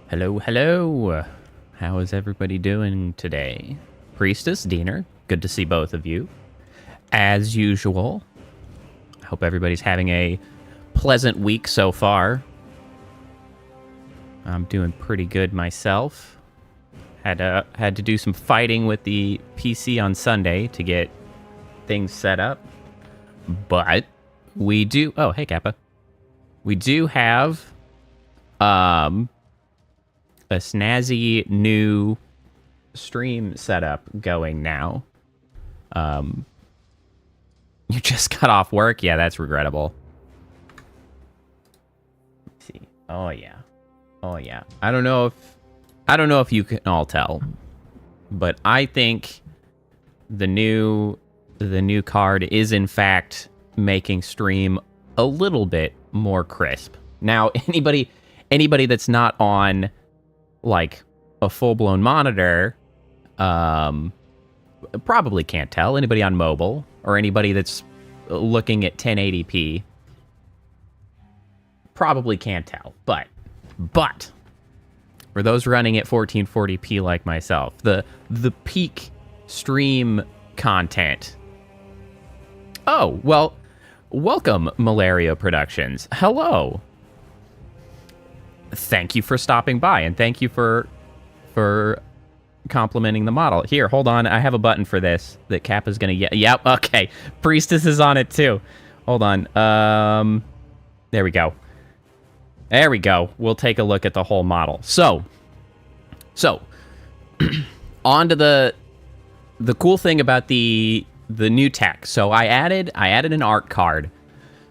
Hello, hello. How is everybody doing today? Priestess, Diener, good to see both of you. As usual, I hope everybody's having a pleasant week so far. I'm doing pretty good myself. Had to do some fighting with the PC on Sunday to get things set up. But we do... Oh, hey, Kappa. We do have... a snazzy new stream setup going now. You just got off work? Yeah, that's regrettable. Let's see. Oh yeah. Oh yeah. I don't know if you can all tell, but I think the new card is in fact making stream a little bit more crisp. Now, anybody that's not on like a full-blown monitor probably can't tell. Anybody on mobile or anybody that's looking at 1080p probably can't tell. But for those running at 1440p like myself, the peak stream content. Oh, well, welcome, Malaria Productions. Hello. Thank you for stopping by, and thank you for complimenting the model. Here, hold on. I have a button for this that Kappa's gonna get. Yep, okay. Priestess is on it too. Hold on. There we go. There we go. We'll take a look at the whole model. So on to the cool thing about the new tech. So I added an art card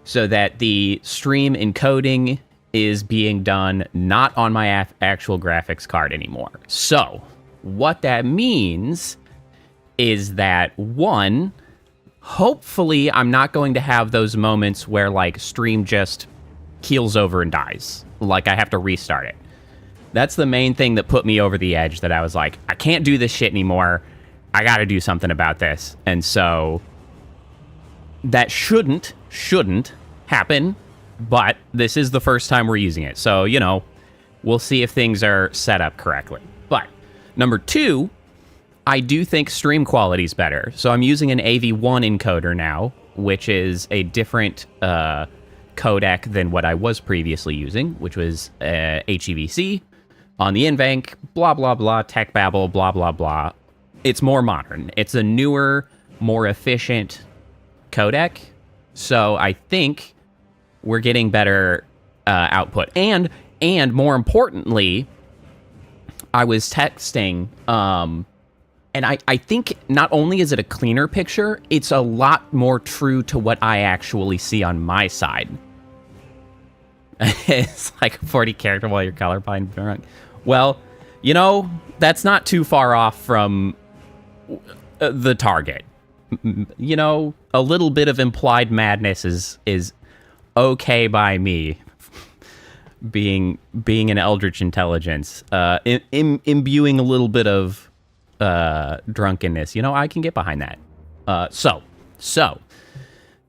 so that the stream encoding is being done not on my actual graphics card anymore. So what that means is that, one, hopefully I'm not going to have those moments where like stream just keels over and dies, like I have to restart it. That's the main thing that put me over the edge, that I was like, I can't do this shit anymore. I gotta do something about this. And so that shouldn't happen. But this is the first time we're using it. So, you know, we'll see if things are set up correctly. But number two, I do think stream quality is better. So I'm using an AV1 encoder now, which is a different codec than what I was previously using, which was HEVC on the NVENC, blah, blah, blah, tech babble, blah, blah, blah. It's more modern. It's a newer, more efficient codec. So I think we're getting better output. And more importantly, I was texting, and I think not only is it a cleaner picture, it's a lot more true to what I actually see on my side. It's like 40 character while you're colorblind. Well, you know, that's not too far off from the target. You know, a little bit of implied madness is okay by me, being an Eldritch intelligence, imbuing a little bit of drunkenness. You know, I can get behind that. So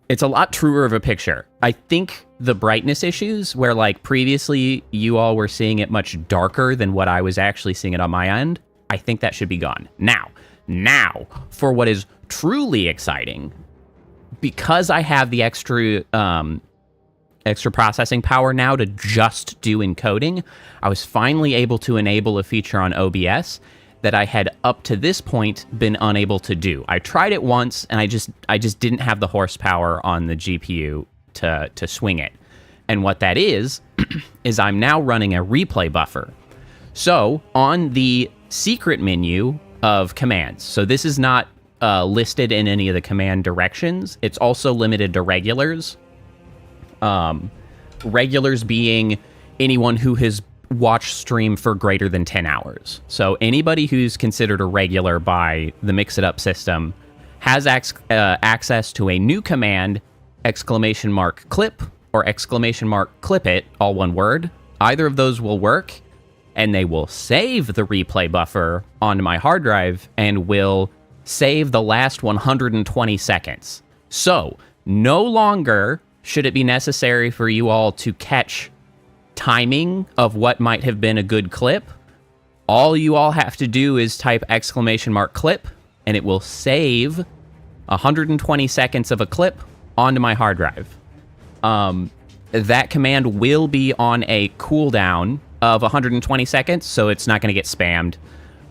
it's a lot truer of a picture. I think the brightness issues, where like previously you all were seeing it much darker than what I was actually seeing it on my end, I think that should be gone. Now for what is truly exciting, because I have the extra processing power now to just do encoding, I was finally able to enable a feature on OBS that I had up to this point been unable to do. I tried it once, and I just didn't have the horsepower on the GPU to swing it. And what that is I'm now running a replay buffer. So on the secret menu of commands, so this is not listed in any of the command directions. It's also limited to regulars. Regulars being anyone who has watched stream for greater than 10 hours. So anybody who's considered a regular by the Mix It Up system has access to a new command, !clip or !clip it, all one word. Either of those will work, and they will save the replay buffer onto my hard drive and will save the last 120 seconds. So no longer should it be necessary for you all to catch timing of what might have been a good clip, all you all have to do is type !clip, and it will save 120 seconds of a clip onto my hard drive. That command will be on a cooldown of 120 seconds, so it's not going to get spammed.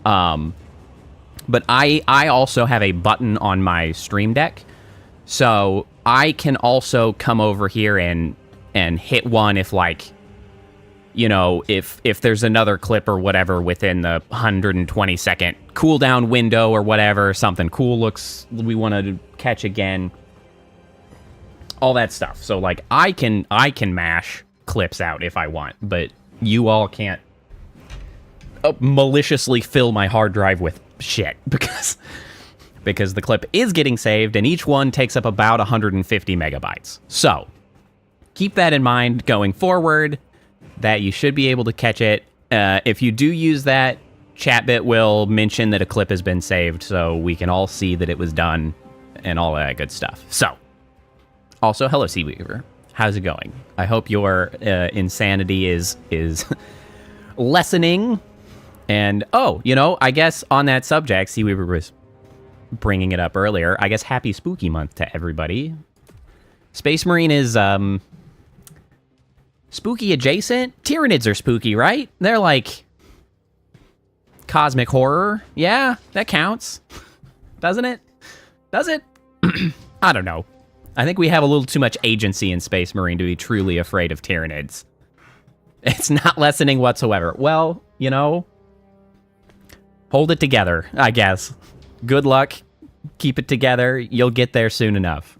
But I also have a button on my Stream Deck, so I can also come over here and hit one if, like, you know, if there's another clip or whatever within the 120 second cooldown window or whatever, something cool looks we want to catch again, all that stuff. So, like, I can mash clips out if I want, but you all can't maliciously fill my hard drive with shit because the clip is getting saved, and each one takes up about 150 megabytes. So keep that in mind going forward, that you should be able to catch it. If you do use that, Chatbit will mention that a clip has been saved, so we can all see that it was done and all that good stuff. So, also, hello, Seaweaver. How's it going? I hope your insanity is lessening. And, oh, you know, I guess on that subject, Seaweaver was bringing it up earlier. I guess happy spooky month to everybody. Space Marine is, spooky adjacent? Tyranids are spooky, right? They're like cosmic horror. Yeah, that counts. Doesn't it? Does it? I don't know. I think we have a little too much agency in Space Marine to be truly afraid of Tyranids. It's not lessening whatsoever. Well, you know, hold it together, I guess. Good luck. Keep it together. You'll get there soon enough.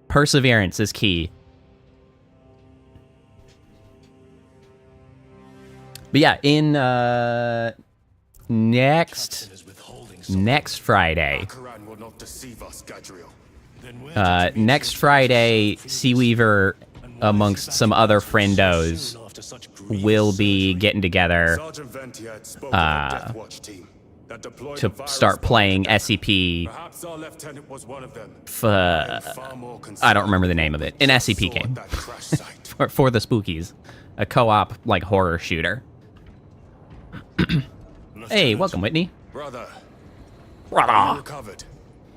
Perseverance is key. But yeah, in next Friday, Seaweaver, amongst some other friendos, will be getting together to start playing SCP. I don't remember the name of it. An SCP game for the spookies, a co-op like horror shooter. Hey, welcome, Whitney. Brother. Recovered.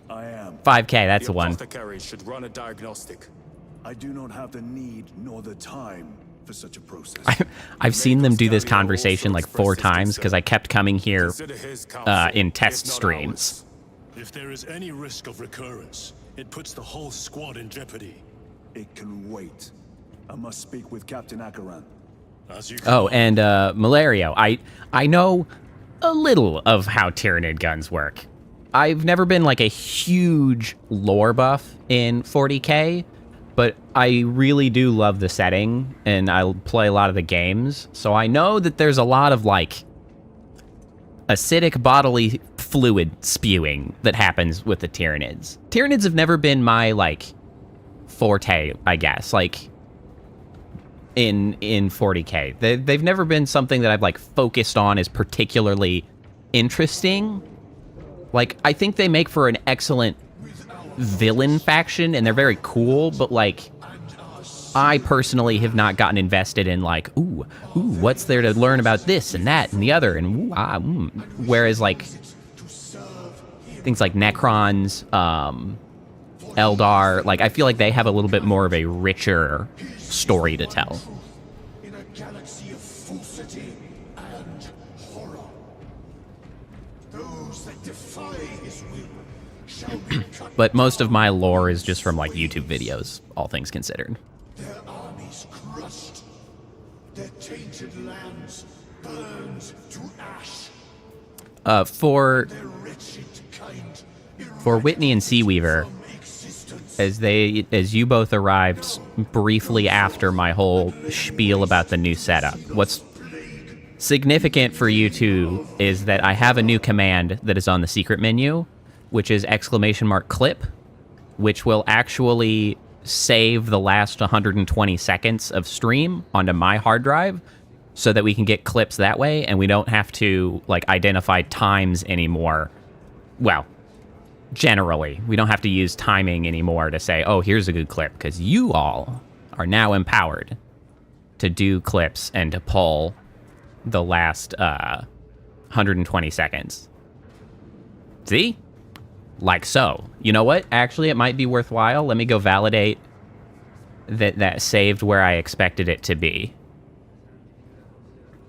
I am. 5K, that's the one. Should run a diagnostic. I do not have the need nor the time for such a process. I've seen them do this conversation like 4 times because I kept coming here in test streams. If there is any risk of recurrence, it puts the whole squad in jeopardy. It can wait. I must speak with Captain Akaran. Oh, and Malario, I know a little of how Tyranid guns work. I've never been like a huge lore buff in 40K, but I really do love the setting, and I play a lot of the games, so I know that there's a lot of like acidic bodily fluid spewing that happens with the Tyranids. Tyranids have never been my like forte, I guess, like in 40K. They've never been something that I've like focused on as particularly interesting. Like, I think they make for an excellent villain faction, and they're very cool, but like, I personally have not gotten invested in like, ooh, what's there to learn about this and that and the other, and whereas like things like Necrons, Eldar, like I feel like they have a little bit more of a richer story to tell. In a galaxy of falsity and horror, those that defy his will shall be cut. But most of my lore is just from like YouTube videos, all things considered. Their armies crushed, their tainted lands burned to ash. For Whitney and Seaweaver, as you both arrived briefly after my whole spiel about the new setup, what's significant for you two is that I have a new command that is on the secret menu, which is !clip, which will actually save the last 120 seconds of stream onto my hard drive so that we can get clips that way, and we don't have to like identify times anymore. Well, generally, we don't have to use timing anymore to say, oh, here's a good clip, because you all are now empowered to do clips and to pull the last 120 seconds. See? Like so. You know what? Actually, it might be worthwhile. Let me go validate that saved where I expected it to be.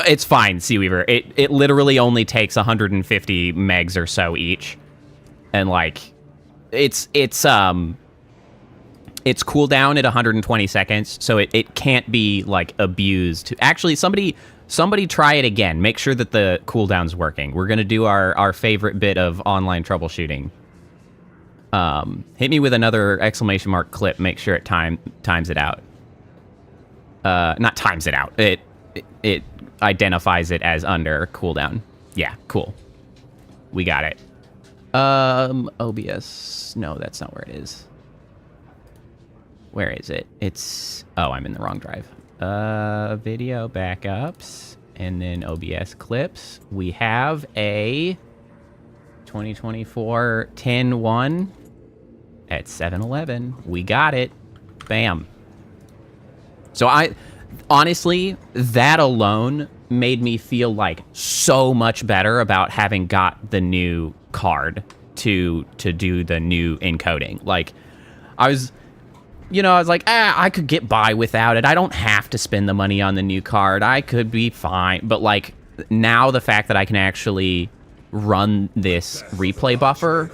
It's fine, Seaweaver. It literally only takes 150 megs or so each. And like it's cooldown at 120 seconds, so it can't be like abused. Actually, somebody try it again. Make sure that the cooldown's working. We're gonna do our favorite bit of online troubleshooting. Hit me with another exclamation mark clip. Make sure it times it out. Not times it out. It identifies it as under cooldown. Yeah, cool. We got it. OBS. No, that's not where it is. Where is it? It's... Oh, I'm in the wrong drive. Video backups. And then OBS clips. We have a 2024 10-1 at 7-Eleven. We got it. Bam. So honestly, that alone made me feel like so much better about having got the new card to do the new encoding. Like, I was like, I could get by without it. I don't have to spend the money on the new card. I could be fine. But like, now the fact that I can actually run this replay buffer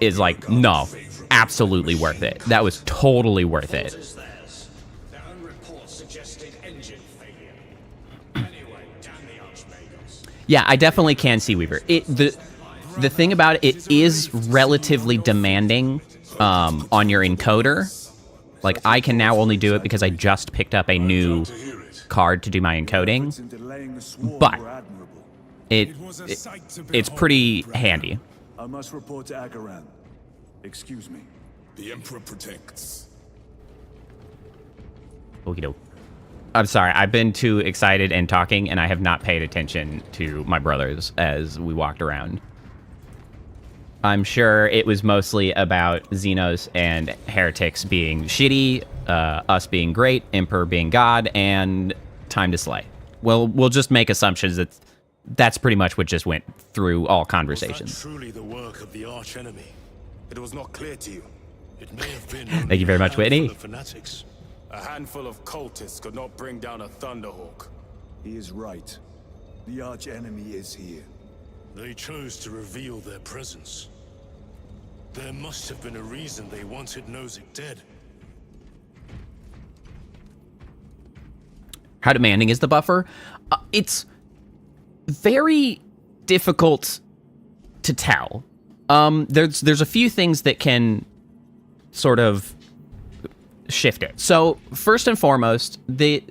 is like, no, absolutely worth it. That was totally worth it. Yeah, I definitely can, Seaweaver. The thing about it is relatively demanding on your encoder. Like, I can now only do it because I just picked up a new card to do my encoding. But it's pretty handy. I must report to Akaran. Excuse me. The Emperor protects. Okie doke. I'm sorry, I've been too excited and talking, and I have not paid attention to my brothers as we walked around. I'm sure it was mostly about Xenos and heretics being shitty, us being great, Emperor being God, and time to slay. Well, we'll just make assumptions that that's pretty much what just went through all conversations. Was that truly the work of the archenemy? It was not clear to you. It may have been. Thank you very much, Whitney. Fanatics. A handful of cultists could not bring down a Thunderhawk. He is right. The archenemy is here. They chose to reveal their presence. There must have been a reason they wanted Nozick dead. How demanding is the buffer? It's very difficult to tell. There's a few things that can sort of shift it. So first and foremost, the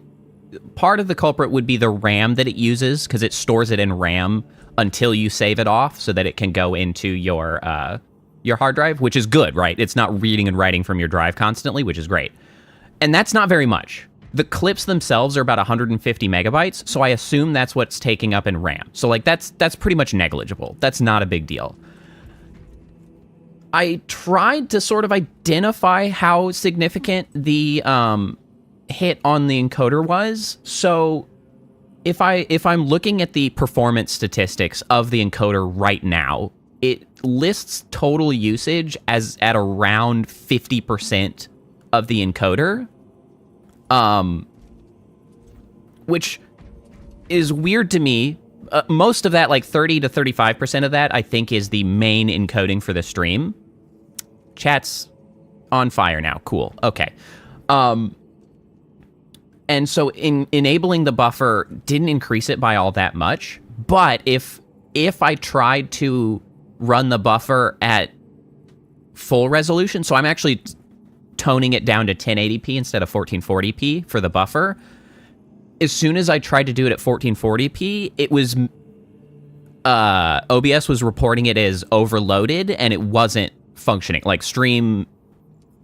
part of the culprit would be the RAM that it uses, because it stores it in RAM until you save it off so that it can go into your hard drive, which is good, right? It's not reading and writing from your drive constantly, which is great. And that's not very much. The clips themselves are about 150 megabytes, so I assume that's what's taking up in RAM. So like that's pretty much negligible. That's not a big deal. I tried to sort of identify how significant the hit on the encoder was. So if I'm looking at the performance statistics of the encoder right now, it lists total usage as at around 50% of the encoder, which is weird to me. Most of that, like 30 to 35% of that, I think is the main encoding for the stream. Chat's on fire now. Cool. Okay. And so enabling the buffer didn't increase it by all that much. But if I tried to run the buffer at full resolution, so I'm actually toning it down to 1080p instead of 1440p for the buffer. As soon as I tried to do it at 1440p, it was OBS was reporting it as overloaded, and it wasn't functioning. Like, stream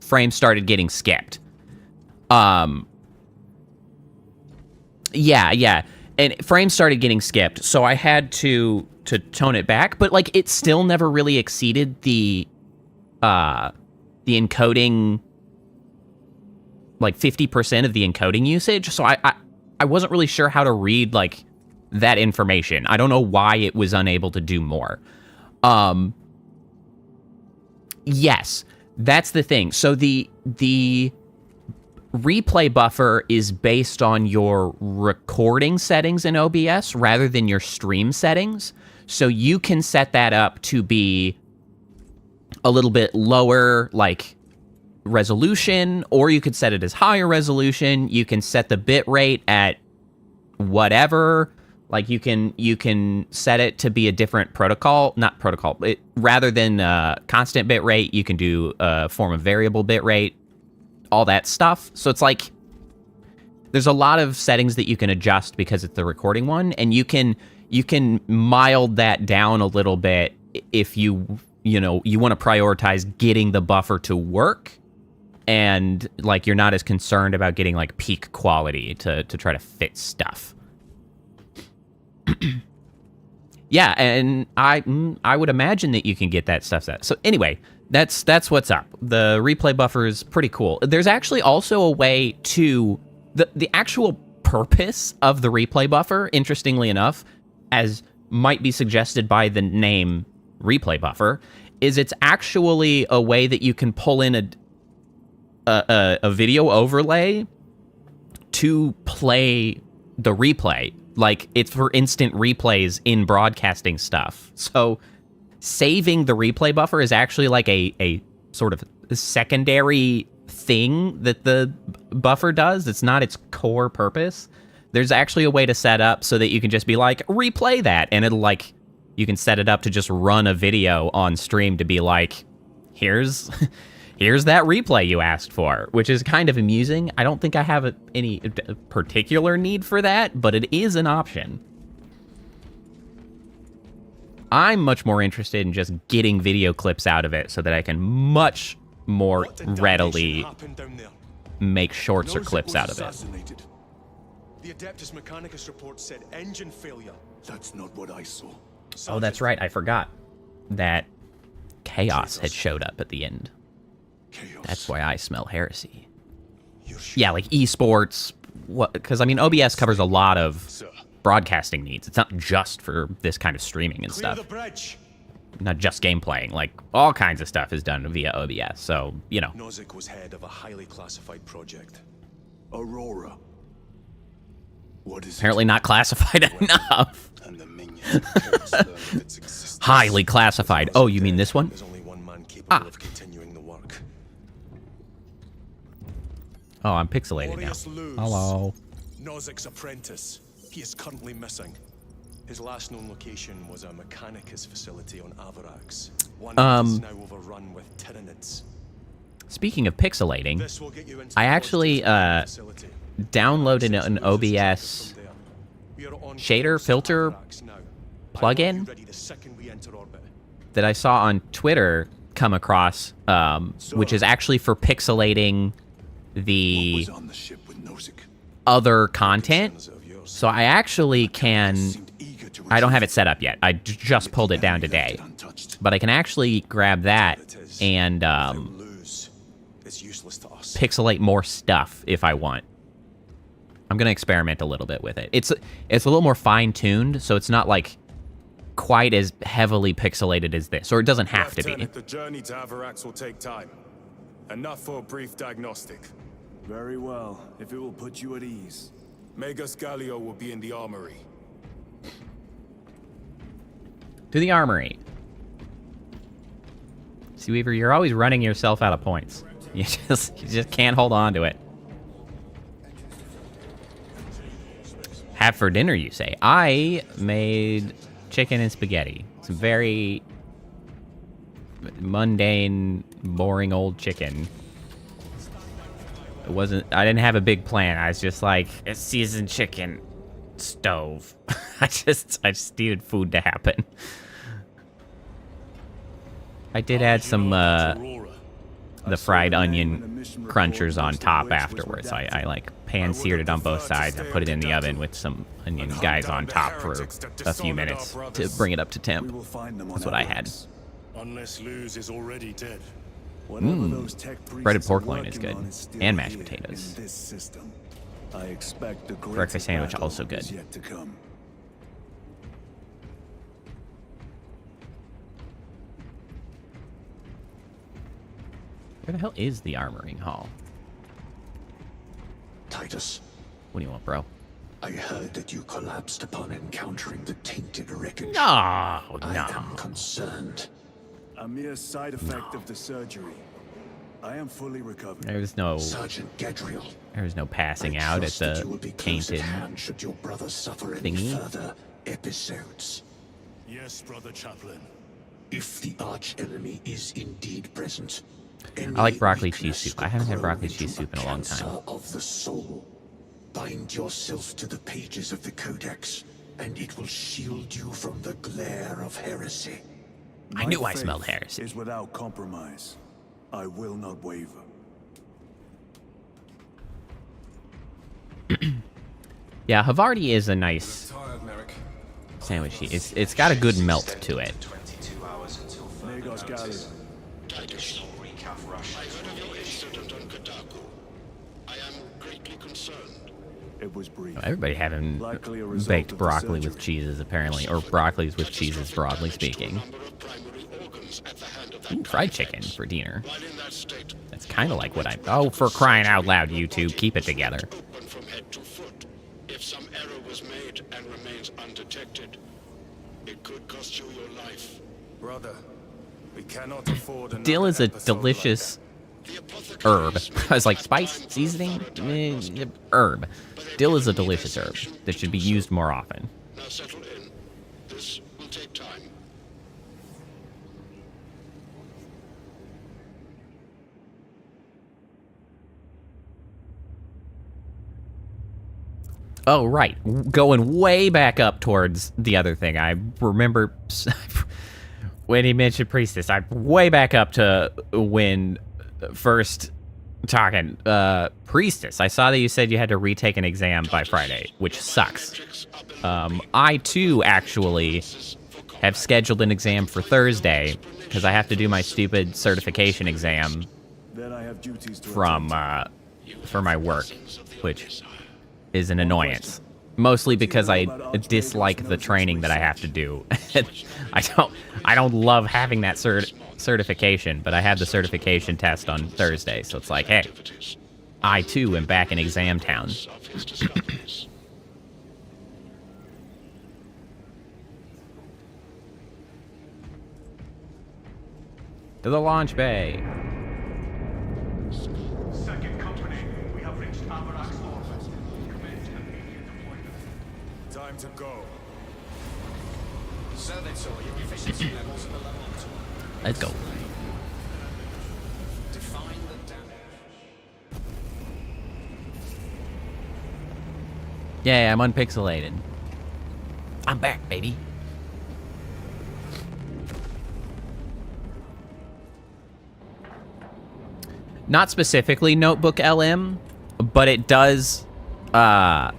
frames started getting skipped. Yeah, and frames started getting skipped, so I had to tone it back. But like, it still never really exceeded the encoding, like 50% of the encoding usage. So I wasn't really sure how to read, like, that information. I don't know why it was unable to do more. Yes, that's the thing. So the replay buffer is based on your recording settings in OBS rather than your stream settings. So you can set that up to be a little bit lower, like, resolution, or you could set it as higher resolution. You can set the bit rate at whatever. Like, you can set it to be a different protocol, not protocol. Rather than constant bit rate, you can do a form of variable bit rate, all that stuff. So it's like, there's a lot of settings that you can adjust because it's the recording one, and you can mild that down a little bit if you want to prioritize getting the buffer to work, and like you're not as concerned about getting like peak quality to try to fit stuff. Yeah, and I would imagine that you can get that stuff set. So anyway, that's what's up. The replay buffer is pretty cool. There's actually also a way to the actual purpose of the replay buffer, interestingly enough, as might be suggested by the name replay buffer, is it's actually a way that you can pull in a video overlay to play the replay. Like, it's for instant replays in broadcasting stuff. So saving the replay buffer is actually like a sort of secondary thing that the buffer does. It's not its core purpose. There's actually a way to set up so that you can just be like, replay that, and it'll like, you can set it up to just run a video on stream to be like, here's that replay you asked for, which is kind of amusing. I don't think I have any particular need for that, but it is an option. I'm much more interested in just getting video clips out of it so that I can much more readily make shorts or clips out of it. The Adeptus Mechanicus report said engine failure. That's not what I saw. Oh, that's right. I forgot that Chaos had showed up at the end. Chaos. That's why I smell heresy. Yeah, like esports. What? Because I mean, OBS covers a lot of broadcasting needs. It's not just for this kind of streaming and stuff. The bridge. Not just game playing. Like, all kinds of stuff is done via OBS. So, you know. Nozick was head of a highly classified project. Aurora. What is Apparently not classified enough. And the minions its existence. Highly classified. Oh, you mean this one? There's only one man capable of continuing the work. Oh, I'm pixelated now. Hello. Nozick's apprentice. He is currently missing. His last known location was a Mechanicus facility on Avarax. One that is now overrun with Tyranids. Speaking of pixelating, This will get you into I the actually facility. downloaded an OBS We are on shader course filter to Avarax now. plugin I will be ready the second we enter orbit. that I saw on Twitter come across, which is actually for pixelating the On the ship with Nozick. other content. So I actually can... I don't have it set up yet. I just pulled it down today. But I can actually grab that and It's useless to us. pixelate more stuff if I want. I'm going to experiment a little bit with it. It's a little more fine-tuned, so it's not like quite as heavily pixelated as this, or it doesn't have to be. Lieutenant, the journey to Avarax will take time. Enough for a brief diagnostic. Very well, if it will put you at ease. Magus Gallio will be in the armory. To the armory. See, Weaver, you're always running yourself out of points. You just can't hold on to it. Have for dinner, you say? I made chicken and spaghetti. Some very mundane, boring old chicken. It wasn't... I didn't have a big plan. I was just like, a seasoned chicken stove. I just needed food to happen. I did add some, the fried onion crunchers on top afterwards. I like pan-seared it on both sides and put it in the oven with some onion guys on top for a few minutes to bring it up to temp. That's what I had. Unless Luz is already dead. Whatever those tech Breaded priests pork are loin is working good. on is still And mashed here potatoes. in this system. I expect the Breakfast sandwich also good. is yet to come. Where the hell is the armoring hall? Titus, What do you want, bro? I heard that you collapsed upon encountering the tainted wreckage. No, I no. am concerned. A mere side effect of the surgery. I am fully recovered. There's no Sergeant Gadriel, passing I out at trust that you the will be close at tainted. hand should your brother suffer any thingy. further episodes. Yes, Brother Chaplain. If the arch enemy is indeed present, I like broccoli cheese soup. I haven't had broccoli into cheese soup in a long time. cancer of the soul. Bind yourself to the pages of the Codex, and it will shield you from the glare of heresy. I My knew I faith smelled heresy. is without compromise. I will not waver. Yeah, Havarti is a nice sandwich. It's got a good melt to it. Negos Gallia. Titus, I heard of your incident on Kadaku. I am greatly concerned. It was brief. Everybody having Likely a result baked of the broccoli with surgery. cheeses, apparently, or broccolis with cheeses, broadly speaking. Ooh, fried chicken for dinner. While in that state, That's kind of like what I'm. Oh, for crying out loud, YouTube, keep it together. open from head to foot. If some error was made and remains undetected, it could cost you your life. Brother, we cannot afford another Dill is a episode delicious The herb. apothecary I was like, spice, seasoning, herb. Dill is a delicious herb that should be used more often. Now settle in. This will take time. Oh, right. Going way back up towards the other thing. I remember when he mentioned Priestess, I'm way back up to when first talking Priestess. I saw that you said you had to retake an exam by Friday, which sucks. I, too, actually have scheduled an exam for Thursday because I have to do my stupid certification exam Then I have duties to from for my work, which is an annoyance. Mostly because I dislike the training that I have to do. I don't love having that certification, but I have the certification test on Thursday, so it's like, hey, I too am back in exam town. To the launch bay. Second company, we have reached Avarak's orbit. Commence immediate deployment. Time to go. Servitor, your efficiency levels are below optimal. Let's go. Define the damage. Yeah, I'm unpixelated. I'm back, baby. Not specifically Notebook LM, but it does. I've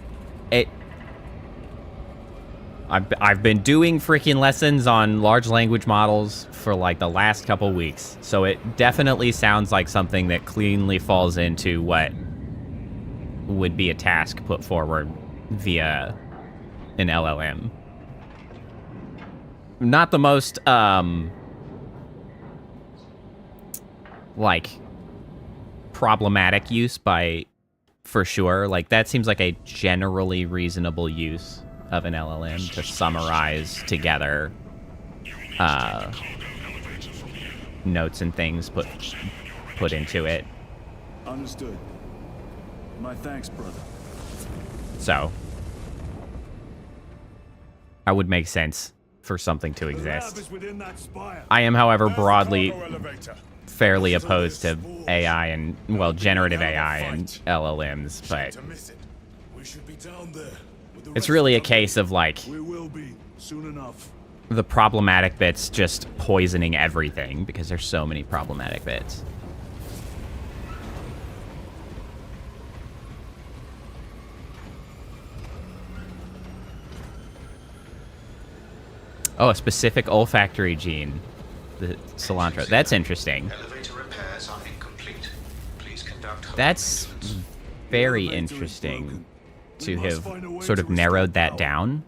been doing freaking lessons on large language models for like the last couple weeks, so it definitely sounds like something that cleanly falls into what would be a task put forward via an LLM. Not the most like problematic use for sure. Like that seems like a generally reasonable use of an LLM to summarize together notes and things put into it. Understood. My thanks, brother. So that would make sense for something to The lab exist. is within that spire. I am, however, Where's the broadly cargo elevator? fairly opposed to AI and, well, generative AI and LLMs, but To miss it. We should be down there. With the it's rest really a of the case of, like, We will be soon enough. the problematic bits just poisoning everything, because there's so many problematic bits. Oh, a specific olfactory gene. The cilantro. That's interesting. Elevator repairs are incomplete. Please conduct. That's very interesting to have sort of narrowed that down.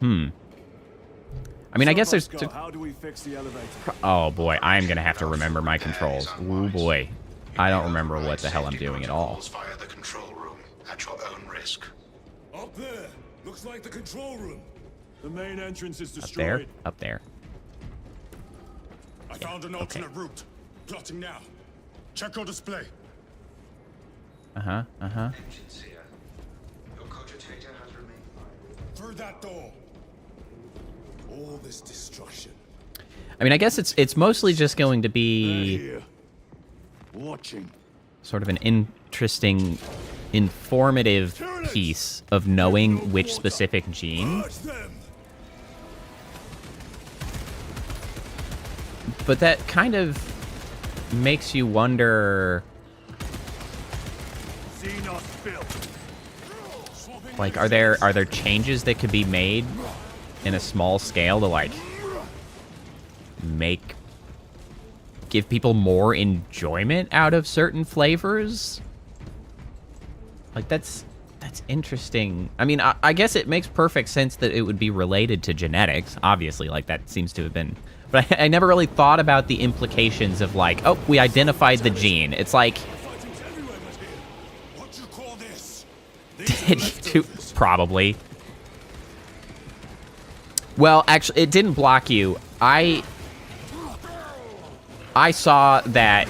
I mean, I guess there's... How do we fix the elevator? Oh, boy. I'm going to have to remember my controls. Oh, boy. I don't remember what the hell I'm doing at all. Via the control room at your own risk. Up there. Looks like the control room. The main entrance is Up destroyed. there? Up there. I found an alternate route. Plotting now. Check your display. Uh-huh. Engines here. Your cogitator has remained. Through that door. All this destruction. I mean, I guess it's mostly just going to They're be here. Watching. sort of an interesting, informative piece of knowing which specific gene. Purge them. But that kind of makes you wonder, Xenos spill. like, are there changes that could be made in a small scale to, like, give people more enjoyment out of certain flavors? Like, that's interesting. I mean, I guess it makes perfect sense that it would be related to genetics, obviously. Like, that seems to have been... But I never really thought about the implications of, like, oh, we identified the gene. It's like... Fighting's everywhere but here. What you call this? Did you... Probably. Well, actually, it didn't block you. I saw that...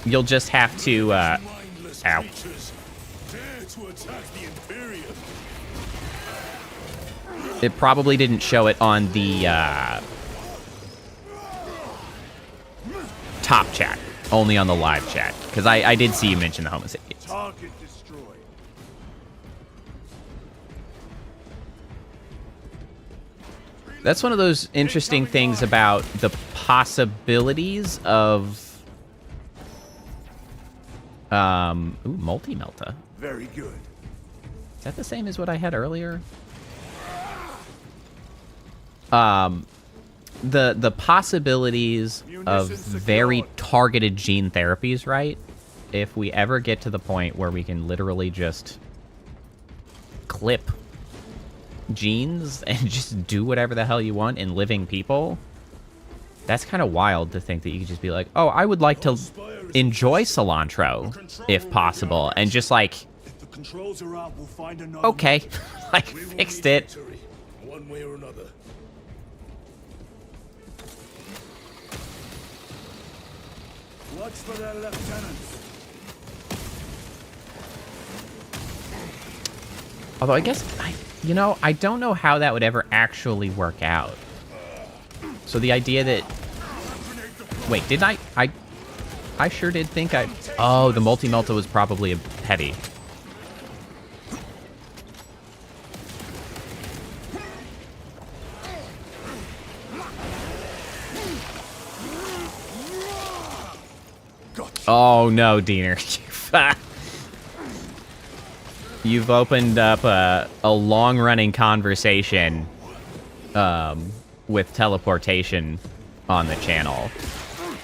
You'll just have to, Mindless ow. creatures dare to attack the Imperium. It probably didn't show it on the, top chat. Only on the live chat. Because I did see you mention the Homo sapiens. Target destroyed. That's one of those interesting things about the possibilities of... Ooh, multi-melta. Very good. Is that the same as what I had earlier? The possibilities of very targeted gene therapies, right? If we ever get to the point where we can literally just clip genes and just do whatever the hell you want in living people, that's kind of wild to think that you could just be like, oh, I would like to enjoy cilantro, if possible, and just like, If the controls are out, we'll find another. okay, like, We will fixed meet it. victory, one way or another. Watch for their lieutenants. Although I guess, I don't know how that would ever actually work out. So the idea that... Wait, didn't I sure did think I... Oh, the multi-melta was probably a heavy. Oh, no, Diener. You've opened up a long-running conversation with teleportation on the channel.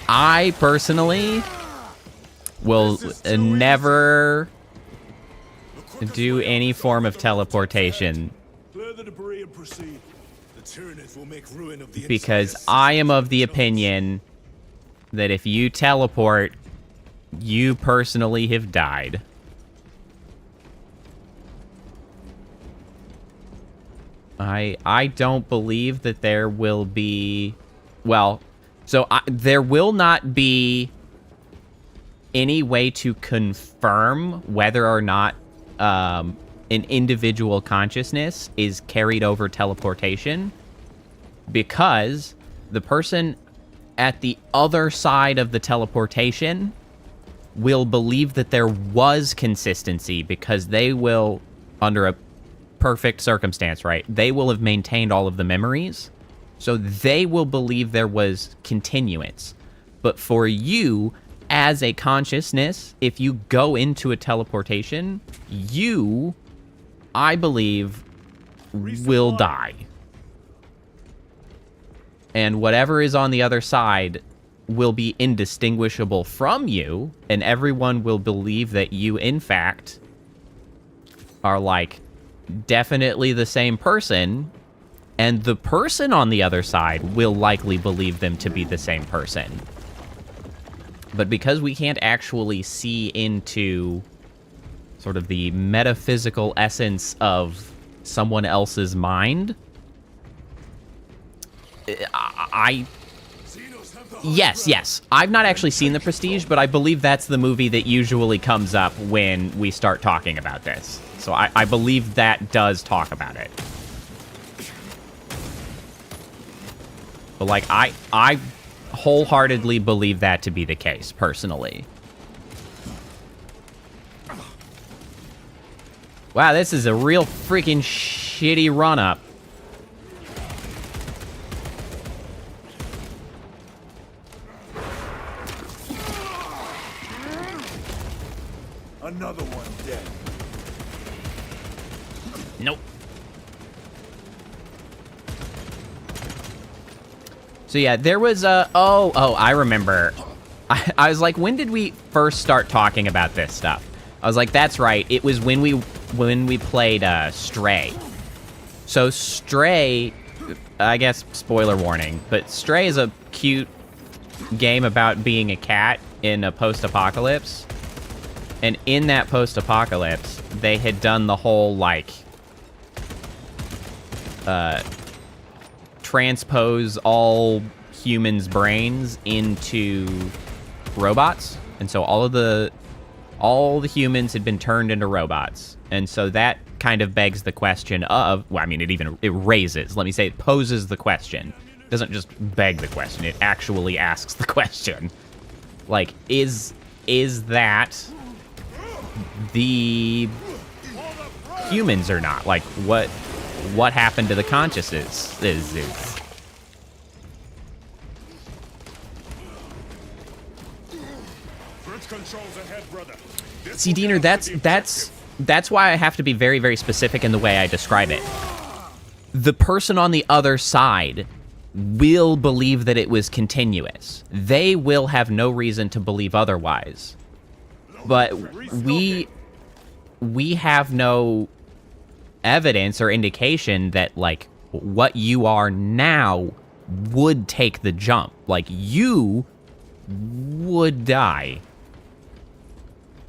I personally will never do any form of teleportation Clear the debris and proceed. The Tyranids will make ruin of the because entire I am system of the opinion that if you teleport, you personally have died. I don't believe that there will be... Well, so there will not be any way to confirm whether or not an individual consciousness is carried over teleportation, because the person at the other side of the teleportation will believe that there was consistency, because they will, under a perfect circumstance, right, they will have maintained all of the memories, so they will believe there was continuance. But for you, as a consciousness, if you go into a teleportation, you, I believe, will die. And whatever is on the other side will be indistinguishable from you, and everyone will believe that you, in fact, are, like, definitely the same person, and the person on the other side will likely believe them to be the same person. But because we can't actually see into sort of the metaphysical essence of someone else's mind, Yes. I've not actually seen The Prestige, but I believe that's the movie that usually comes up when we start talking about this. So I believe that does talk about it. But, like, I wholeheartedly believe that to be the case, personally. Wow, this is a real freaking shitty run-up. Another one dead. Nope. So yeah, there was a... Oh, I remember. I was like, when did we first start talking about this stuff? I was like, that's right. It was when we played Stray. So Stray, I guess spoiler warning, but Stray is a cute game about being a cat in a post-apocalypse. And in that post-apocalypse, they had done the whole, like, transpose all humans' brains into robots. And so all the humans had been turned into robots. And so that kind of begs the question of, well, I mean, it raises, let me say, it poses the question. It doesn't just beg the question, it actually asks the question. Like, is that the humans or not? Like, what happened to the consciousness is. See, Diener, that's why I have to be very, very specific in the way I describe it. The person on the other side will believe that it was continuous. They will have no reason to believe otherwise. But we have no evidence or indication that, like, what you are now would take the jump. Like, you would die.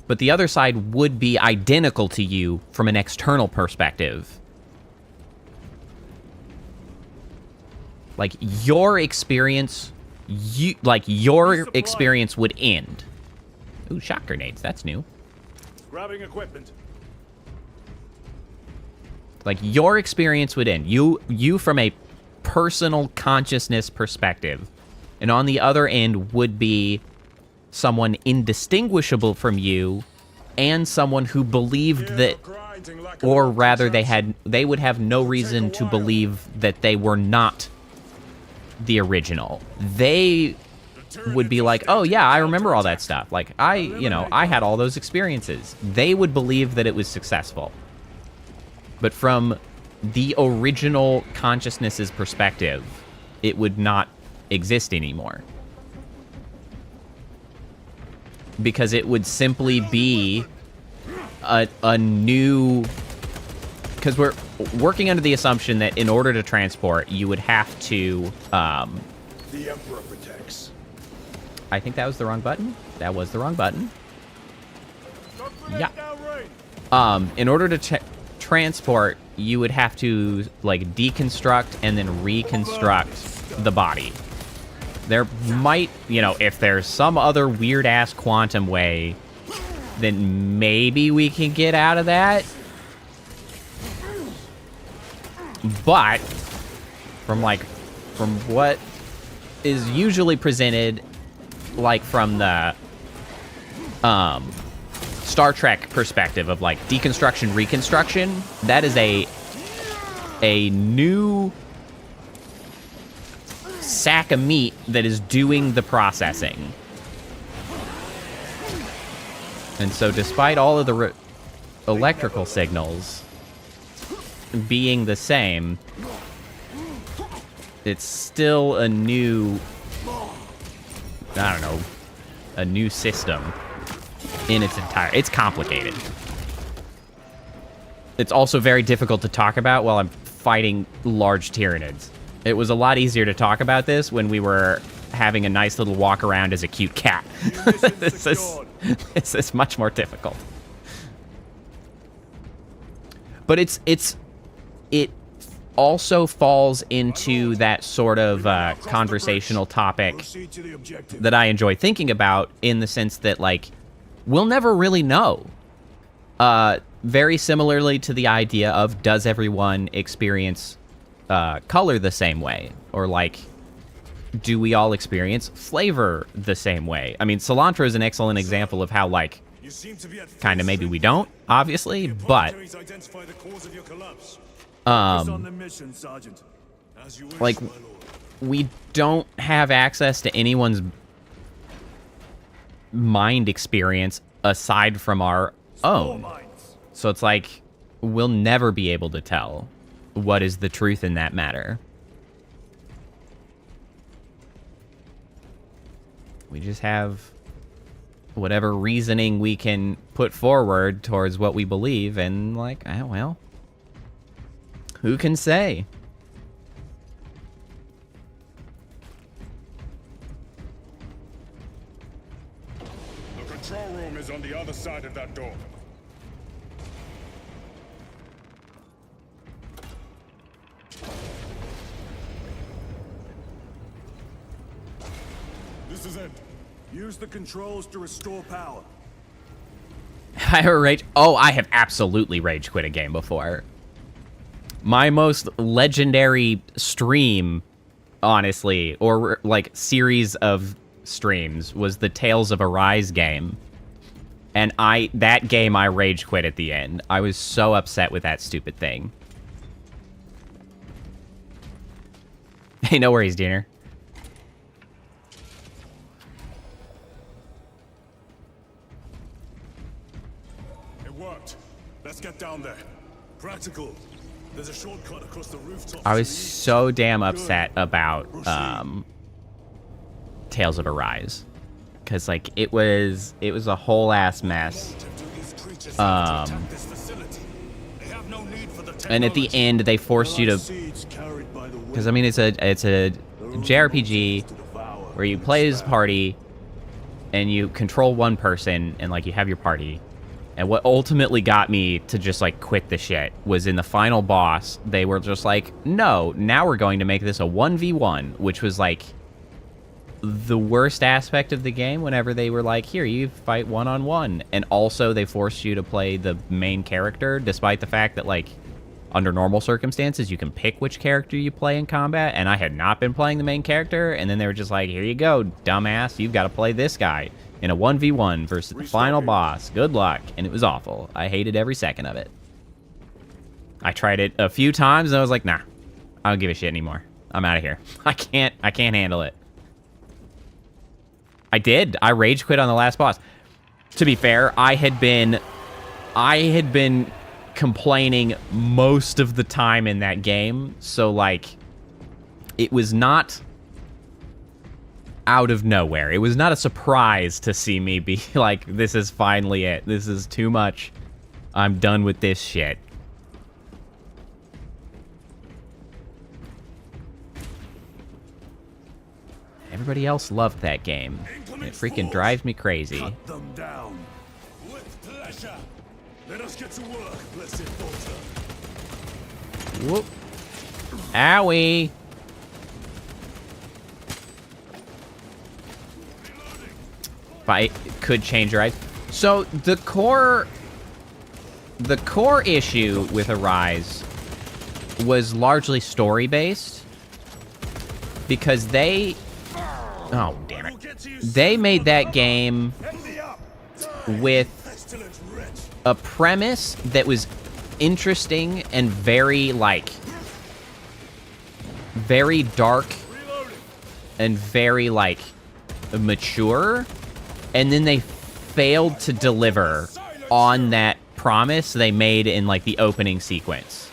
But the other side would be identical to you from an external perspective. Like, your experience would end. Ooh, shock grenades, that's new. Grabbing equipment. Like, your experience would end. You from a personal consciousness perspective. And on the other end would be someone indistinguishable from you and someone who believed that, or rather they would have no reason to believe that they were not the original. They would be like, oh yeah, I remember all that stuff. Like, I had all those experiences. They would believe that it was successful. But from the original consciousness's perspective, it would not exist anymore. Because it would simply be a new... Because we're working under the assumption that in order to transport, you would have to... The Emperor protects. I think that was the wrong button. That was the wrong button. Yeah. In order to transport, you would have to, like, deconstruct and then reconstruct the body. There might, if there's some other weird-ass quantum way, then maybe we can get out of that. But, from what is usually presented, like, from the, Star Trek perspective of, like, deconstruction, reconstruction, that is a new sack of meat that is doing the processing. And so despite all of the electrical signals being the same, it's still a new I don't know, a new system in its entire... It's complicated. It's also very difficult to talk about while I'm fighting large Tyranids. It was a lot easier to talk about this when we were having a nice little walk around as a cute cat. This is much more difficult. But it also falls into that sort of conversational topic that I enjoy thinking about, in the sense that, like, we'll never really know. Very similarly to the idea of, does everyone experience color the same way? Or, like, do we all experience flavor the same way? I mean, cilantro is an excellent example of how, like, kind of maybe we don't, obviously, but... like, we don't have access to anyone's mind experience aside from our own. So it's like, we'll never be able to tell what is the truth in that matter. We just have whatever reasoning we can put forward towards what we believe, and, like, oh, well, who can say? The control room is on the other side of that door. This is it. Use the controls to restore power. I ever rage? Oh, I have absolutely rage quit a game before. My most legendary stream, honestly, or like series of streams, was the Tales of Arise game. And that game I rage quit at the end. I was so upset with that stupid thing. Hey, no worries, Diener. It worked. Let's get down there. Practical. There's a shortcut across the rooftop. I was so damn upset about Tales of Arise, because, like, it was a whole ass mess. And at the end they forced you to, because I mean it's a JRPG where you play as party and you control one person and, like, you have your party. And what ultimately got me to just, like, quit the shit was in the final boss, they were just like, no, now we're going to make this a 1v1, which was, like, the worst aspect of the game whenever they were like, here, you fight one-on-one. And also they forced you to play the main character, despite the fact that, like, under normal circumstances, you can pick which character you play in combat, and I had not been playing the main character, and then they were just like, here you go, dumbass, you've got to play this guy in a 1v1 versus the final boss. Good luck. And it was awful. I hated every second of it. I tried it a few times, and I was like, nah, I don't give a shit anymore. I'm out of here. I can't handle it. I did. I rage quit on the last boss. To be fair, I had been complaining most of the time in that game, so, like, it was not out of nowhere. It was not a surprise to see me be like, this is finally it. This is too much. I'm done with this shit. Everybody else loved that game. It freaking drives me crazy. Cut them down. With pleasure. Let us get to work, blessed daughter. Whoop. Owie. If I could change your eyes. So the core issue with Arise was largely story-based, because oh, damn it. They made that game with a premise that was interesting and very, like, very dark and very, like, mature, and then they failed to deliver on that promise they made in, like, the opening sequence.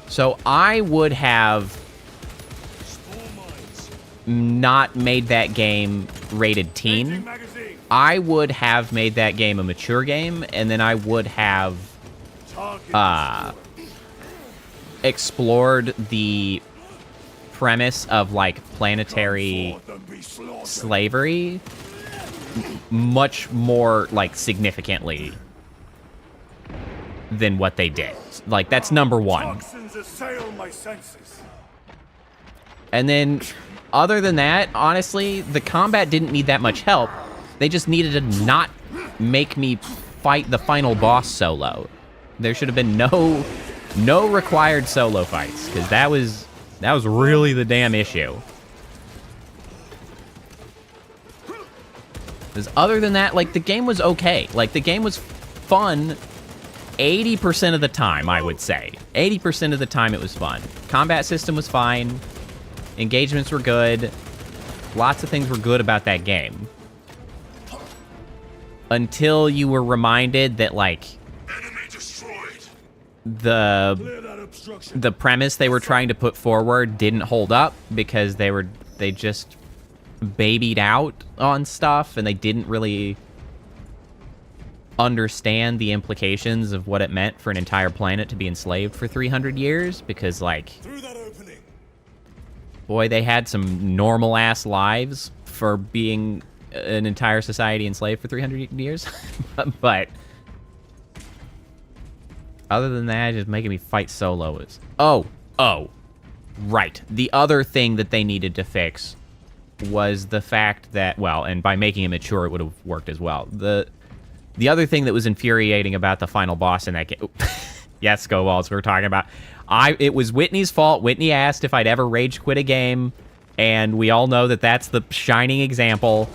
So I would have not made that game rated teen. I would have made that game a mature game, and then I would have explored the premise of, like, planetary slavery much more, like, significantly than what they did. Like, that's number one. Toxins assail my senses. And then, other than that, honestly, the combat didn't need that much help. They just needed to not make me fight the final boss solo. There should have been no required solo fights, because that was really the damn issue. Because other than that, like, the game was okay. Like, the game was fun 80% of the time, I would say. 80% of the time it was fun. Combat system was fine. Engagements were good. Lots of things were good about that game. Until you were reminded that, like, the premise they were trying to put forward didn't hold up because they just babied out on stuff and they didn't really understand the implications of what it meant for an entire planet to be enslaved for 300 years because, like, boy, they had some normal-ass lives for being an entire society enslaved for 300 years. But other than that, just making me fight solo is... Oh, right. The other thing that they needed to fix was the fact that, well, and by making it mature, it would have worked as well. The other thing that was infuriating about the final boss in that game... Yes, Go Walls, we were talking about... It was Whitney's fault. Whitney asked if I'd ever rage quit a game, and we all know that that's the shining example.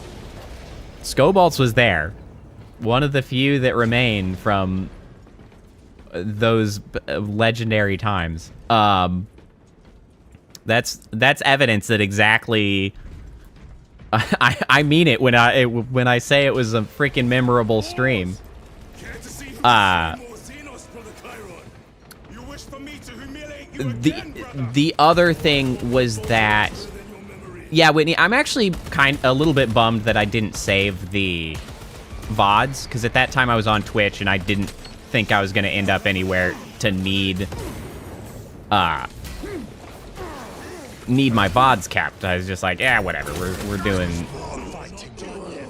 Scobalts was there. One of the few that remain from those legendary times. That's evidence that exactly... I mean it when I say it was a freaking memorable stream. The other thing was that, yeah, Whitney, I'm actually a little bit bummed that I didn't save the VODs, because at that time I was on Twitch and I didn't think I was going to end up anywhere to need my VODs kept. I was just like, yeah, whatever, we're doing...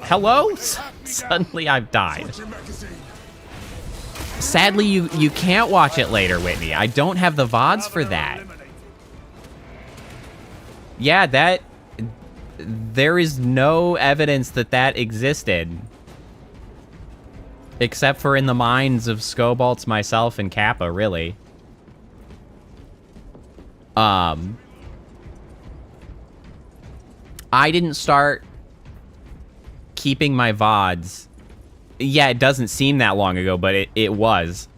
Hello? Suddenly I've died. Sadly, you can't watch it later, Whitney. I don't have the VODs for that. Yeah, there is no evidence that existed. Except for in the minds of Scobalts, myself, and Kappa, really. I didn't start keeping my VODs. Yeah, it doesn't seem that long ago, but it was.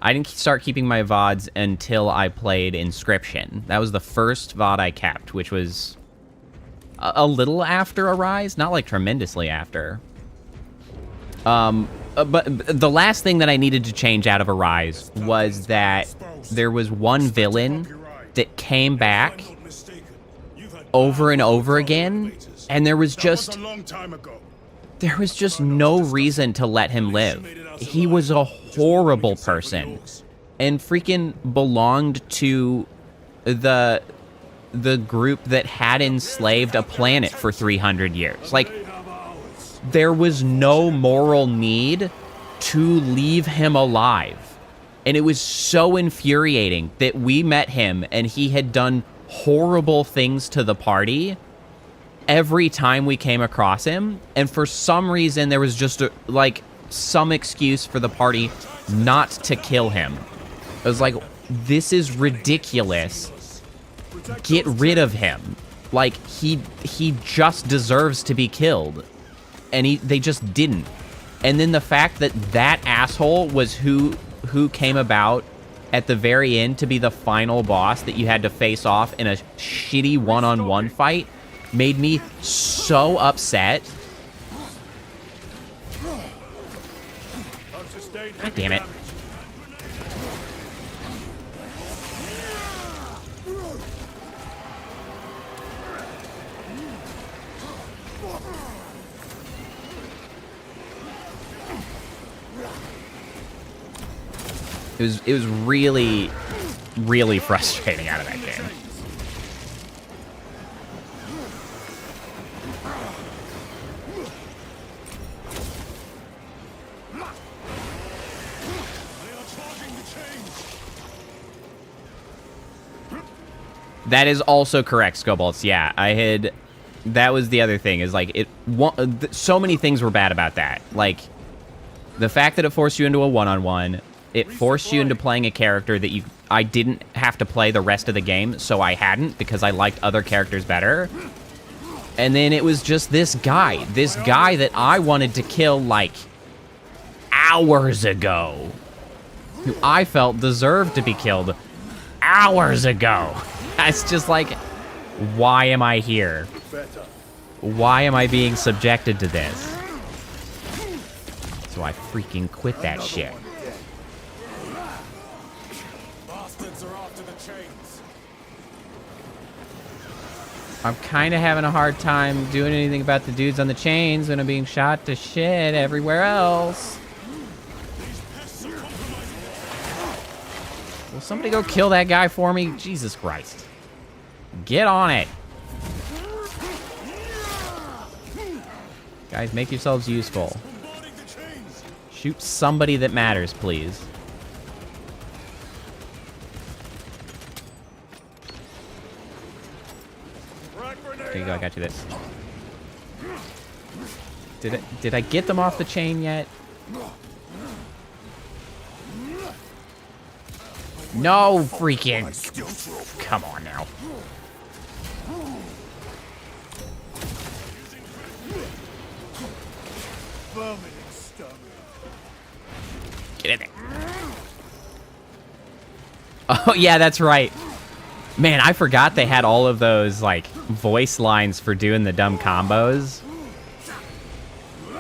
I didn't start keeping my VODs until I played Inscription. That was the first VOD I kept, which was a little after Arise, not like tremendously after. But the last thing that I needed to change out of Arise was that there was one villain that came back over and over again, and there was just no reason to let him live. He was a horrible person and freaking belonged to the group that had enslaved a planet for 300 years. Like, there was no moral need to leave him alive. And it was so infuriating that we met him and he had done horrible things to the party every time we came across him, and for some reason there was just some excuse for the party not to kill him. I was like, this is ridiculous. Get rid of him. Like, he just deserves to be killed. And they just didn't. And then the fact that asshole was who came about at the very end to be the final boss that you had to face off in a shitty one-on-one fight made me so upset. God damn it. It was really, really frustrating out of that game. That is also correct, Scobolts. Yeah, I had... That was the other thing, is like, so many things were bad about that. Like, the fact that it forced you into a one-on-one, it forced you into playing a character that I didn't have to play the rest of the game, so I hadn't, because I liked other characters better. And then it was just this guy that I wanted to kill, like, hours ago, who I felt deserved to be killed hours ago. It's just like, why am I here? Why am I being subjected to this? So I freaking quit that shit. Bastards are after the chains. I'm kind of having a hard time doing anything about the dudes on the chains when I'm being shot to shit everywhere else. Will somebody go kill that guy for me? Jesus Christ. Get on it. Guys, make yourselves useful. Shoot somebody that matters, please. There you go, I got you this. Did I get them off the chain yet? No freaking... Come on now. Get in there. Oh, yeah, that's right. Man, I forgot they had all of those, like, voice lines for doing the dumb combos.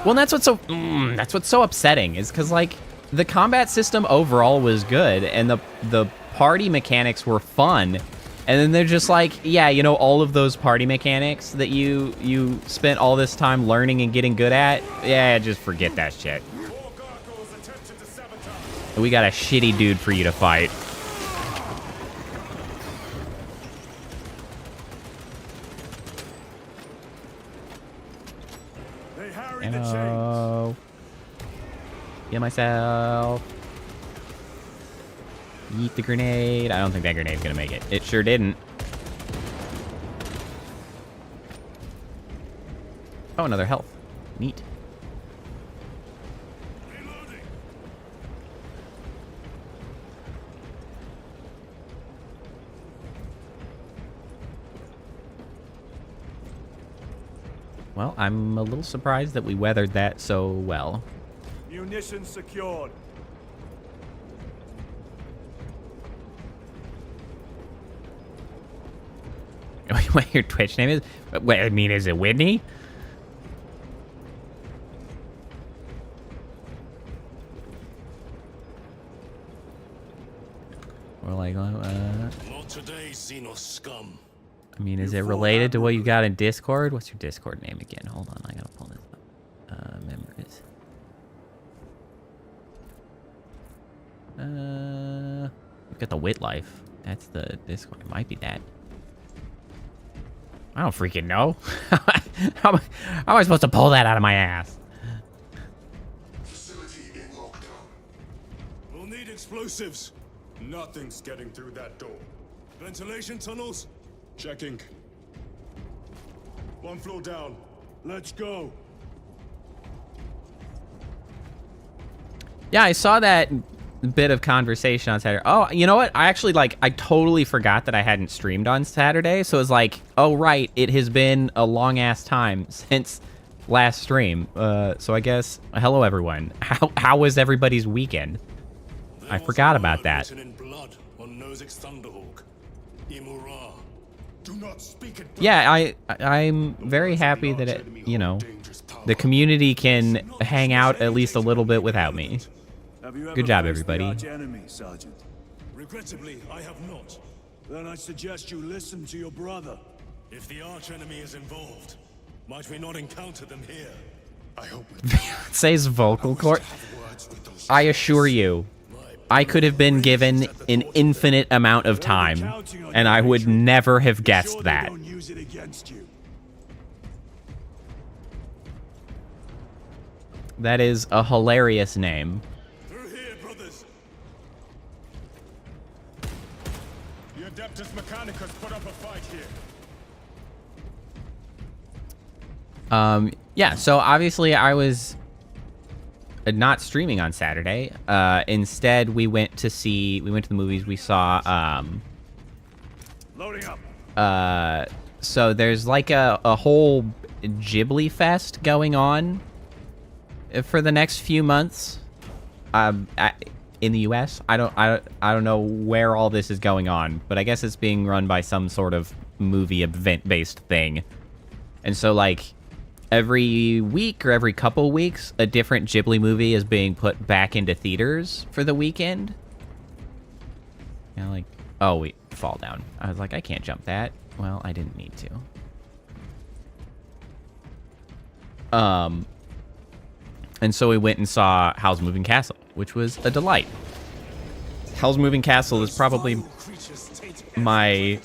Well, that's what's so upsetting, is because, like, the combat system overall was good, and the party mechanics were fun, and then they're just like, yeah, you know, all of those party mechanics that you spent all this time learning and getting good at, yeah, just forget that shit. We got a shitty dude for you to fight. Ammo. Heal myself. Eat the grenade. I don't think that grenade's gonna make it. It sure didn't. Oh, another health. Neat. Well, I'm a little surprised that we weathered that so well. Munitions secured. What your Twitch name is? Wait, I mean, is it Whitney? Or like, Not today, Xenos scum. I mean, is it related to what you got in Discord? What's your Discord name again? Hold on, I gotta pull this up. Members. We've got the Wit Life. That's the Discord. It might be that. I don't freaking know. How am I supposed to pull that out of my ass? Facility in lockdown. We'll need explosives. Nothing's getting through that door. Ventilation tunnels? Checking. One floor down. Let's go. Yeah, I saw that bit of conversation on Saturday. Oh, you know what? I actually, like, I totally forgot that I hadn't streamed on Saturday. So it was like, oh, right. It has been a long-ass time since last stream. So I guess, hello, everyone. How was everybody's weekend? I forgot about that. In blood on Nozick's Thunderhawk. Imura. Do not speak it. Yeah, I'm very happy that it, you know, the community can hang out at least a little bit without me. Good job, everybody. Enemy, Sergeant. Regrettably, I have not. Then I suggest you listen to your brother. If the archenemy is involved, might we not encounter them here? I hope. Says vocal cord. I assure you, I could have been given an infinite amount of time, and I would never have guessed that. Don't use it against you. That is a hilarious name. Through here, brothers. The Adeptus Mechanicus put up a fight here. Yeah, so obviously I was not streaming on Saturday. Instead, we went to the movies. We saw, Loading up. so there's like a whole Ghibli fest going on for the next few months. In the U.S. I don't know where all this is going on, but I guess it's being run by some sort of movie event-based thing. And so, like, every week or every couple weeks, a different Ghibli movie is being put back into theaters for the weekend. You know, like, oh, wait, fall down. I was like, I can't jump that. Well, I didn't need to. And so we went and saw Howl's Moving Castle, which was a delight. Howl's Moving Castle is probably my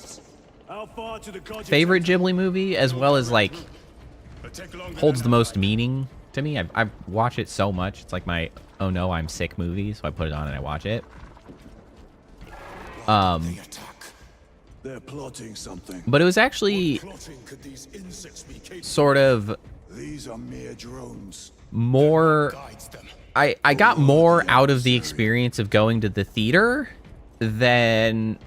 favorite Ghibli movie, as well as, like, holds the most meaning to me. I watch it so much. It's like my oh no, I'm sick movie, so I put it on and I watch it. They're plotting something. But it was actually Plotting could these insects be capable? sort of These are mere drones. more... Guides them. I got more out of the experience of going to the theater than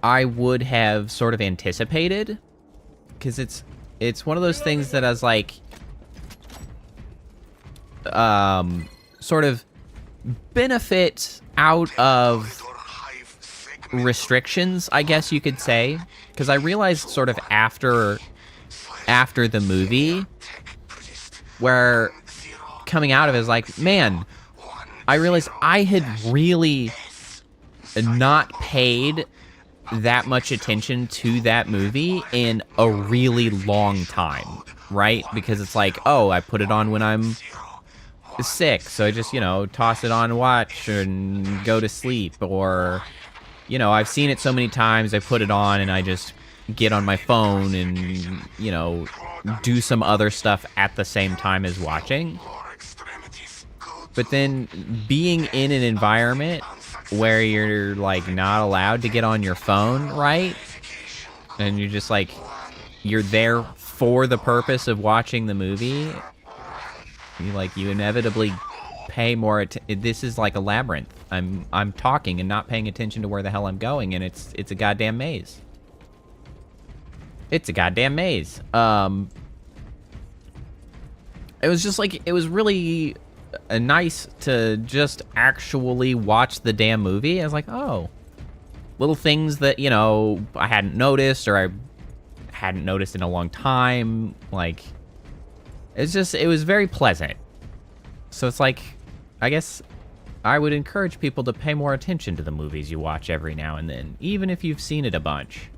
I would have sort of anticipated. Because it's one of those things that I was like... sort of benefit out of restrictions, I guess you could say. Because I realized sort of after the movie, where coming out of it is like, man, I realized I had really not paid that much attention to that movie in a really long time, right? Because it's like, oh, I put it on when I'm sick, so I just, you know, toss it on and watch and go to sleep. Or, you know, I've seen it so many times, I put it on and I just get on my phone and, you know, do some other stuff at the same time as watching. But then being in an environment where you're, like, not allowed to get on your phone, right? And you're just, like, you're there for the purpose of watching the movie. You inevitably pay more this is like a labyrinth. I'm talking and not paying attention to where the hell I'm going, and it's a goddamn maze. It's a goddamn maze. It was just like, it was really nice to just actually watch the damn movie. I was like, oh, little things that, you know, I hadn't noticed, or I hadn't noticed in a long time. Like, it was very pleasant. So it's like, I guess I would encourage people to pay more attention to the movies you watch every now and then, even if you've seen it a bunch.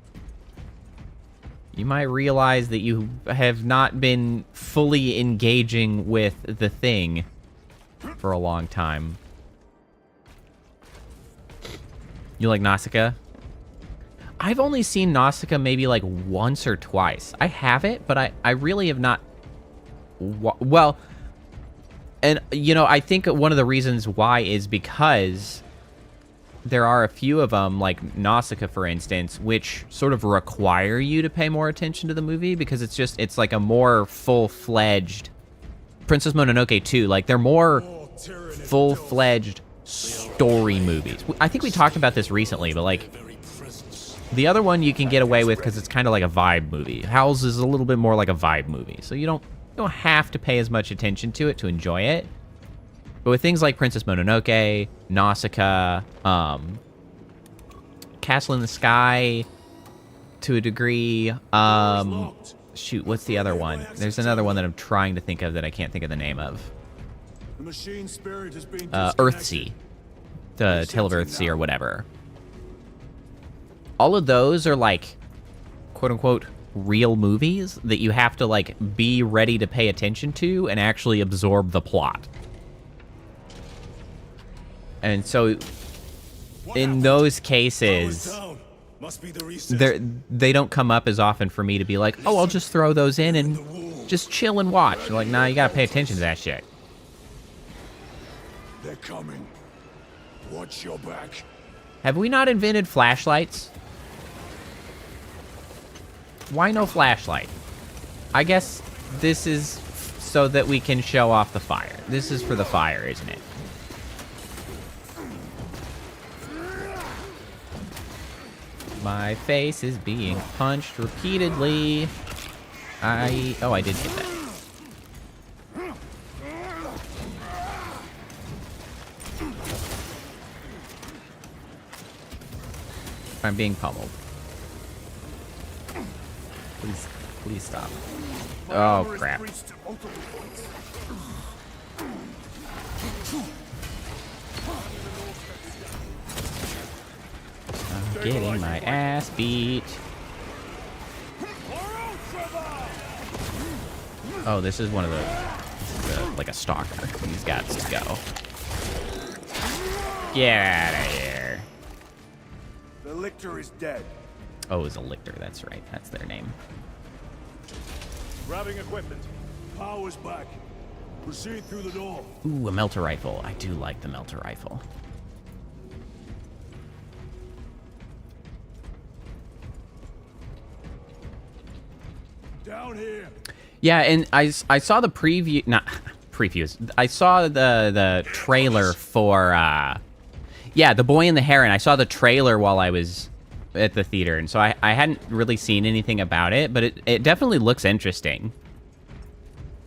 You might realize that you have not been fully engaging with the thing for a long time. You like Nausicaa? I've only seen Nausicaa maybe like once or twice. I have it, but I really have not... Well, and, you know, I think one of the reasons why is because there are a few of them, like Nausicaa, for instance, which sort of require you to pay more attention to the movie, because it's like a more full-fledged... Princess Mononoke, too. Like, they're more full-fledged story movies. I think we talked about this recently, but, like, the other one you can get away with because it's kind of like a vibe movie. Howl's is a little bit more like a vibe movie, so you don't have to pay as much attention to it to enjoy it. But with things like Princess Mononoke, Nausicaa, Castle in the Sky, to a degree, shoot, what's the other one? There's another one that I'm trying to think of that I can't think of the name of. The machine spirit has been Earthsea. The Tale of Earthsea or whatever. All of those are like, quote-unquote, real movies that you have to, like, be ready to pay attention to and actually absorb the plot. And so in those cases, Down. Must be the reset. they don't come up as often for me to be like, oh, I'll just throw those in and just chill and watch. You're like, nah, you gotta pay attention to that shit. They're coming. Watch your back. Have we not invented flashlights? Why no flashlight? I guess this is so that we can show off the fire. This is for the fire, isn't it? My face is being punched repeatedly. Oh, I did hit that. I'm being pummeled. Please stop. Oh, crap. I'm getting my ass beat. Oh, this is one of the like a stalker. He's got to go. Get out of here. The lictor is dead. Oh, it's a lictor. That's right. That's their name. Grabbing equipment. Power's back. Proceed through the door. Ooh, a melter rifle. I do like the melter rifle. Down here. Yeah, and I saw the preview, not previews. I saw the trailer for yeah, The Boy and the Heron. I saw the trailer while I was at the theater, and so I hadn't really seen anything about it, but it definitely looks interesting.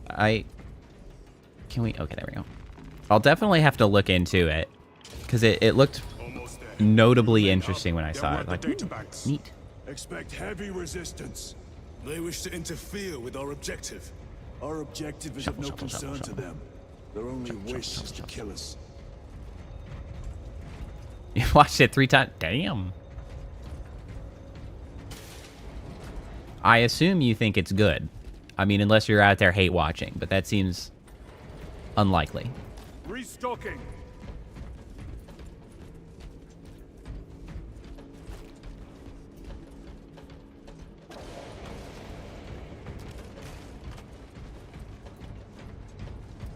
Can we? Okay, there we go. I'll definitely have to look into it because it looked notably interesting when I saw it. Like, ooh, neat. Expect heavy resistance. They wish to interfere with our objective. Our objective is of no concern to them. Their only wish is to kill us. You watched it 3 times. Damn. I assume you think it's good. I mean, unless you're out there hate watching, but that seems unlikely. Restocking.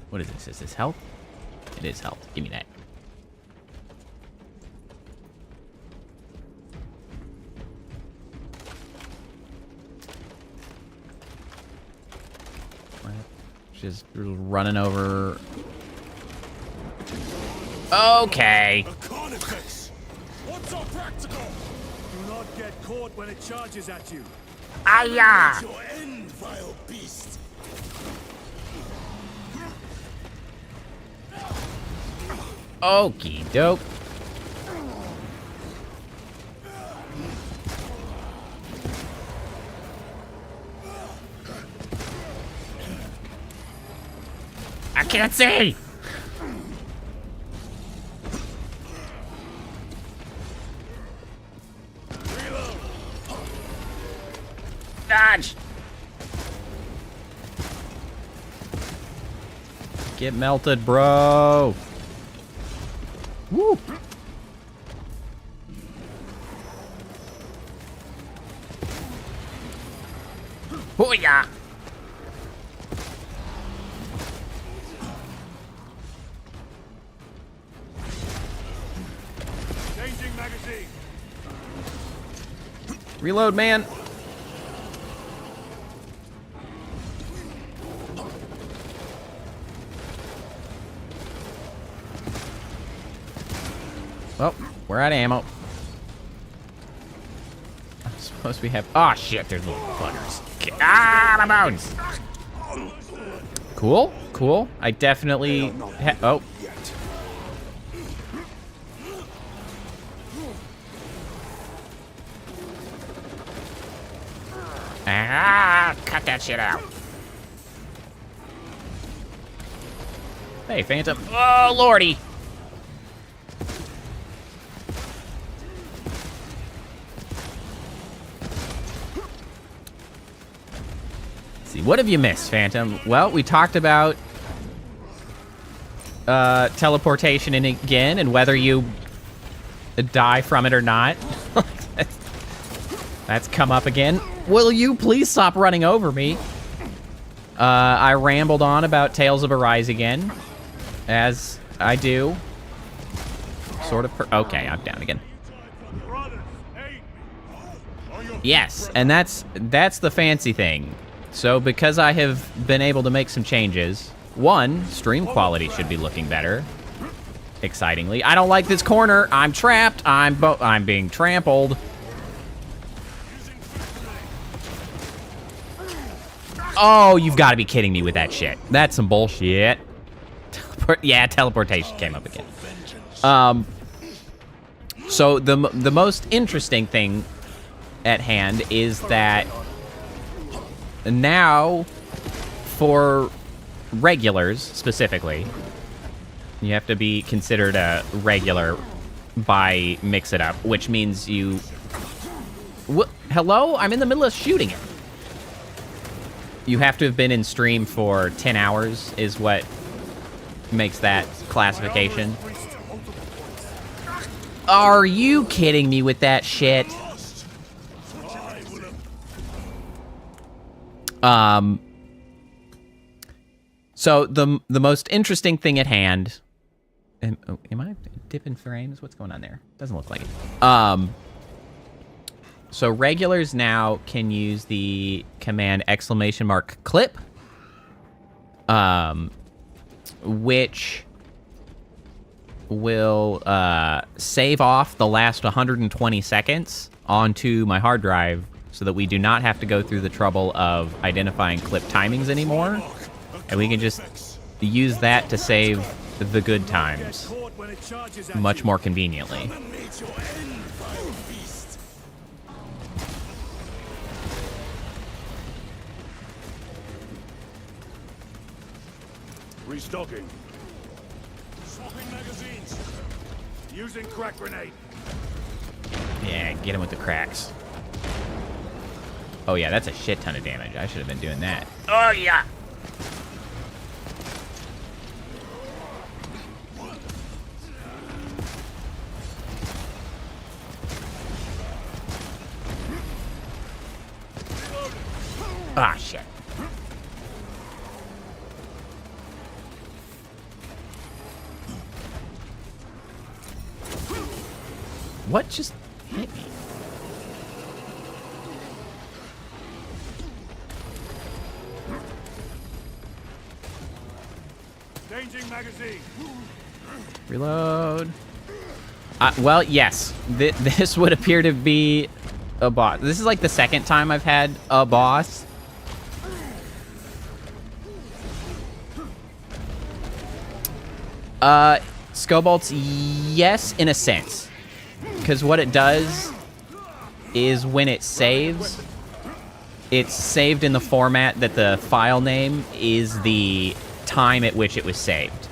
What is this? Is this health? It is health. Give me that. Just running over. Okay. What's so practical? Do not get caught when it charges at you. Aya! Your end, vile beast. Okie doke. I can't see! Dodge! Get melted, bro! Woo! Hoo-yah! Changing magazine. Reload, man! Well, we're out of ammo. I suppose we have... Oh, shit, there's little buggers. Ah, my bones! Cool, cool. I definitely... Oh. Ah, cut that shit out. Hey, Phantom. Oh, lordy. Let's see, what have you missed, Phantom? Well, we talked about teleportation again, and whether you die from it or not. That's come up again. Will you please stop running over me? I rambled on about Tales of Arise again, as I do. Sort of. Okay, I'm down again. Yes, and that's the fancy thing. So because I have been able to make some changes, one, stream quality should be looking better. Excitingly, I don't like this corner. I'm trapped. I'm being trampled. Oh, you've got to be kidding me with that shit. That's some bullshit. Yeah, teleportation came up again. So the most interesting thing at hand is that now, for regulars specifically, you have to be considered a regular by Mix It Up, which means you... Hello? I'm in the middle of shooting it. You have to have been in stream for 10 hours is what makes that classification. Are you kidding me with that shit? So the most interesting thing at hand... Am I dipping frames? What's going on there? Doesn't look like it. So regulars now can use the command !clip, which will save off the last 120 seconds onto my hard drive so that we do not have to go through the trouble of identifying clip timings anymore. And we can just use that to save the good times much more conveniently. Restocking. Swapping magazines. Using crack grenade. Yeah, get him with the cracks. Oh yeah, that's a shit ton of damage. I should have been doing that. Oh yeah. Ah, shit. What just hit me? Changing magazine. Reload. Well, yes. This would appear to be a boss. This is like the second time I've had a boss. Scobolts, yes, in a sense. Because what it does is when it saves, it's saved in the format that the file name is the time at which it was saved.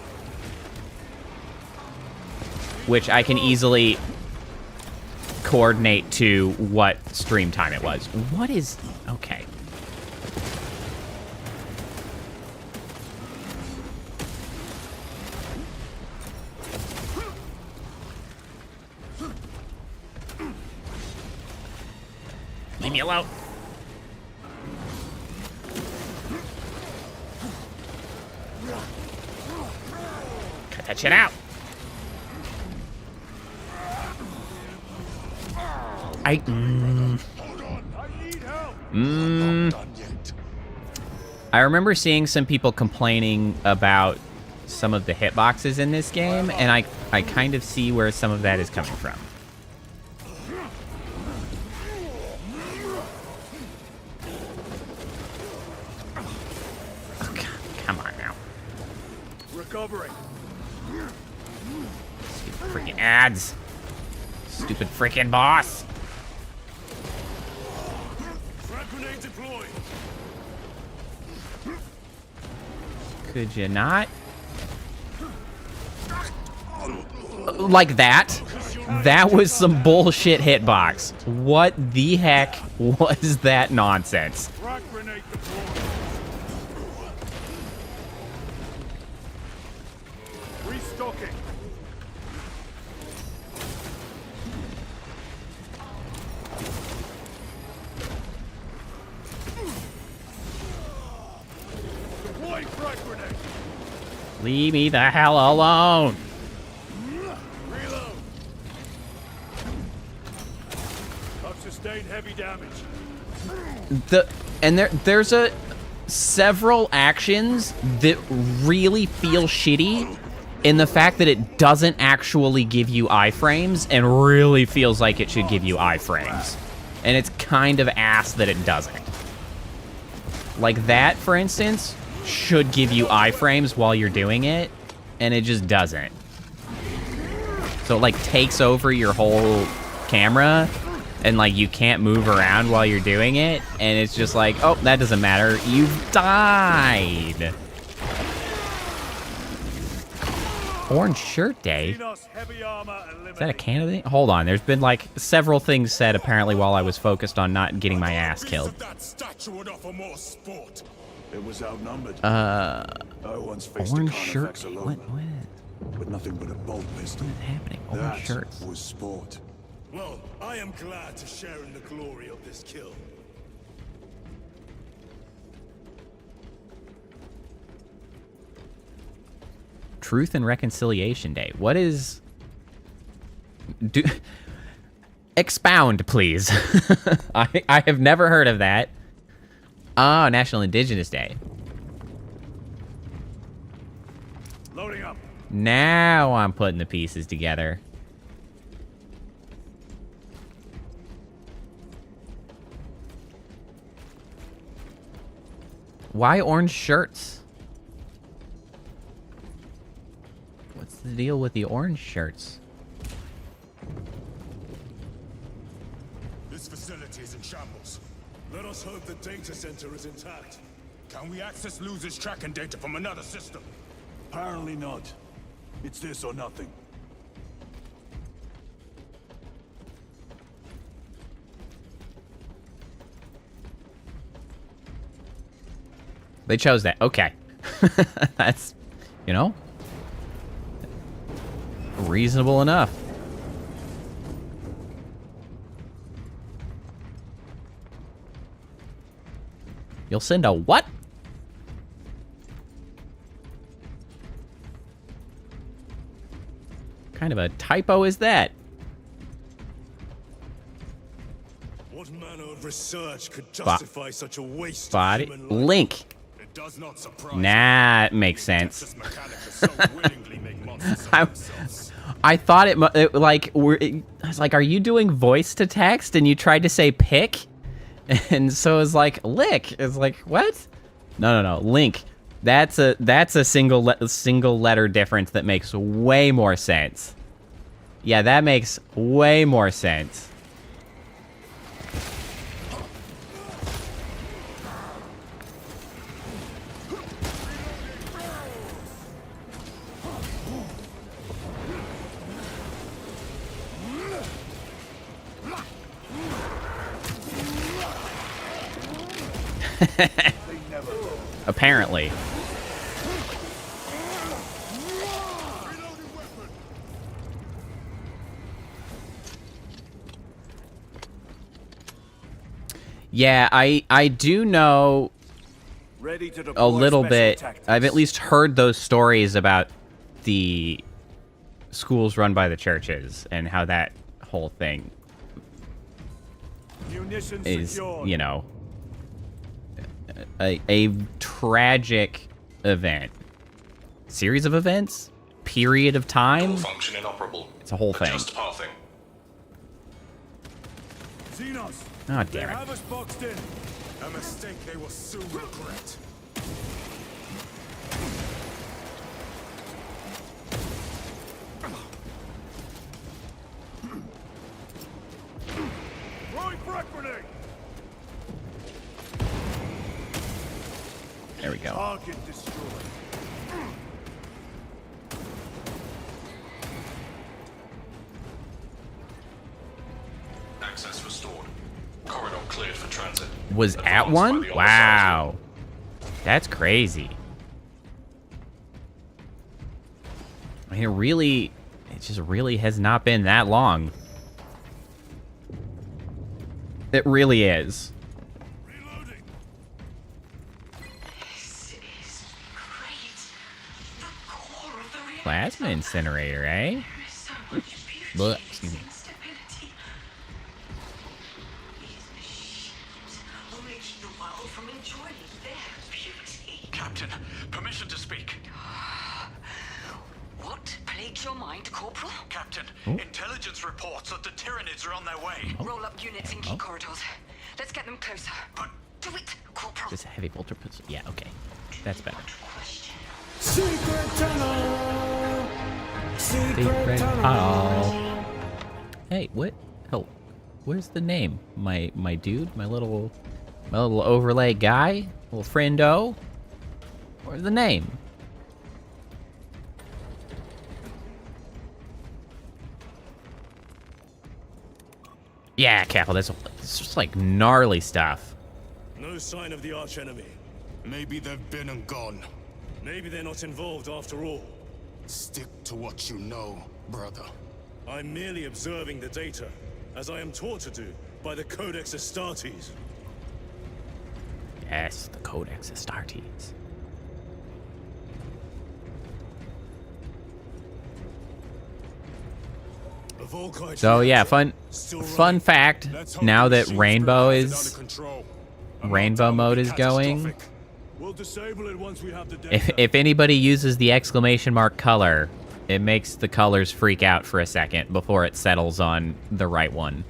Which I can easily coordinate to what stream time it was. What is... Okay. Leave me alone. Cut that shit out. I remember seeing some people complaining about some of the hitboxes in this game, and I kind of see where some of that is coming from. Come on now. Recovering. Stupid freaking ads. Stupid freaking boss. Frag grenade deployed. Could you not? Like that? That was some bullshit hitbox. What the heck was that nonsense? Frag grenade deployed. Restocking. Leave me the hell alone. Reload. I've sustained heavy damage. There's several actions that really feel shitty in the fact that it doesn't actually give you iframes and really feels like it should give you iframes. And it's kind of ass that it doesn't. Like that, for instance, should give you iframes while you're doing it, and it just doesn't. So it like takes over your whole camera, and like you can't move around while you're doing it, and it's just like, oh, that doesn't matter. You've died. Orange shirt day? Is that a candidate? Hold on, there's been like several things said apparently while I was focused on not getting my ass killed. It was outnumbered. Orange Orange shirt day? What? With nothing but a bolt pistol. What is happening? Orange That shirts. was sport. Well, I am glad to share in the glory of this kill. Truth and Reconciliation Day. What is... Expound, please. I have never heard of that. Oh, National Indigenous Day. Loading up. Now I'm putting the pieces together. Why orange shirts? What's the deal with the orange shirts? This facility is in shambles. Let us hope the data center is intact. Can we access losers tracking data from another system? Apparently not. It's this or nothing. They chose that. Okay. That's, you know, reasonable enough. You'll send a what? Kind of a typo is that? What manner of research could justify such a waste Body. of human life? Link. It does not surprise Nah, it makes sense. Texas Mechanicus so willingly make monsters of I- themselves. I thought I was like, are you doing voice to text? And you tried to say pick? And so it was like, lick. It's like, what? No. Link. That's a single letter difference that makes way more sense. Yeah, that makes way more sense. Apparently. Yeah, I do know Ready to a deploy little special bit. tactics. I've at least heard those stories about the schools run by the churches and how that whole thing Munitions is, secured. you know, a tragic event. Series of events? Period of time? Function inoperable. It's a whole thing. Adjust pathing. Xenos. Oh, They damn it. have us boxed in. A mistake they will soon regret. Throwing frag grenade. There we go. Target destroyed. Access restored. Corridor cleared for transit. Was at Advance one? by the Wow. That's crazy. I mean, it just really has not been that long. It really is. This is great. The Plasma incinerator, eh? So much beauty Blech, in excuse me. instability. These machines only keep the world from enjoying their beauty. Captain, permission to speak. What plagues your mind, Corporal? Captain, intelligence reports that the Tyranids are on their way. Roll up units in key corridors. Let's get them closer. But Do it, Corporal. This heavy bolter pistol. Yeah, okay. That's better. Question. Secret tunnel! Secret tunnel. Hey, what? Oh, where's the name? My dude? My little overlay guy? Little friendo? Where's the name? Yeah, Capital, it's just like gnarly stuff. No sign of the archenemy. Maybe they've been and gone. Maybe they're not involved after all. Stick to what you know, brother. I'm merely observing the data, as I am taught to do by the Codex Astartes. Yes, the Codex Astartes. The Volkite So yeah, reactor, fun still fun running. fact. Let's hope Now the that machine Rainbow spirit has it is under control. Rainbow mode is going, Catastrophic. We'll disable it once we have the data. if anybody uses the exclamation mark color, it makes the colors freak out for a second before it settles on the right one.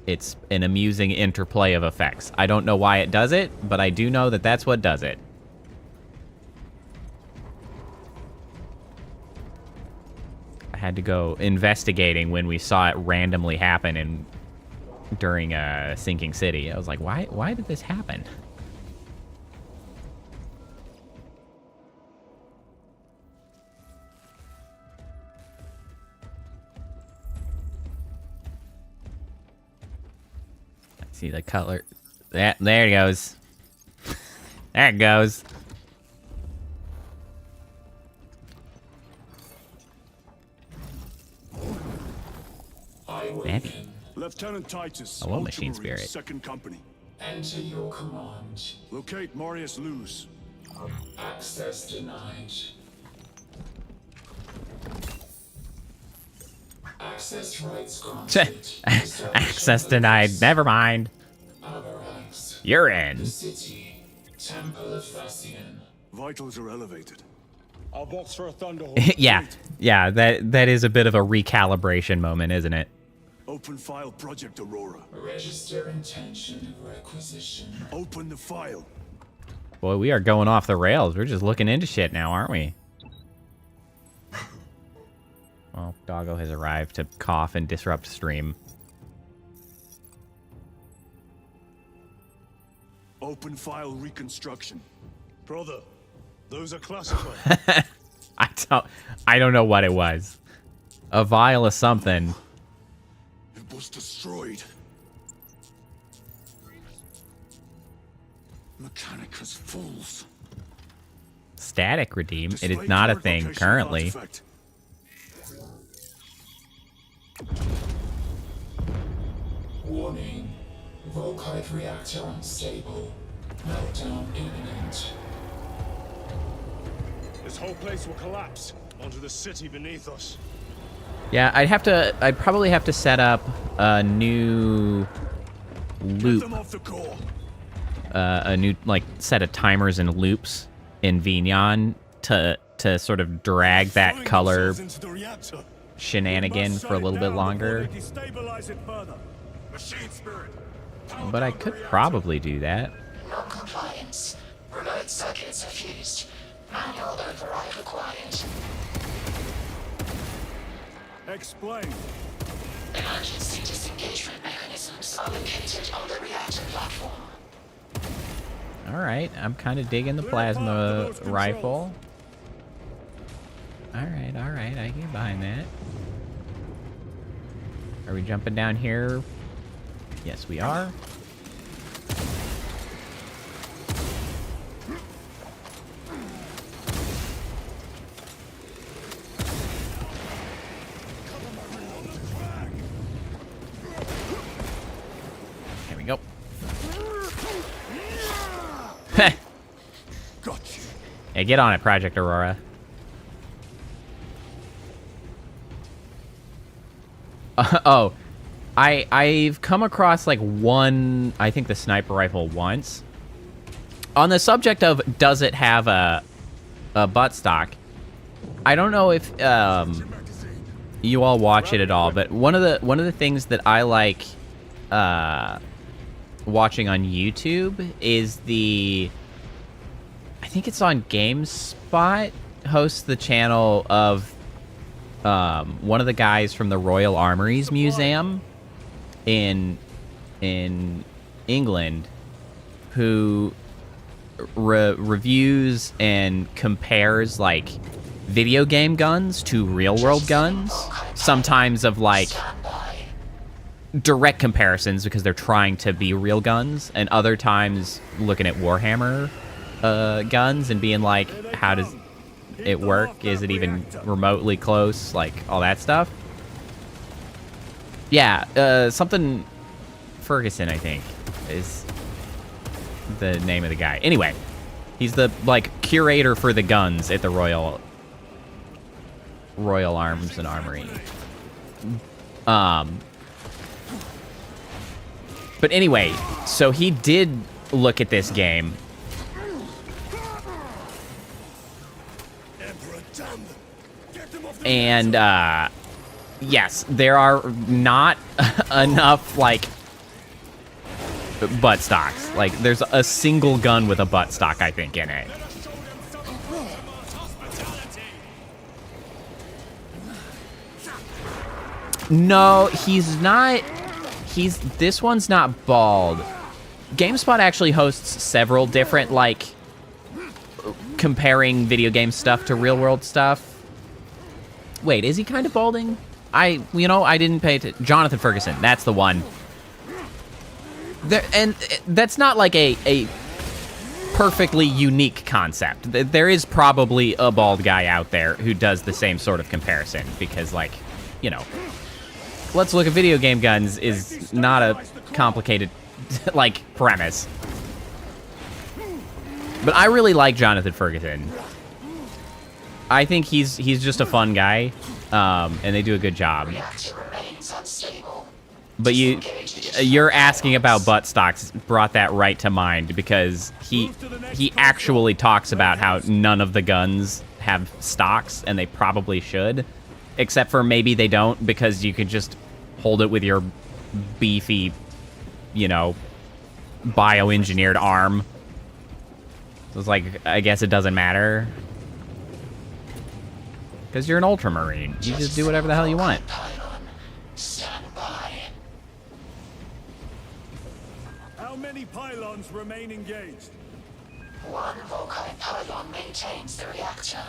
It's an amusing interplay of effects. I don't know why it does it, but I do know that that's what does it. I had to go investigating when we saw it randomly happen during Sinking City. I was like, why did this happen? See the color. There it goes. There it goes. Maybe. Lieutenant Titus. Hello, Machine Ultramarine, Spirit. Second Company. Enter your command. Locate Marius Luz. Access denied. Access rights granted. Access denied. Never mind. Avarax. You're in. The city. Temple of Thasian. Vitals are elevated. I'll box for a thunderhawk. Yeah. That is a bit of a recalibration moment, isn't it? Open file Project Aurora. Register intention of requisition. Open the file. Boy, we are going off the rails. We're just looking into shit now, aren't we? Well, Doggo has arrived to cough and disrupt stream. Open file reconstruction. Brother, those are classified. I don't know what it was. A vial of something. It was destroyed. Mechanicus fools. Static redeem. It is Display not a current thing location of currently. artifact. Warning. Volkite reactor unstable. Meltdown imminent. This whole place will collapse onto the city beneath us. Yeah, I'd probably have to set up a new Get loop, them off the core. a new like set of timers and loops in Vignon to sort of drag that Throwing color themselves into the reactor. shenanigan Must for a shut it little bit down before longer. they destabilize it further. Machine spirit. But I could probably do that. Non-compliance. Remote circuits are fused. Manual override required. Explain. Emergency disengagement mechanisms are located on the reactor platform. All right, I'm kind of digging the plasma rifle. All right, I get behind that. Are we jumping down here? Yes, we are. There we go. Got you. Yeah, get on it, Project Aurora. Oh, I've come across like one, I think the sniper rifle once. On the subject of does it have a buttstock, I don't know if you all watch it at all, but one of the things that I like watching on YouTube is I think it's on GameSpot, hosts the channel of one of the guys from the Royal Armories Museum in England, who reviews and compares like video game guns to real world guns, sometimes of like direct comparisons because they're trying to be real guns, and other times looking at Warhammer guns and being like, how does it work? Is it even remotely close? Like all that stuff. Yeah, something Ferguson, I think, is the name of the guy. Anyway, he's the like curator for the guns at the Royal Arms and Armory. But anyway, so he did look at this game. And yes, there are not enough like butt stocks. Like there's a single gun with a butt stock, I think, in it. No, he's not. This one's not bald. GameSpot actually hosts several different like comparing video game stuff to real world stuff. Wait, is he kind of balding? I didn't pay attention. Jonathan Ferguson, that's the one. And that's not like a perfectly unique concept. There is probably a bald guy out there who does the same sort of comparison because, like, you know, let's look at video game guns is not a complicated, like, premise. But I really like Jonathan Ferguson. I think he's just a fun guy, and they do a good job. But you're asking about butt stocks brought that right to mind because he actually talks about how none of the guns have stocks, and they probably should, except for maybe they don't because you could just hold it with your beefy, you know, bioengineered arm. So it's like, I guess it doesn't matter. Because you're an ultramarine. You just do whatever the hell you want. How many pylons remain engaged? One Volkite pylon maintains the reactor.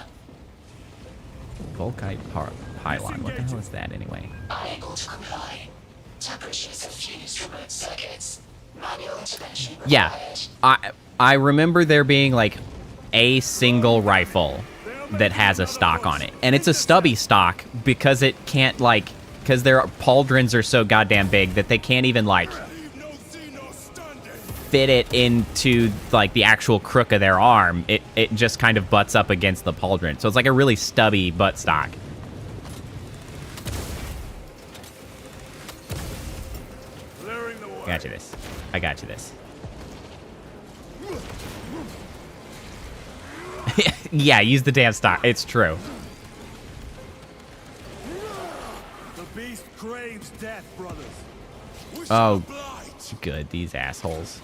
Volkite pylon. What the hell is that anyway? Unable to comply. Temperatures have fused remote circuits. Manual intervention required. Yeah. I remember there being like a single rifle that has a stock on it, and it's a stubby stock because it can't like, because their pauldrons are so goddamn big that they can't even like fit it into like the actual crook of their arm. It just kind of butts up against the pauldron, so it's like a really stubby butt stock. Got you this. I got you this. Yeah, use the damn stock. It's true. The beast craves death, brothers. Oh, good. These assholes.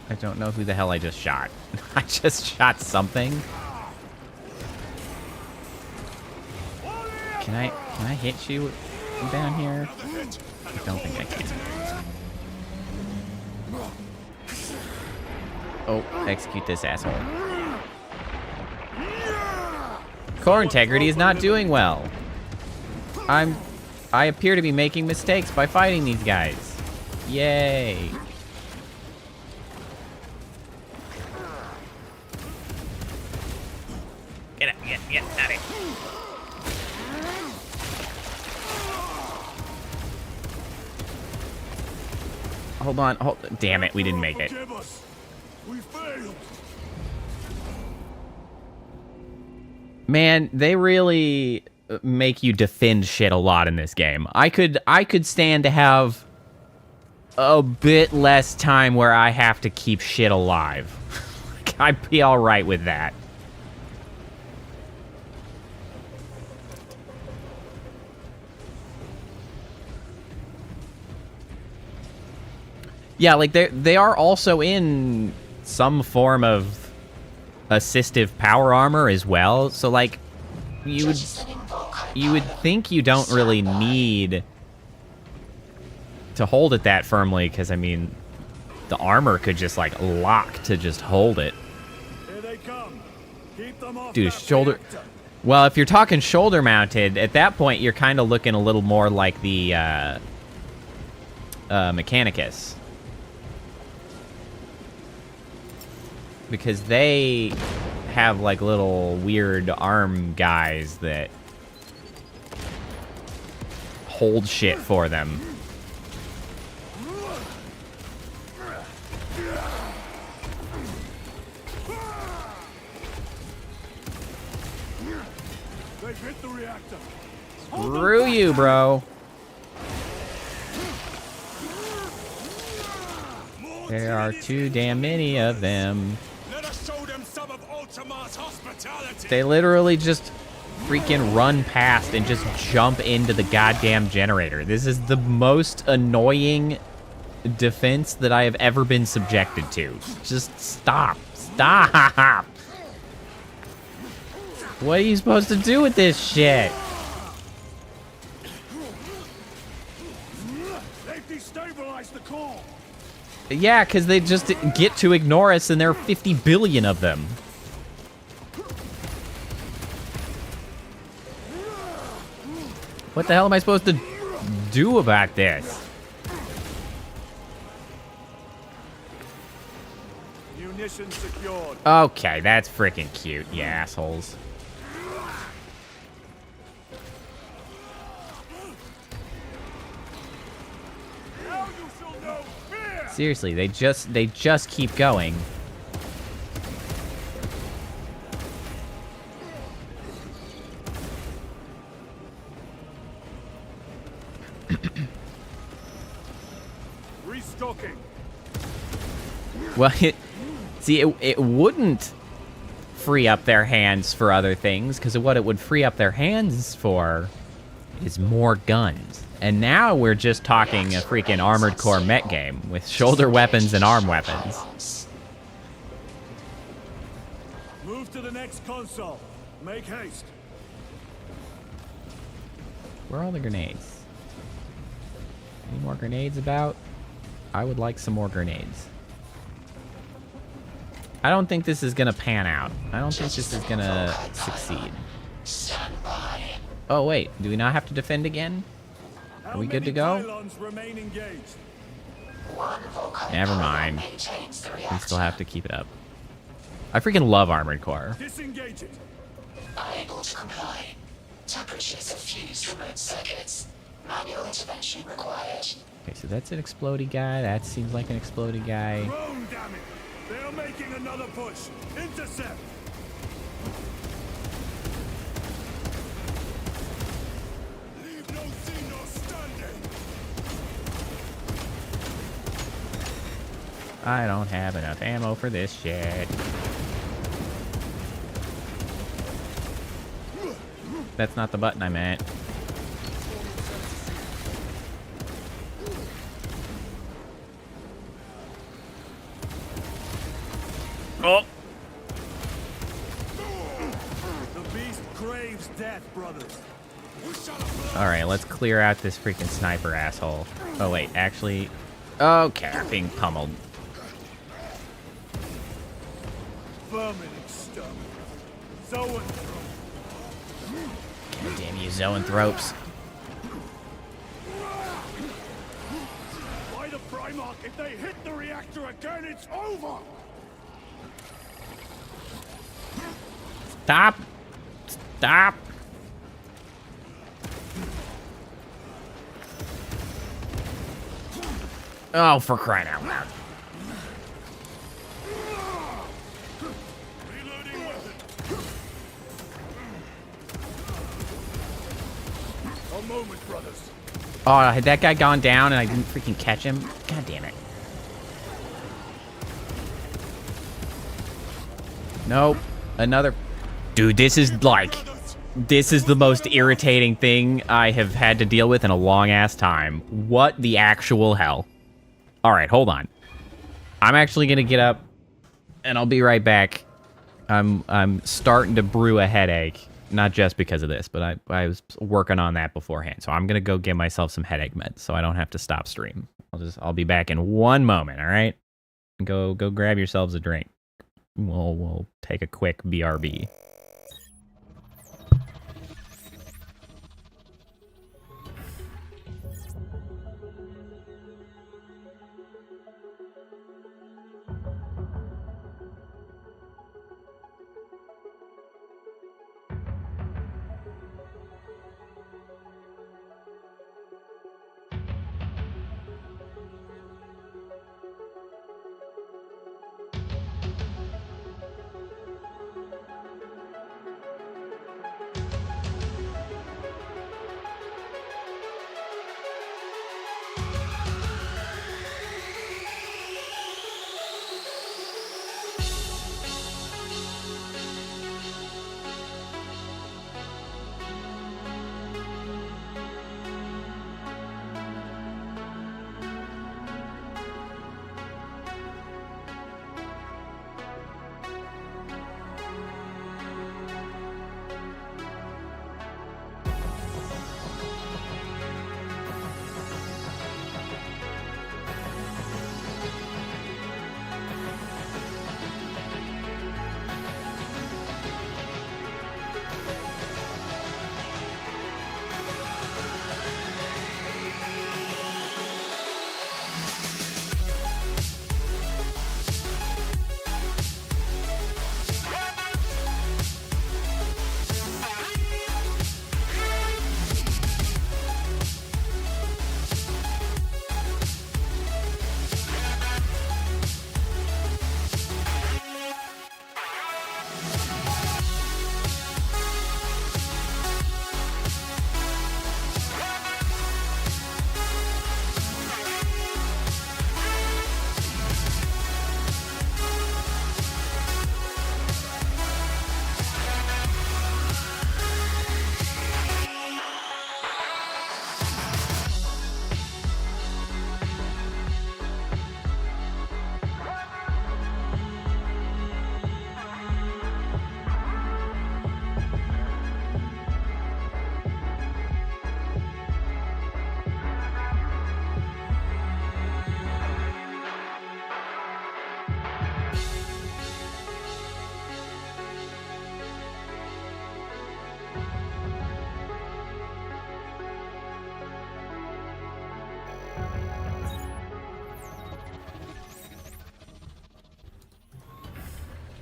I don't know who the hell I just shot. I just shot something. Can I hit you down here? I don't think I can. Oh, execute this asshole. Core integrity is not doing well. I appear to be making mistakes by fighting these guys. Yay. Get out of here. Hold on. Damn it, we didn't make it. Forgive us. We failed. Man, they really make you defend shit a lot in this game. I could stand to have a bit less time where I have to keep shit alive. I'd be all right with that. Yeah, like they are also in some form of assistive power armor as well. So like you would think you don't really need to hold it that firmly, because I mean the armor could just like lock to just hold it. Here they come. Keep them off Dude, that shoulder. reactor. Well, if you're talking shoulder mounted, at that point you're kind of looking a little more like the Mechanicus. Because they have like little weird arm guys that hold shit for them. They've hit the reactor. Screw you, bro. There are too damn many of them. Let us show them some of Ultramar's hospitality. They literally just freaking run past and just jump into the goddamn generator. This is the most annoying defense that I have ever been subjected to. Just stop. Stop. What are you supposed to do with this shit? They've destabilized the core. Yeah, because they just get to ignore us, and there are 50 billion of them. What the hell am I supposed to do about this? Munitions secured. Okay, that's freaking cute, you assholes. Now you shall know fear. Seriously, they just keep going. Restocking. Well, it wouldn't free up their hands for other things, because what it would free up their hands for is more guns. And now we're just talking a freaking Armored Core mech game with shoulder weapons and arm weapons. Move to the next console. Make haste. Where are all the grenades? Any more grenades about? I would like some more grenades. I don't think this is gonna pan out. I don't think this is gonna succeed. Oh wait, do we not have to defend again? Are we good to go? Remain engaged. Never mind. We still have to keep it up. I freaking love Armored Core. Disengage it. Unable to comply. Temperatures have fused remote circuits. Manual intervention required. Okay, so that's an explodey guy. That seems like an explodey guy. Drone, damn it. They are making another push. Intercept. Leave no Xeno standing. I don't have enough ammo for this shit. That's not the button I meant. Oh! The beast craves death, brothers. Alright, let's clear out this freaking sniper asshole. Oh wait, actually... Okay, I'm being pummeled. Vermin exterminate. Zoanthrope. God damn you, zoanthropes. By the Primarch, if they hit the reactor again, it's over! Stop! Stop! Oh, for crying out loud. Reloading weapon. A moment, brothers. Oh, had that guy gone down and I didn't freaking catch him? God damn it. Nope. Another... Dude, this is like... This is the most irritating thing I have had to deal with in a long-ass time. What the actual hell? Alright, hold on. I'm actually gonna get up, and I'll be right back. I'm starting to brew a headache. Not just because of this, but I was working on that beforehand. So I'm gonna go get myself some headache meds so I don't have to stop stream. I'll be back in one moment, alright? Go grab yourselves a drink. We'll take a quick BRB.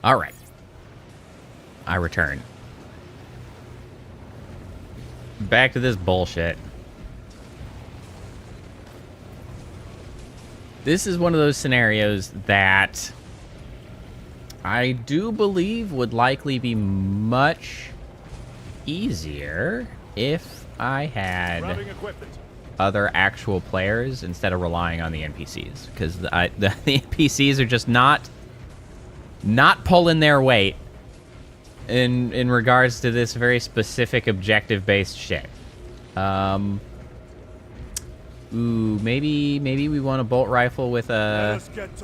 Alright. I return. Back to this bullshit. This is one of those scenarios that I do believe would likely be much easier if I had other actual players instead of relying on the NPCs. Because the NPCs are just not pulling their weight in regards to this very specific objective-based shit. Ooh, maybe we want a bolt rifle with a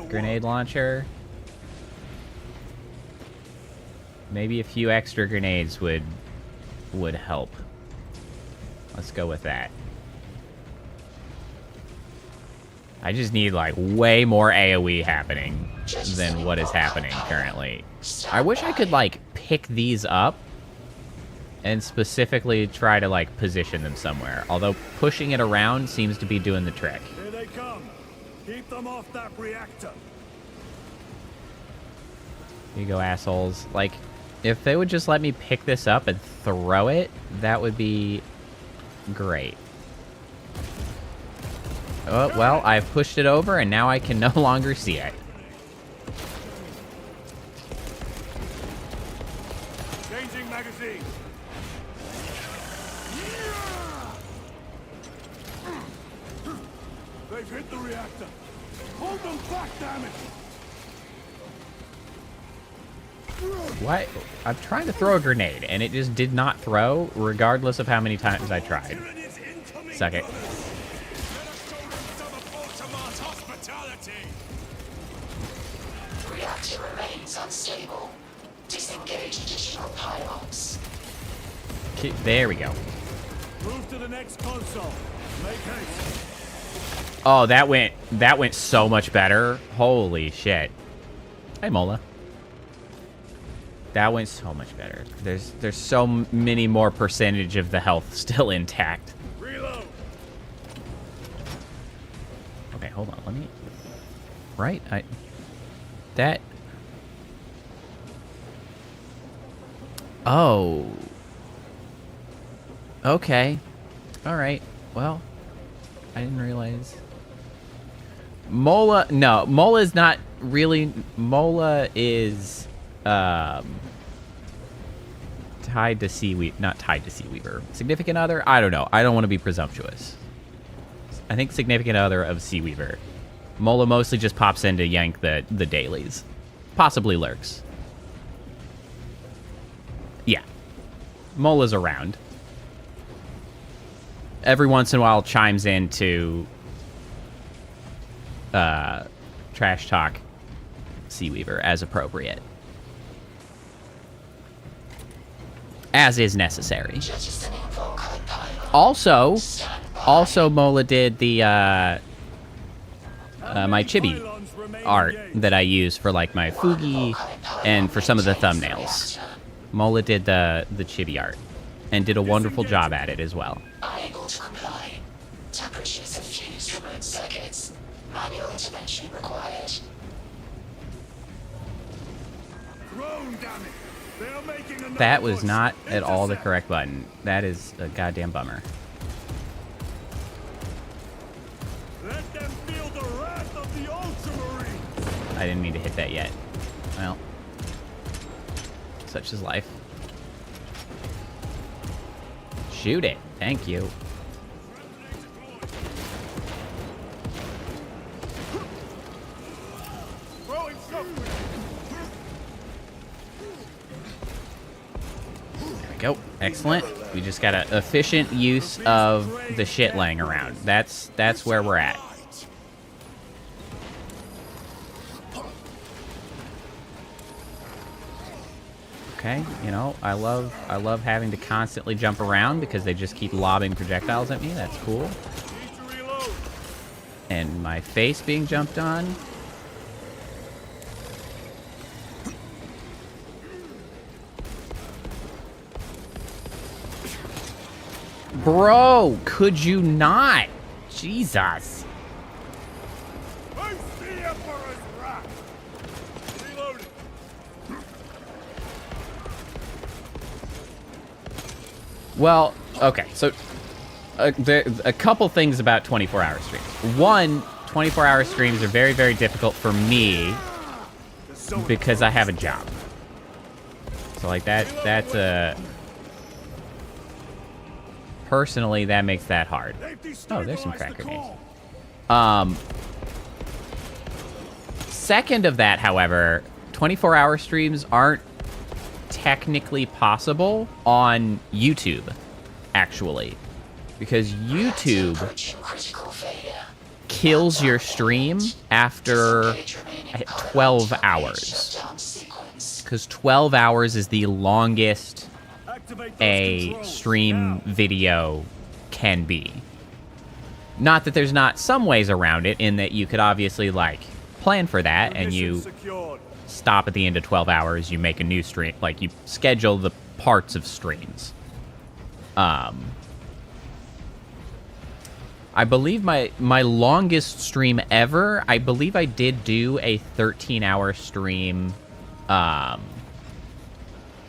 grenade launcher. Maybe a few extra grenades would help. Let's go with that. I just need, like, way more AoE happening than what is happening currently. I wish I could, like, pick these up and specifically try to, like, position them somewhere. Although pushing it around seems to be doing the trick. Here they come. Keep them off that reactor. Here you go, assholes. Like, if they would just let me pick this up and throw it, that would be great. Oh, well, I've pushed it over, and now I can no longer see it. Changing magazine. They've hit the reactor. Hold them back, damn it! Why? I'm trying to throw a grenade, and it just did not throw, regardless of how many times I tried. Suck it. Reactor remains unstable. Disengage additional pylons. There we go. Move to the next console. Make haste. Oh, that went so much better. Holy shit. Hey, Mola. That went so much better. There's so many more percentage of the health still intact. Reload. Okay, hold on. Let me. Right, that. Oh. Okay. All right. Well, I didn't realize. Mola, no, Mola is not really. Mola is tied to Seaweaver, not tied to Seaweaver. Significant other? I don't know. I don't want to be presumptuous. I think significant other of Seaweaver. Mola mostly just pops in to yank the dailies. Possibly lurks. Yeah. Mola's around. Every once in a while chimes in to trash talk Seaweaver as appropriate. As is necessary. Also Mola did the my chibi art that I use for like my Fugi and for some of the thumbnails. Mola did the chibi art and did a wonderful job at it as well. Unable to comply. Temperatures have fused remote circuits. Manual intervention required. Drone, damn it. They are making another That was push. not at all the Intercept. correct button. That is a goddamn bummer. Let them feel the wrath of the Ultramarines. I didn't mean to hit that yet. Well, such is life. Shoot it. Thank you. Throwing smoke. There we go. Excellent. We just got an efficient use of the shit laying around. That's where we're at. Okay, you know, I love having to constantly jump around because they just keep lobbing projectiles at me. That's cool. Need to reload. And my face being jumped on. Bro, could you not? Jesus. Face the Emperor's wrath. Reloading. Well, okay, so a couple things about 24-hour streams. One, 24-hour streams are very, very difficult for me because I have a job. So, like, that's a... Personally, that makes that hard. Oh, there's some crack grenades. Second of that, however, 24-hour streams aren't technically possible on YouTube, actually. Because YouTube kills your stream after 12 hours. Because 12 hours is the longest a stream video can be. Not that there's not some ways around it, in that you could obviously, like, plan for that, and you stop at the end of 12 hours, you make a new stream, like, you schedule the parts of streams. I believe my longest stream ever, I believe I did do a 13-hour stream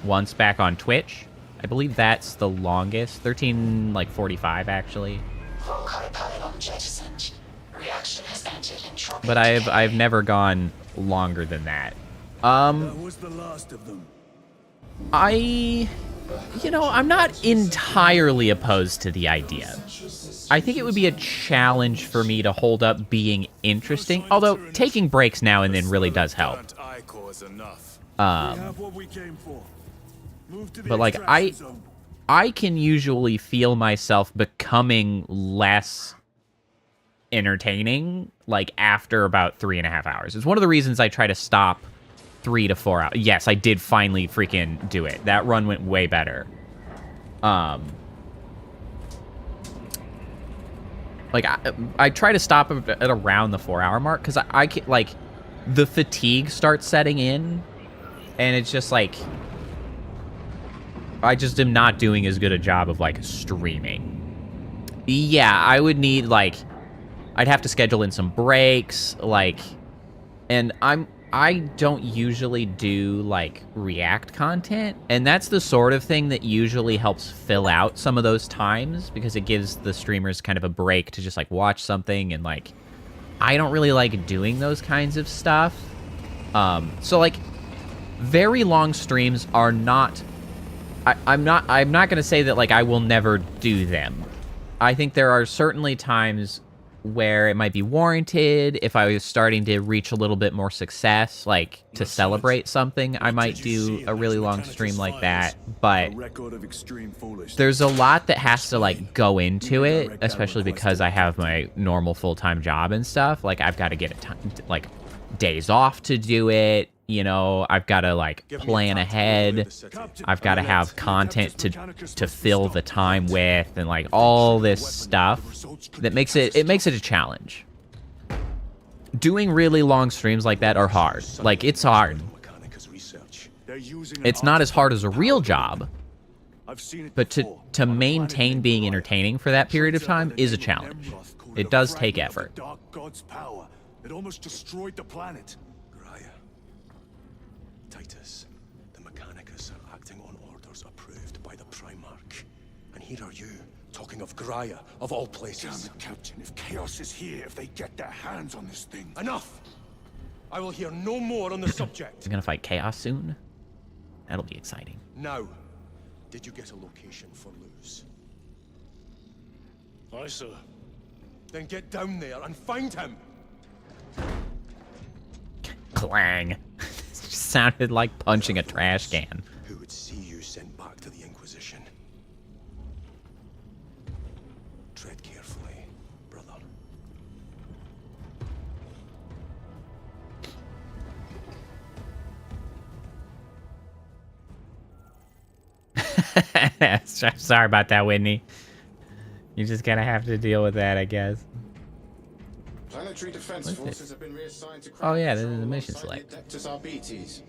once back on Twitch. I believe that's the longest. 13, like 45, actually. faction has entered entropy But I've decay. never gone longer than that. That was the last of them. I'm not entirely opposed to the idea. I think it would be a challenge for me to hold up being interesting, although taking breaks now and then really does help. We have what we came for. Move to the But like extraction zone. I can usually feel myself becoming less entertaining like after about 3.5 hours. It's one of the reasons I try to stop 3 to 4 hours. Yes, I did finally freaking do it. That run went way better. Like I try to stop at around the 4-hour mark because I can, like, the fatigue starts setting in, and it's just like I just am not doing as good a job of like streaming. Yeah, I would need like I'd have to schedule in some breaks, like, and I don't usually do like React content, and that's the sort of thing that usually helps fill out some of those times because it gives the streamers kind of a break to just like watch something, and like I don't really like doing those kinds of stuff. So like very long streams are not I'm not going to say that like I will never do them. I think there are certainly times where it might be warranted. If I was starting to reach a little bit more success, like to celebrate something, I might do a really long stream like that. But there's a lot that has to like go into it, especially because I have my normal full-time job and stuff. Like I've got to get like days off to do it. You know, I've got to like plan ahead. I've got to have content to fill the time with, and like all this stuff that makes it a challenge. Doing really long streams like that are hard. Like it's hard. It's not as hard as a real job, but to maintain being entertaining for that period of time is a challenge. It does take effort. Dark God's power. It almost destroyed the planet. Titus, the Mechanicus are acting on orders approved by the Primarch. And here are you, talking of Graia, of all places. Damn it, Captain, if Chaos is here, if they get their hands on this thing... Enough! I will hear no more on the subject. I'm gonna fight Chaos soon. That'll be exciting. Now, did you get a location for Luz? Aye, sir. Then get down there and find him! Clang. It just sounded like punching a trash can. Who would see you sent back to the Inquisition? Tread carefully, brother. Sorry about that, Whitney. You're just gonna have to deal with that, I guess. Planetary defense forces have been reassigned to Oh yeah, this is the mission select. RBTs.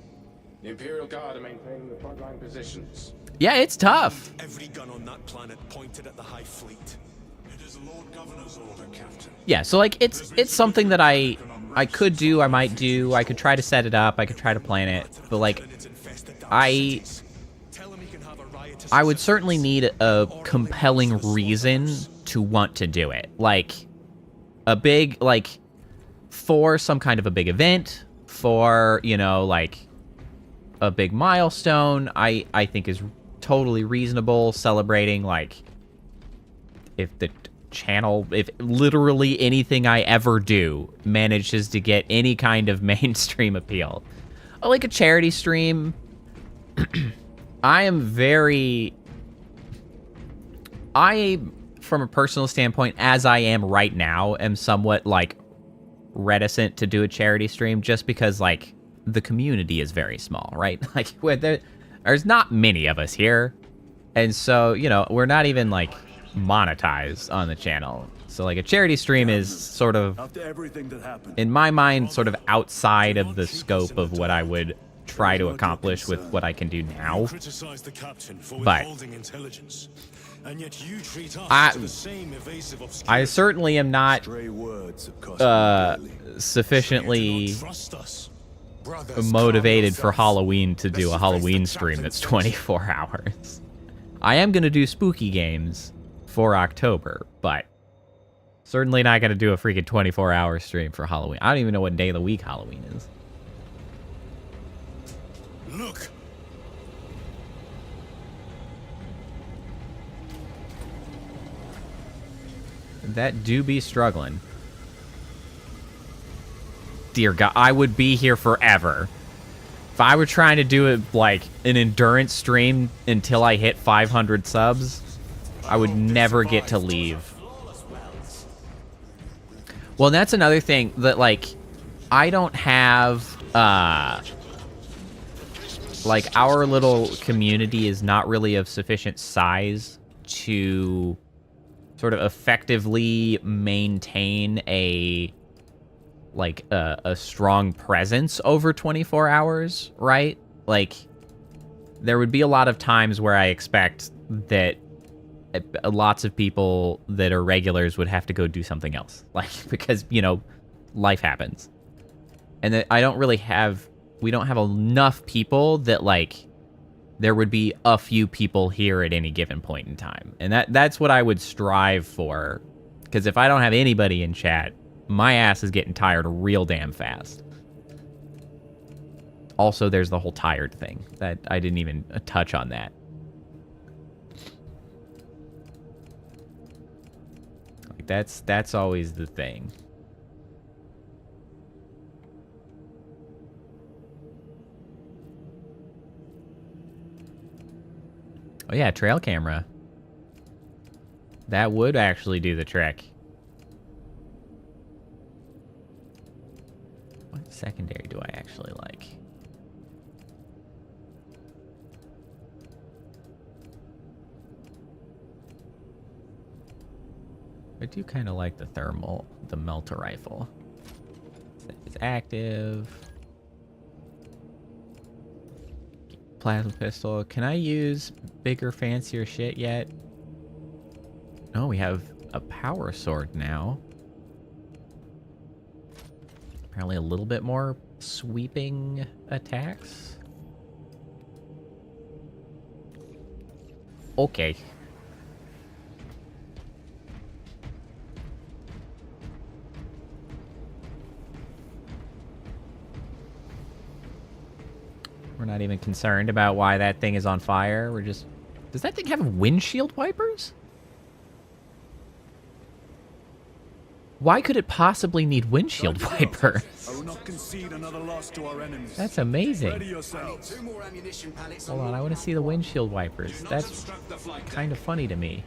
The Imperial Guard are maintaining the frontline positions. Yeah, it's tough. Every gun on that planet pointed at the High Fleet. It is Lord Governor's order, Captain. Yeah, so like it's something that I could do, I might do, I could try to set it up, I could try to plan it, but like I would certainly need a compelling reason to want to do it. Like a big, like, for some kind of a big event, for, you know, like a big milestone, I think is totally reasonable. Celebrating, like, if the channel, if literally anything I ever do manages to get any kind of mainstream appeal. Like a charity stream, I am very... from a personal standpoint, as I am right now, am somewhat, like, reticent to do a charity stream just because, like, the community is very small, right? Like, there's not many of us here. And so, you know, we're not even, like, monetized on the channel. So, like, a charity stream is sort of, After everything that happened, in my mind, sort of outside of the scope of what I would try to accomplish with what I can do now. Criticize the captain for But withholding intelligence. And yet you treat us I- to the same evasive I obscurity. certainly am not stray words have cost me dearly. sufficiently Trust us. motivated for Halloween to do a Halloween stream that's 24 hours. I am going to do spooky games for October, but Certainly not going to do a freaking 24-hour stream for Halloween. I don't even know what day of the week Halloween is. Look! That do be struggling. Dear God, I would be here forever. If I were trying to do it like an endurance stream until I hit 500 subs, I would never get to leave. Well, that's another thing that, like, I don't have, like, our little community is not really of sufficient size to sort of effectively maintain a strong presence over 24 hours, right? Like, there would be a lot of times where I expect that lots of people that are regulars would have to go do something else, like, because, you know, life happens. And that we don't have enough people that, like, there would be a few people here at any given point in time. And that's what I would strive for, because if I don't have anybody in chat, my ass is getting tired real damn fast. Also, there's the whole tired thing. That I didn't even touch on that. Like, that's always the thing. Oh yeah, trail camera. That would actually do the trick. What secondary do I actually like? I do kind of like the melter rifle. It's active. Plasma pistol. Can I use bigger, fancier shit yet? No, we have a power sword now. Apparently a little bit more sweeping attacks. Okay. We're not even concerned about why that thing is on fire. We're just... Does that thing have windshield wipers? Why could it possibly need windshield wipers? I will not concede another loss to our enemies. That's amazing. Ready yourselves. Hold on, I want to see the windshield wipers. That's kind of funny to me.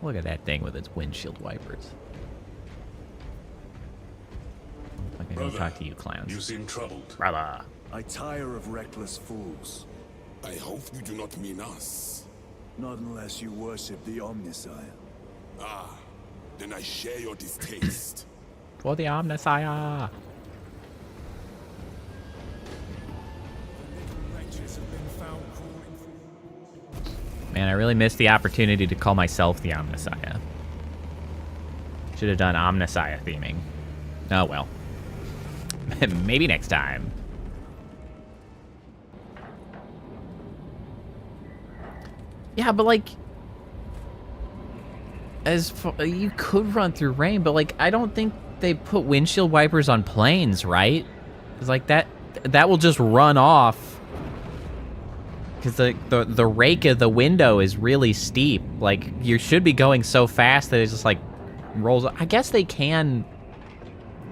Look at that thing with its windshield wipers. Okay, let me talk to you clowns. You seem troubled. Brother. I tire of reckless fools. I hope you do not mean us. Not unless you worship the Omniscient. Ah, then I share your distaste. For the Omniscient. Man, I really missed the opportunity to call myself the Omniscient. Should have done Omniscient theming. Oh well. Maybe next time. Yeah, but like, you could run through rain, but like, I don't think they put windshield wipers on planes, right? It's like that will just run off. Because the rake of the window is really steep. Like, you should be going so fast that it just like rolls. I guess they can,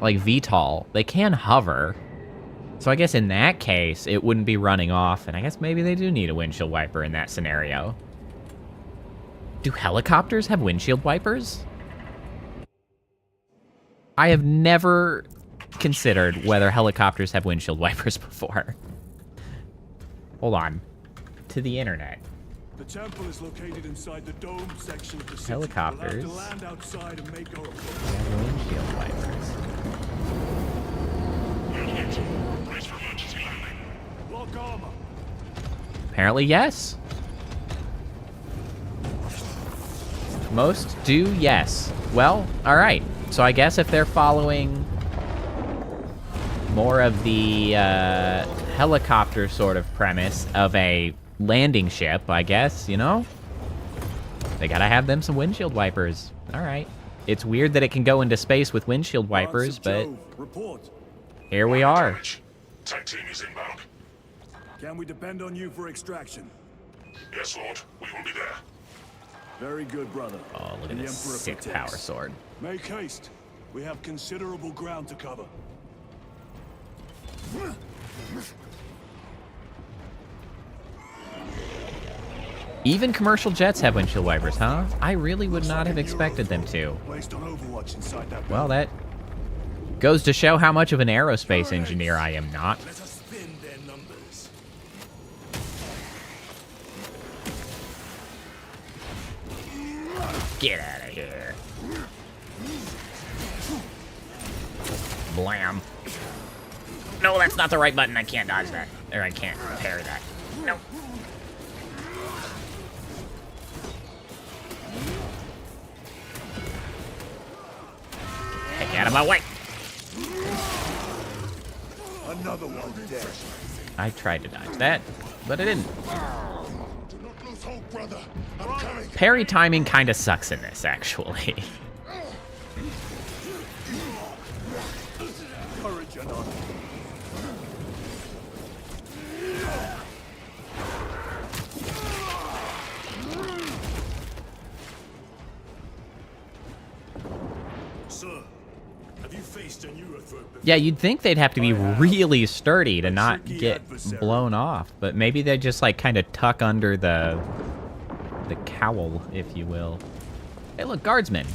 like, VTOL. They can hover. So I guess in that case, it wouldn't be running off. And I guess maybe they do need a windshield wiper in that scenario. Do helicopters have windshield wipers? I have never considered whether helicopters have windshield wipers before. Hold on. To the internet. The temple is located inside the dome section of the city. Helicopters. We'll have to land outside and make our Have windshield wipers. lock armor. Apparently, yes. Most do, yes. Well, alright. So I guess if they're following more of the helicopter sort of premise of a landing ship, I guess, you know? They gotta have them some windshield wipers. All right. It's weird that it can go into space with windshield wipers, but Report. here we are. Damage. Tech team is inbound. Can we depend on you for extraction? Yes, Lord. We will be there. Very good, brother. Oh, look at The this Emperor sick protects. power sword. Make haste. We have considerable ground to cover. Even commercial jets have windshield wipers, huh? I really would not have expected them to. Placed on Overwatch inside that Well, building. that goes to show how much of an aerospace engineer I am not. Let us spin their numbers. Get out of here. Blam. No, that's not the right button. I can't dodge that. Or I can't repair that. No. Heck out of my way. Another one dead. I tried to dodge that, but I didn't. Do not lose hope, brother. I'm coming. Parry timing kind of sucks in this, actually. Courage and honor. Sir, have you faced a Neurothroat before? Yeah, you'd think they'd have to be really sturdy to not tricky get adversary. blown off, but maybe they just like kind of tuck under the cowl, if you will. Hey, look, guardsmen.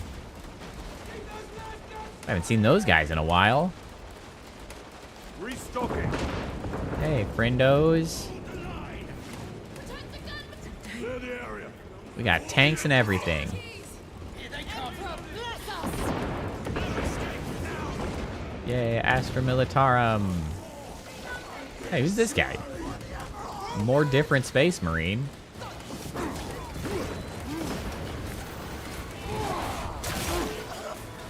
I haven't seen those guys in a while. Restocking. Hey, friendos. Clear the area. We got tanks and everything. Yay, Astra Militarum. Hey, who's this guy? More different Space Marine.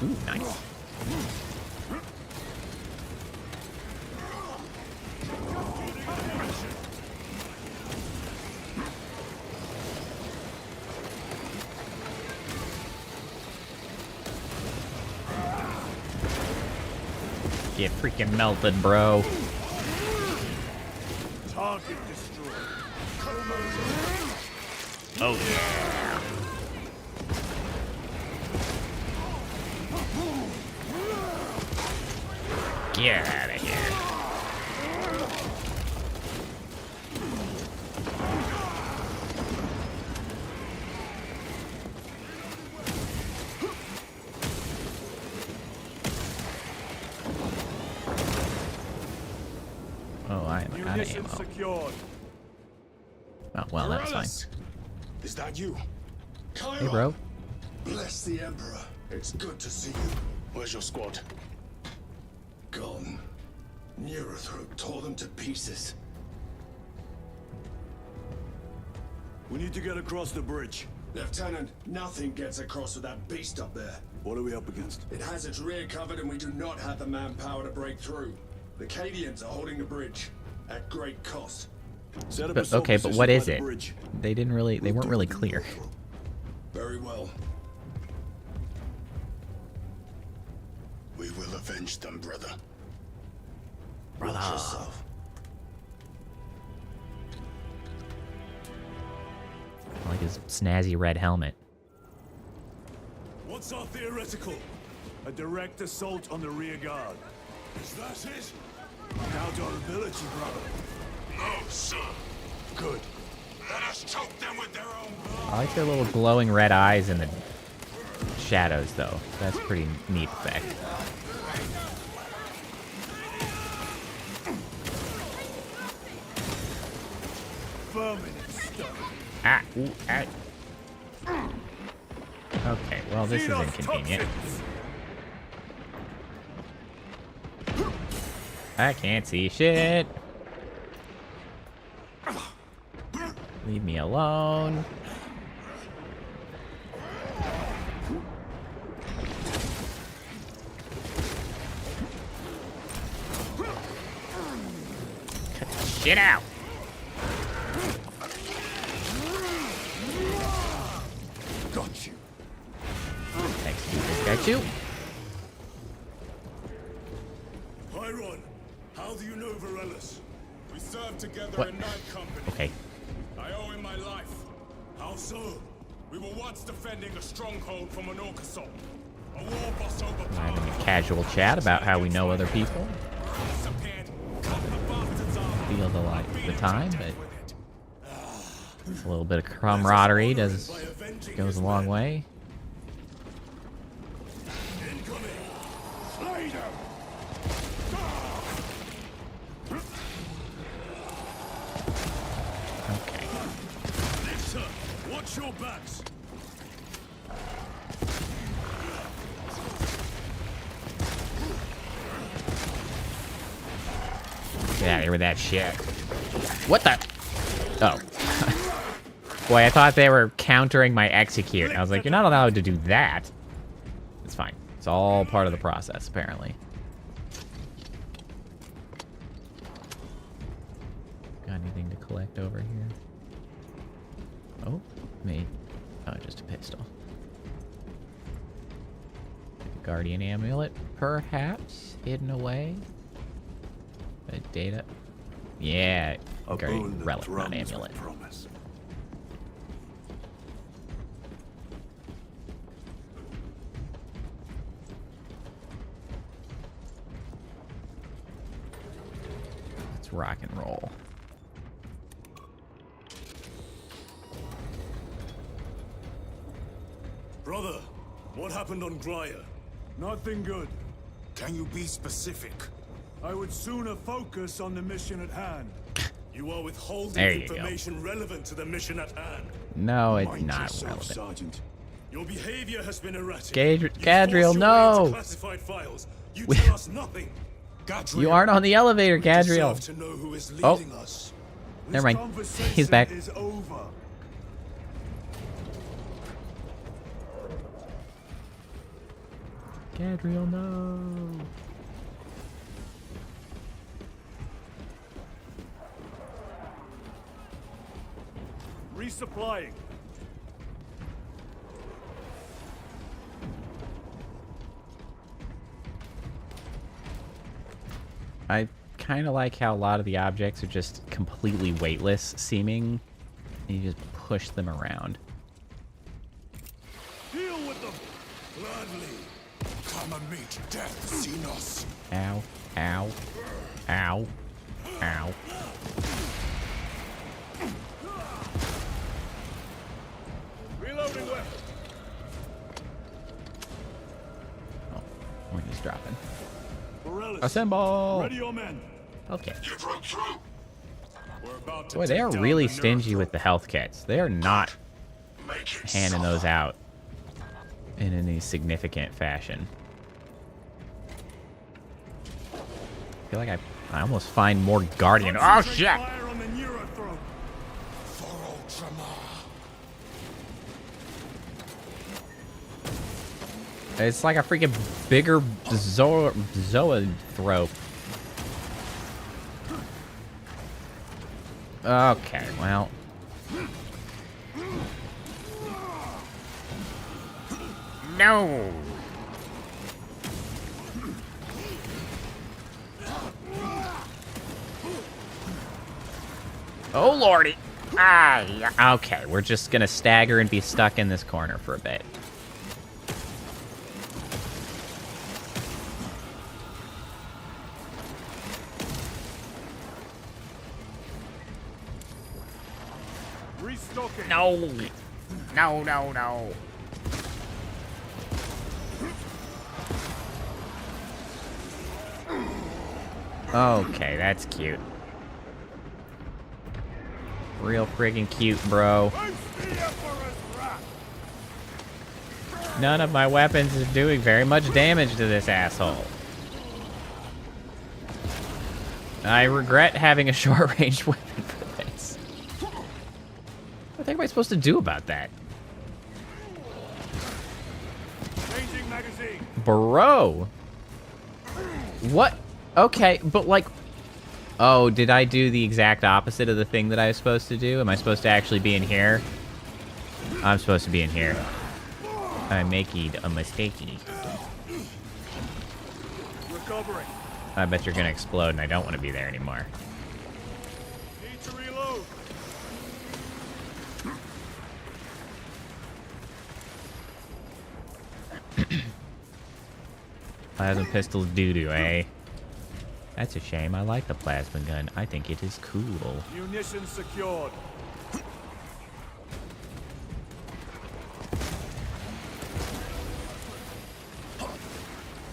Ooh, nice. Get freaking melted, bro. Target destroyed. Oh, yeah. Get out of here. Oh, I am out of Munitions ammo. secured. Oh, well, that's fine. Morales, is that you? Hey, bro. Bless the Emperor. It's good to see you. Where's your squad? Gone. Neurothroat tore them to pieces. We need to get across the bridge. Lieutenant, nothing gets across with that beast up there. What are we up against? It has its rear covered and we do not have the manpower to break through. The Cadians are holding the bridge at great cost. Set up But, assault okay, but position what by is the it? bridge. They didn't really, they weren't really clear. Very well. We will avenge them, brother. Brother. Watch yourself. I like his snazzy red helmet. What's our theoretical? A direct assault on the rear guard. Is that it? Doubt our ability, brother. No, sir. Good. Let us choke them with their own blood. I like their little glowing red eyes in the shadows, though. That's a pretty neat effect. Vermin and stuff. Ah, ooh, ah. Okay, well, this is Feed off inconvenient. toxins. I can't see shit. Leave me alone. Cut the shit out. too. Byron, how do you know Varellus? We served together What? in Night Company. Okay. I owe him my life. How so? We were once defending a stronghold from an orc assault. A war boss overpowered. Having a casual chat about how we know other people. Disappeared. Cut the bastards off. Feel the time, but a little bit of camaraderie goes a long way. Okay. Watch your backs. Get out of here with that shit. What the? Oh. Boy, I thought they were countering my execute. I was like, you're not allowed to do that. It's fine. It's all part of the process, apparently. Got anything to collect over here? Oh, me. Oh, just a pistol. Guardian amulet, perhaps, hidden away. A data. Yeah, guardian relic, not amulet. Promise. Let's rock and roll. Brother, what happened on Grya? Nothing good. Can you be specific? I would sooner focus on the mission at hand. You are withholding There you go. information relevant to the mission at hand. No, it's Mind not yourself, relevant. Sergeant. Your behavior has been erratic. Gadriel, You force your way no! into classified files. You tell us nothing. Gadriel, You aren't on the elevator, we Gadriel. deserve to know who is Oh. leading us. Never This mind. conversation He's back. is over. Gadriel, no. Resupplying. I kind of like how a lot of the objects are just completely weightless seeming. And you just push them around. Deal with them. Gladly. Come and meet death, Xenos. Ow, ow, ow, ow. Reloading weapon. Oh, we're just dropping. Varellus, Assemble! ready your men. Okay. You broke through. We're about to Boy, they take are down really the stingy Neurothrope. with the health kits. They are not Make it handing so. those out in any significant fashion. I feel like I almost find more Guardian. Oh, Concentrate shit! Fire on the Neurothrope. For Ultramar. It's like a freaking bigger zoanthrope. Okay, well. No! Oh, lordy! Ah, yeah. Okay, we're just gonna stagger and be stuck in this corner for a bit. Restocking. No! No, no, no. Okay, that's cute. Real friggin' cute, bro. None of my weapons is doing very much damage to this asshole. I regret having a short-range weapon for this. What am I supposed to do about that? Changing magazine. Bro! What? Okay, but like... Oh, did I do the exact opposite of the thing that I was supposed to do? Am I supposed to actually be in here? I'm supposed to be in here. I'm making a mistake. Covering. I bet you're gonna explode, and I don't want to be there anymore. Need to reload. Plasma pistols doo-doo, eh? That's a shame. I like the plasma gun. I think it is cool. Munitions secured.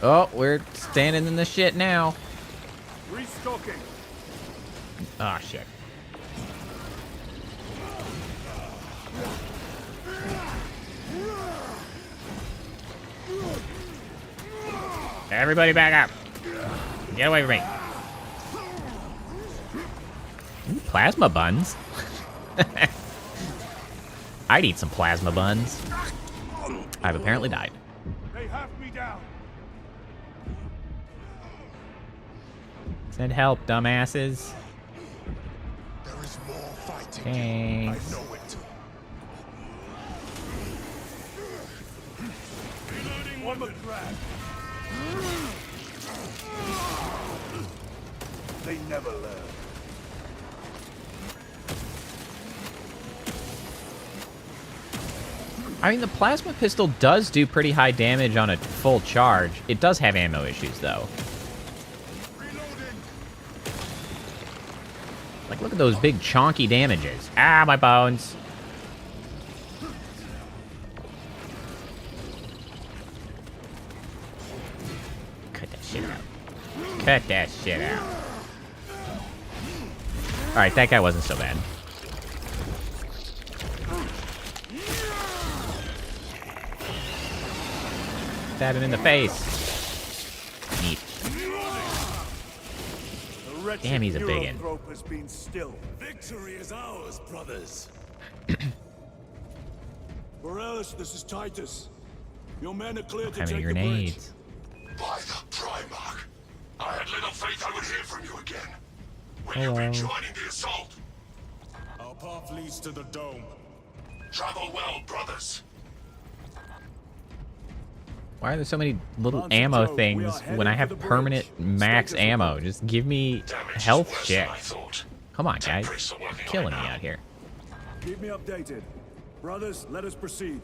Oh, we're standing in the shit now. Restocking. Oh, shit. Everybody back up. Get away from me. Ooh, plasma buns. I'd eat some plasma buns. I've apparently died. They have me down. Send help, dumbasses. There is more fighting. Thanks. I know it. Reloading one more grab. They never learn. I mean, the plasma pistol does do pretty high damage on a full charge. It does have ammo issues, though. Like, look at those big chonky damages. Ah, my bones. Cut that shit out. Cut that shit out. Alright, that guy wasn't so bad. Stab him in the face. Neat. Damn, he's a biggin. Has been still. Victory is ours, brothers. Morales, this is Titus. Your men are clear to How many take the bridge. grenades? By the Primarch, I had little faith I would hear from you again. Will Hello. you be joining the assault? Our path leads to the dome. Travel well, brothers. Why are there so many little Lance ammo Joe, we things are when I heading have for the permanent bridge. max Status ammo? report. Just give me Damage is health worse shit. than I thought. Come on, Tech guys. priests are working on Killing it me now. out here. Keep me updated. Brothers, let us proceed.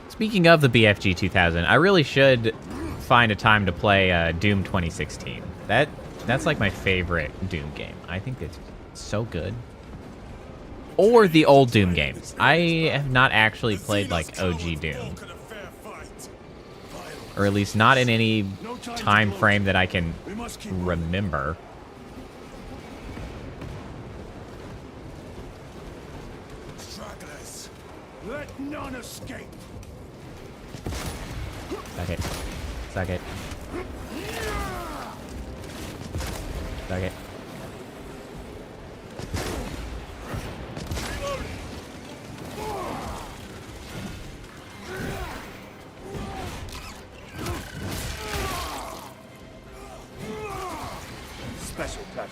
Speaking of the BFG 2000, I really should find a time to play Doom 2016. That's like my favorite Doom game. I think it's so good. Or the old Doom games. I have not actually played like OG Doom. Or at least not in any time frame that I can remember. Stragglers, let none escape. Suck it. Suck it. Suck it. Special touch.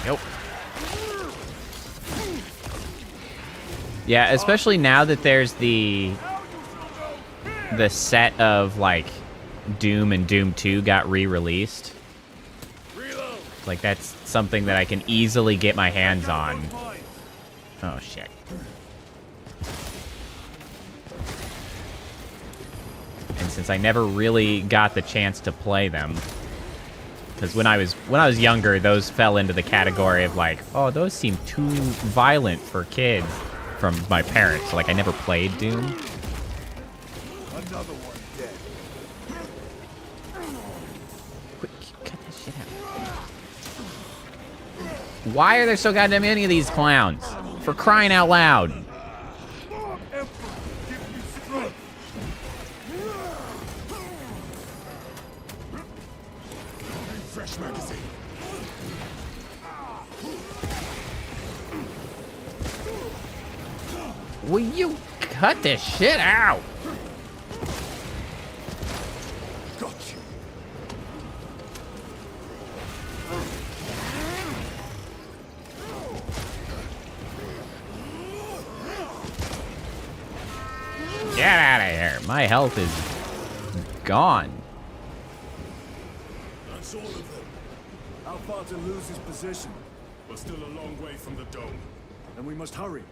Nope. Yeah, especially now that there's the set of like Doom and Doom 2 got re-released. Like that's something that I can easily get my hands on. Oh shit. And since I never really got the chance to play them, because when I was younger, those fell into the category of like, oh, those seem too violent for kids from my parents. So, like, I never played Doom. Another one dead. Quick, cut this shit out. Why are there so goddamn many of these clowns? For crying out loud. Fresh magazine. Will you cut this shit out? Got you. Get out of here. My health is gone. That's all of them. How far to lose his position? We're still a long way from the dome. Then we must hurry.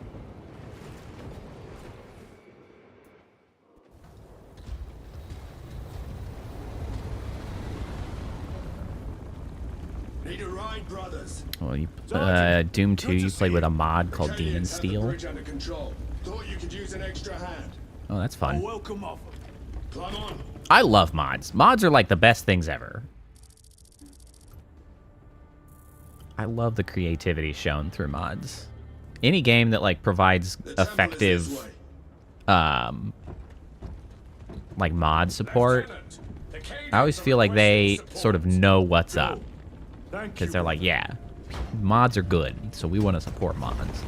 Need a ride, brothers. Well, Doom 2, you played with a mod called Demon Steel. Bridge under control. Thought you could use an extra hand. Oh, that's fun. Welcome offer. Climb on. I love mods. Mods are like the best things ever. I love the creativity shown through mods. Any game that like provides effective like mod support, I always feel like they sort of know what's up. Because they're like, yeah, mods are good, so we want to support mods.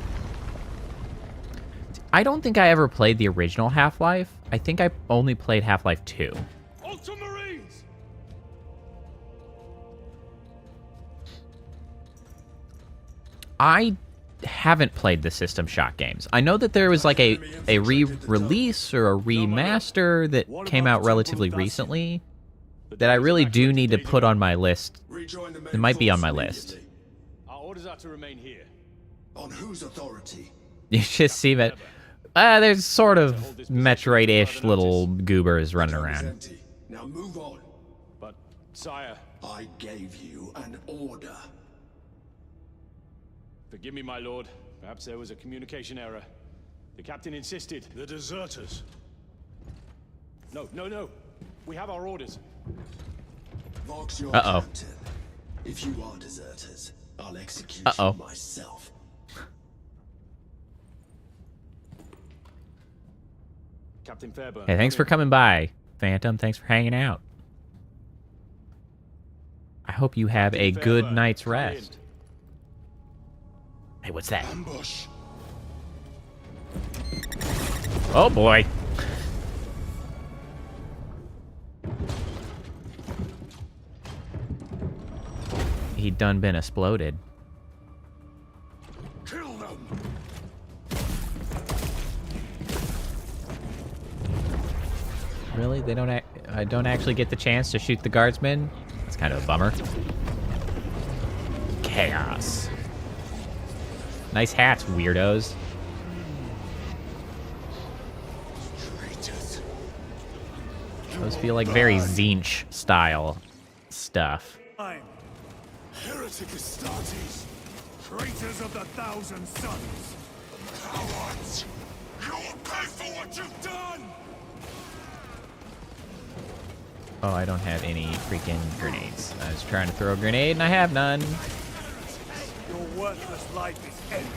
I don't think I ever played the original Half-Life. I think I only played Half-Life 2. Ultramarines! I haven't played the System Shock games. I know that there was like a re-release or a remaster that came out relatively recently that I really do need to put on my list. It might be on my list. Our orders are to remain here. On whose authority? You just see that there's sort of Metroid-ish little goobers running around. Now move on. But, sire, I gave you an order. forgive me, my lord. Perhaps there was a communication error. The captain insisted. The deserters. No. We have our orders. Vox your Uh-oh. captain. If you are deserters, I'll execute Uh-oh. you myself. Captain Fairburn. Hey, thanks for coming by, Phantom. Thanks for hanging out. I hope you have a good night's rest. Hey, what's that? Ambush. Oh, boy. He done been exploded. Kill them. Really? They don't. I don't actually get the chance to shoot the guardsmen. That's kind of a bummer. Chaos. Nice hats, weirdos. Those feel like very Zinch style stuff. I'm Heretic Astartes. Traitors of the Thousand Sons. Cowards. You'll pay for what you've done. Oh, I don't have any freaking grenades. I was trying to throw a grenade and I have none. your worthless life is ended.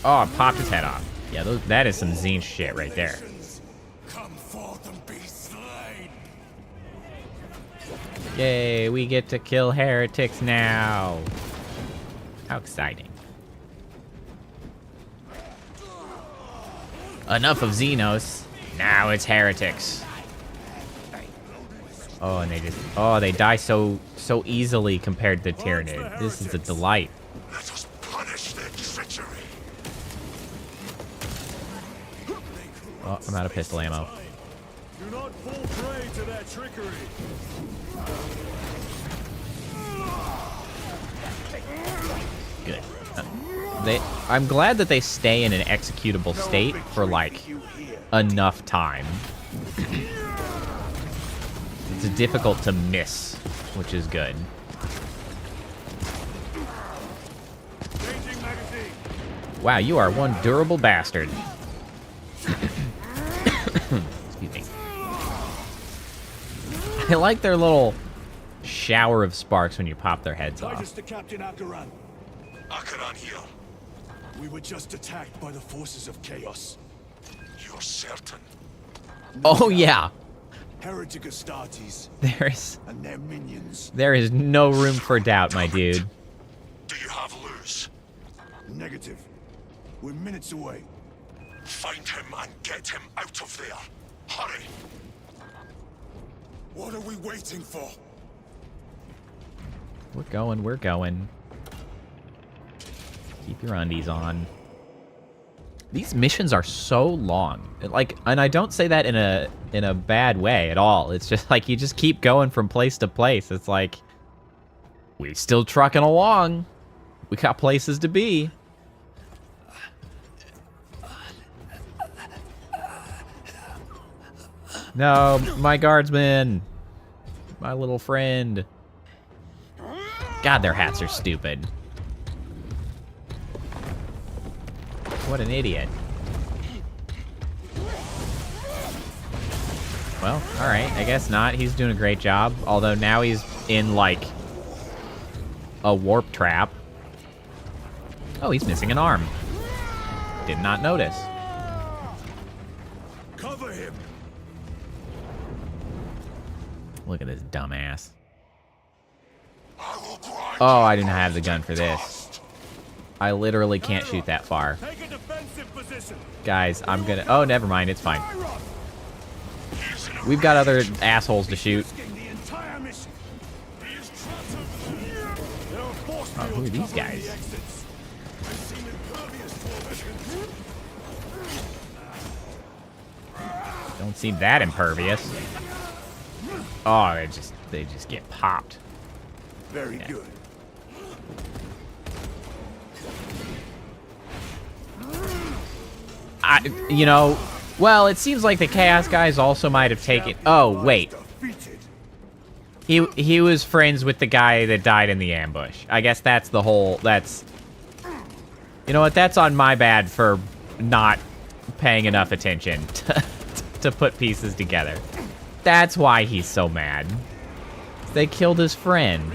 Oh, it popped his head off. Yeah, that is some Zinch shit right there. Come forth and be slain. Yay, we get to kill heretics now. How exciting. Enough of Xenos. Now it's heretics. Oh, and they die so easily compared to Tyranid. This is a delight. Let us punish their treachery. Oh, I'm out of pistol ammo. Do not fall prey to their trickery. Good. I'm glad that they stay in an executable state for like enough time. It's difficult to miss, which is good. Changing magazine. Wow, you are one durable bastard. Excuse me. I like their little shower of sparks when you pop their heads off. Titus to Captain Akaran. Akaran here. We were just attacked by the forces of chaos. You're certain? Oh yeah, Heretic Astartes and their minions. there is no room for doubt, my dude. Do you have Luz? Negative. We're minutes away. Find him and get him out of there. Hurry! What are we waiting for? We're going. Keep your undies on. These missions are so long. Like, and I don't say that in a bad way at all. It's just like you just keep going from place to place. It's like we still trucking along. We got places to be. No, my guardsman. My little friend. God, their hats are stupid. What an idiot. Well, alright, I guess not. He's doing a great job. Although now he's in, like, a warp trap. Oh, he's missing an arm. Did not notice. Cover him. Look at this dumbass. Oh, I didn't have the gun for this. I literally can't shoot that far. Take a defensive position. Guys, I'm gonna... Oh, never mind. It's fine. We've got other assholes to shoot. Oh, who are these guys? Don't seem that impervious. Oh, they just get popped. Very good. You know, well, it seems like the Chaos guys also might have taken... Oh, wait. He was friends with the guy that died in the ambush. I guess that's the whole... That's... You know what? That's on my bad for not paying enough attention to put pieces together. That's why he's so mad. They killed his friend.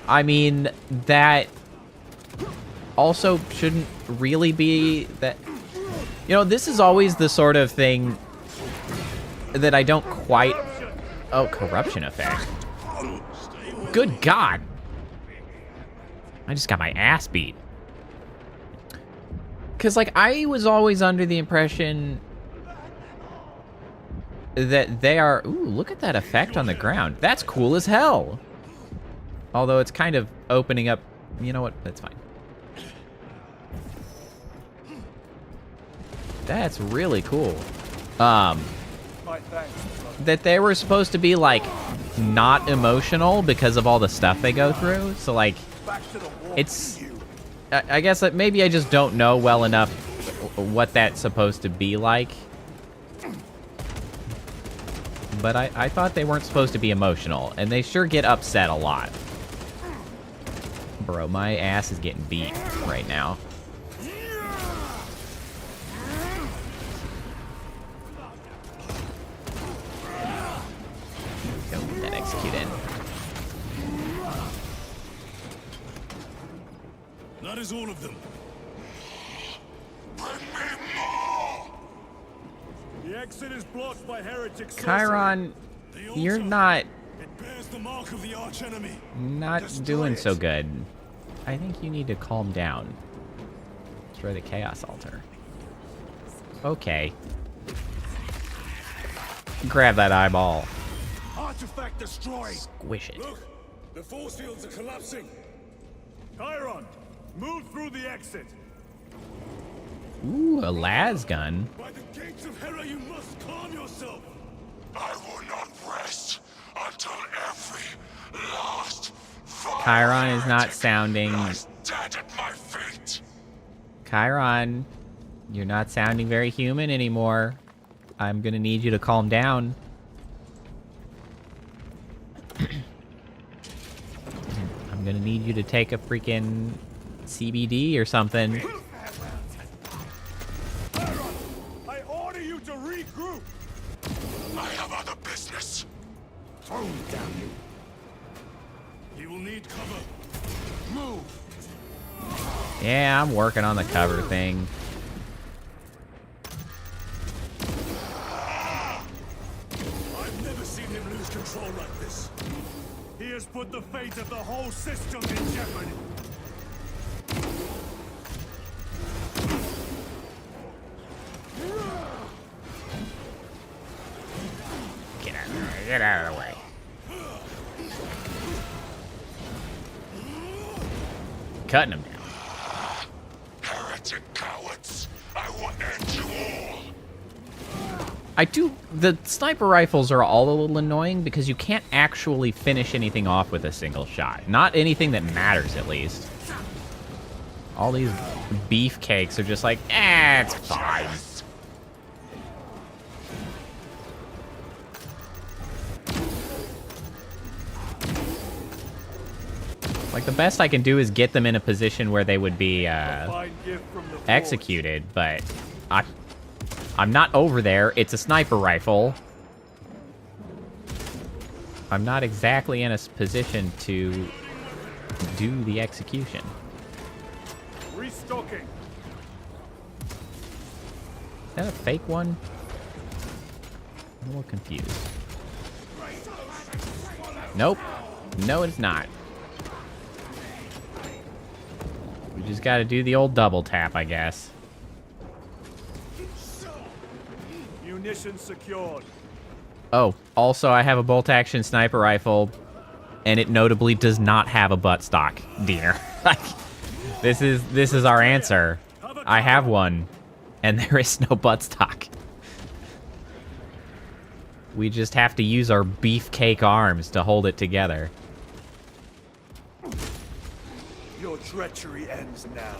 I mean, that also shouldn't really be that... You know, this is always the sort of thing that I don't quite... Oh, corruption effect. Good God. I just got my ass beat. Because, like, I was always under the impression that they are... Ooh, look at that effect on the ground. That's cool as hell. Although it's kind of opening up... You know what? That's fine. That's really cool. That they were supposed to be, like, not emotional because of all the stuff they go through. So, like, it's... I guess that maybe I just don't know well enough what that's supposed to be like. But I thought they weren't supposed to be emotional, and they sure get upset a lot. Bro, my ass is getting beat right now. Go get that execute in. That is all of them. The exit is blocked by heretics. Chiron, you're not... It bears the mark of the arch enemy. Not doing so good. I think you need to calm down. Destroy the Chaos Altar. Okay. Grab that eyeball. Artifact destroyed. Squish it. Look, the force fields are collapsing. Chiron, move through the exit. Ooh, a las gun. By the gates of Hera, you must calm yourself. I will not rest until every last Chiron is not sounding... dead at my feet. Chiron, you're not sounding very human anymore. I'm gonna need you to calm down. I'm gonna need you to take a freaking CBD or something. I order you to regroup. I have other business. Throw him down, you. He will need cover. Move. Yeah, I'm working on the cover thing. I've never seen him lose control like this. He has put the fate of the whole system in jeopardy. Get out of the way. Get out of the way. Cutting him down. Heretic cowards. I The sniper rifles are all a little annoying because you can't actually finish anything off with a single shot. Not anything that matters, at least. All these beefcakes are just like, it's fine. Like, the best I can do is get them in a position where they would be executed, but I'm not over there. It's a sniper rifle. I'm not exactly in a position to do the execution. Restocking. Is that a fake one? I'm a little confused. Nope. No, it's not. We just gotta do the old double tap, I guess. Munition secured. Oh, also I have a bolt-action sniper rifle, and it notably does not have a buttstock, dear. This is our answer. I have one, and there is no buttstock. We just have to use our beefcake arms to hold it together. Your treachery ends now.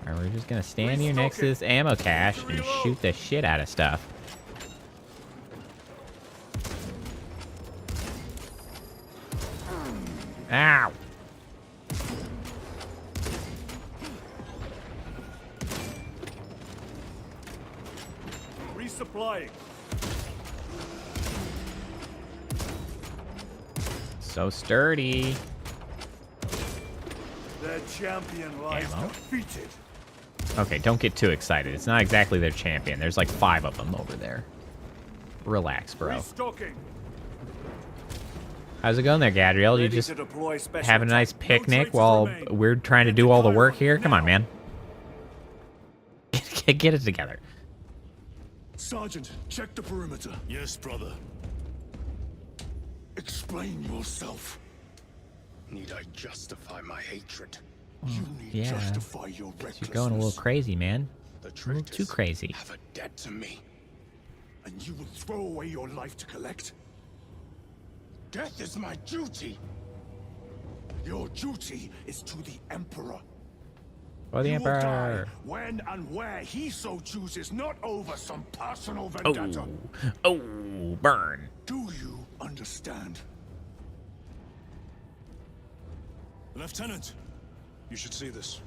Alright, we're just gonna stand here next to this ammo cache and shoot the shit out of stuff. Ow! Resupplying. So sturdy. Their champion lies Ammo? defeated. Okay, don't get too excited. It's not exactly their champion. There's like 5 of them over there. Relax, bro. Restocking. How's it going there, Gadriel? You just having a nice picnic while we're trying to do all the work here? Come on, man. Get it together. Sergeant, check the perimeter. Yes, brother. Explain yourself. Need I justify my hatred? You need Yeah. justify your recklessness. You're going a little crazy, man. The A little traitors too crazy. have a debt to me. And you will throw away your life to collect? Death is my duty. Your duty is to the Emperor. For the You will die Emperor. when and where he so chooses, not over some personal Oh, vendetta. oh, burn. Do you understand? Lieutenant, you should see this.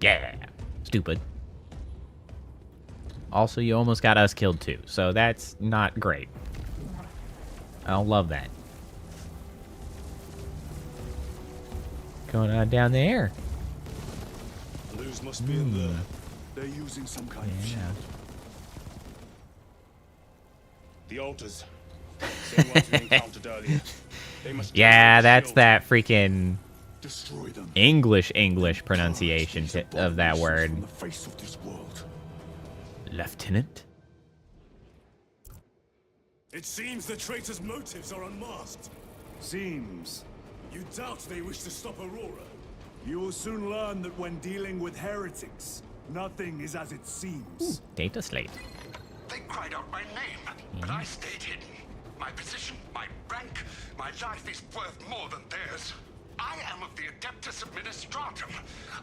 Yeah. Stupid. Also, you almost got us killed too, so that's not great. I don't love that. Going on down there. Luz must be in there. They're using some kind of shield. The altars. Same ones we encountered earlier. They must Yeah, carry the that's shield. that freaking Destroy them. English pronunciation of that word. From the face of this world. Lieutenant? It seems the traitors' motives are unmasked. Seems. You doubt they wish to stop Aurora? You will soon learn that when dealing with heretics, nothing is as it seems. Data slate. They cried out my name, but I stayed hidden. My position, my rank, my life is worth more than theirs. I am of the Adeptus Administratum.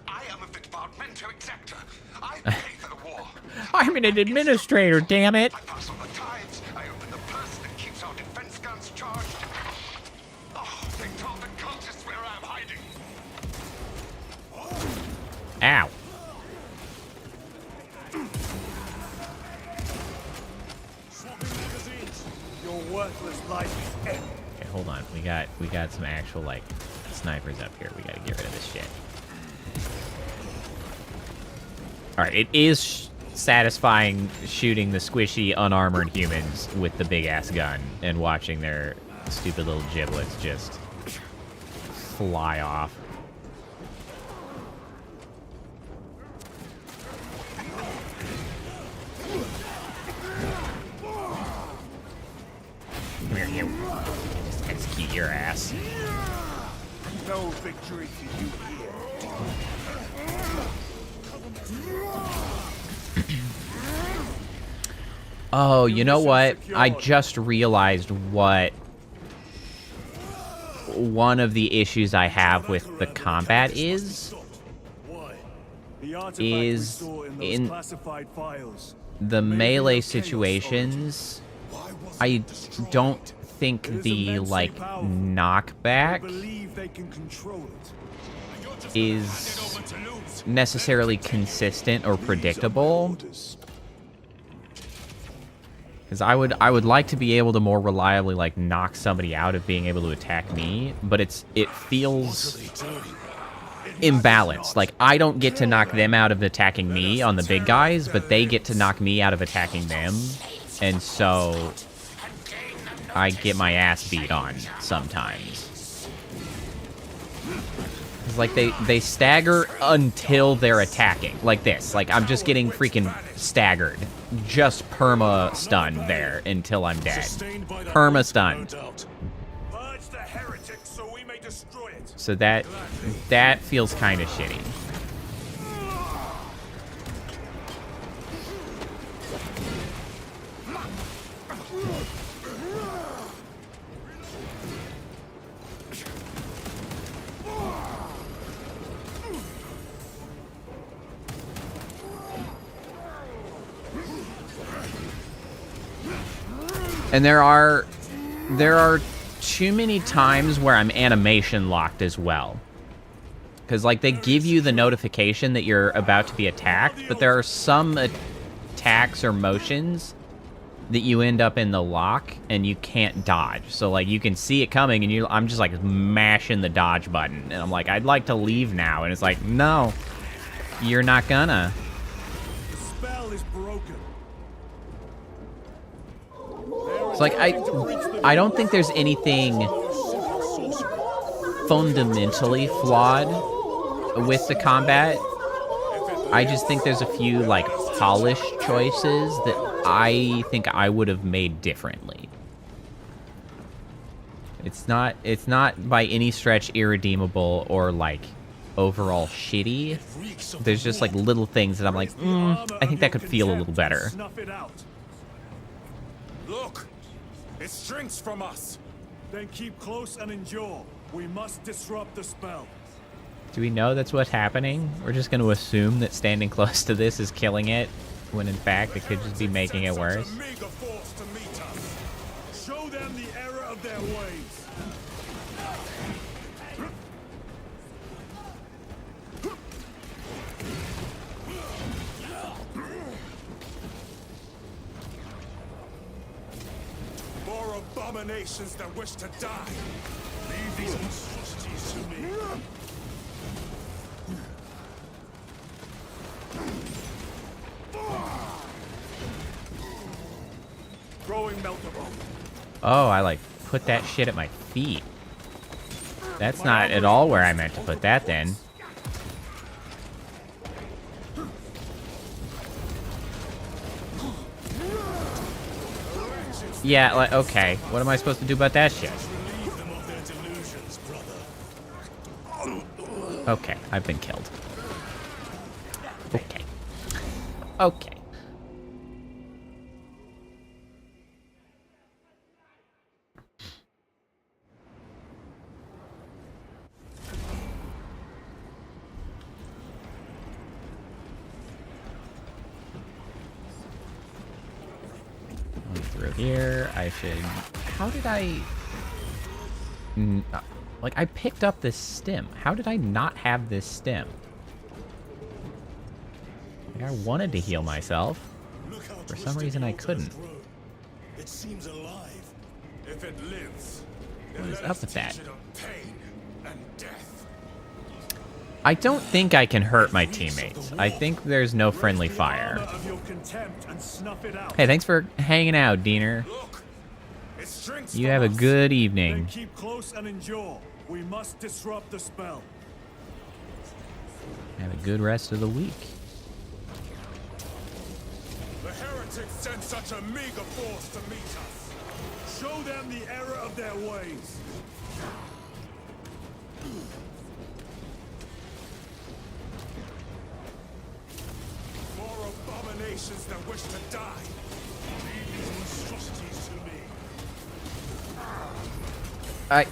I am of the Departmento Exector. I pay for the war. I'm an administrator, damn it! I pass on the tithes. I open the purse that keeps our defense guns charged. Oh, they told the cultists where I'm hiding. Ow. Your worthless life is ended. Okay, hold on. We got some actual like snipers up here. We gotta get rid of this shit. Alright, it is satisfying shooting the squishy, unarmored humans with the big-ass gun and watching their stupid little giblets just fly off. Come here, you. Just execute your ass. no victory for you here. Oh, you know what? I just realized what one of the issues I have with the combat is in the melee situations. I don't think the, like, knockback is necessarily consistent or predictable. Because I would like to be able to more reliably, like, knock somebody out of being able to attack me, but it feels imbalanced. Like, I don't get to knock them out of attacking me on the big guys, but they get to knock me out of attacking them, and so I get my ass beat on sometimes. It's like they stagger until they're attacking, like this. Like, I'm just getting freaking staggered. Just perma-stunned there until I'm dead. Perma-stunned. So that feels kind of shitty. And there are too many times where I'm animation locked as well. Because, like, they give you the notification that you're about to be attacked, but there are some attacks or motions that you end up in the lock and you can't dodge. So, like, you can see it coming and I'm just, like, mashing the dodge button. And I'm like, I'd like to leave now. And it's like, no, you're not gonna. The spell is broken. It's like, I don't think there's anything fundamentally flawed with the combat. I just think there's a few, like, polished choices that I think I would have made differently. It's not by any stretch irredeemable or, like, overall shitty. There's just, like, little things that I'm like, I think that could feel a little better. Look! It shrinks from us! Then keep close and endure. We must disrupt the spell. Do we know that's what's happening? We're just going to assume that standing close to this is killing it, when in fact it could just be making it worse. Show them the error of their ways. More abominations that wish to die. Leave these monstrosities to me. Throwing meltable. Oh, I, like, put that shit at my feet. That's not at all where I meant to put that then. Yeah, like, okay. What am I supposed to do about that shit? Okay, I've been killed. Okay. Okay. Through here, I should... How did I... Like, I picked up this stem. How did I not have this stem? Like, I wanted to heal myself. For some reason, I couldn't. It seems alive. If it lives, what is up with that? Pain and death. I don't think I can hurt my teammates. I think there's no friendly fire. Hey, thanks for hanging out, Diener. You have a good evening. Keep close and endure. We must disrupt the spell. Have a good rest of the week. The heretics sent such a meager force to meet us. Show them the error of their ways. nations that wish to die. Leave these monstrosities to me. I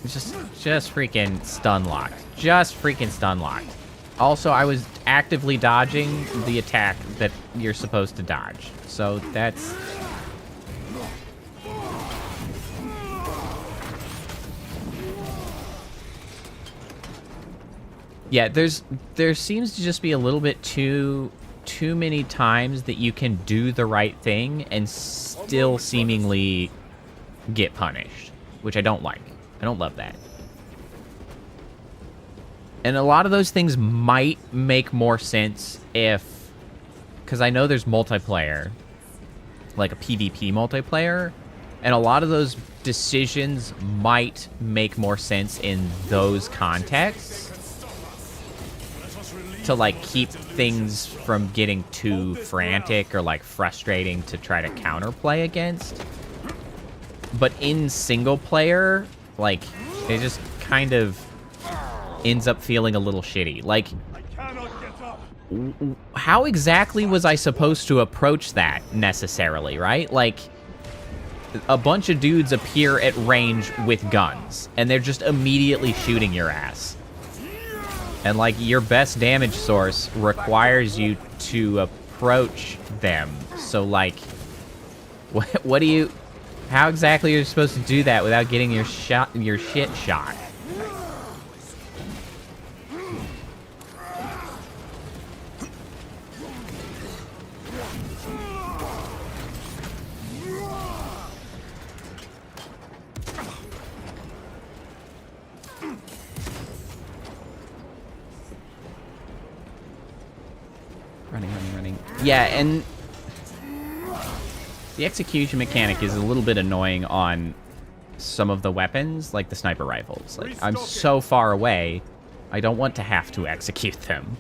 just freaking stun locked. Just freaking stun locked. Also, I was actively dodging the attack that you're supposed to dodge. So that's... Yeah, there seems to just be a little bit too many times that you can do the right thing and still seemingly get punished, which I don't like. I don't love that. And a lot of those things might make more sense if... Because I know there's multiplayer, like a PvP multiplayer, and a lot of those decisions might make more sense in those contexts to, like, keep things from getting too frantic or, like, frustrating to try to counterplay against. But in single player, like, it just kind of ends up feeling a little shitty. Like, how exactly was I supposed to approach that necessarily, right? Like, a bunch of dudes appear at range with guns, and they're just immediately shooting your ass. And, like, your best damage source requires you to approach them. So, like, what do you... How exactly are you supposed to do that without getting your shit shot? Running. Yeah, and the execution mechanic is a little bit annoying on some of the weapons, like the sniper rifles. Like, I'm so far away, I don't want to have to execute them.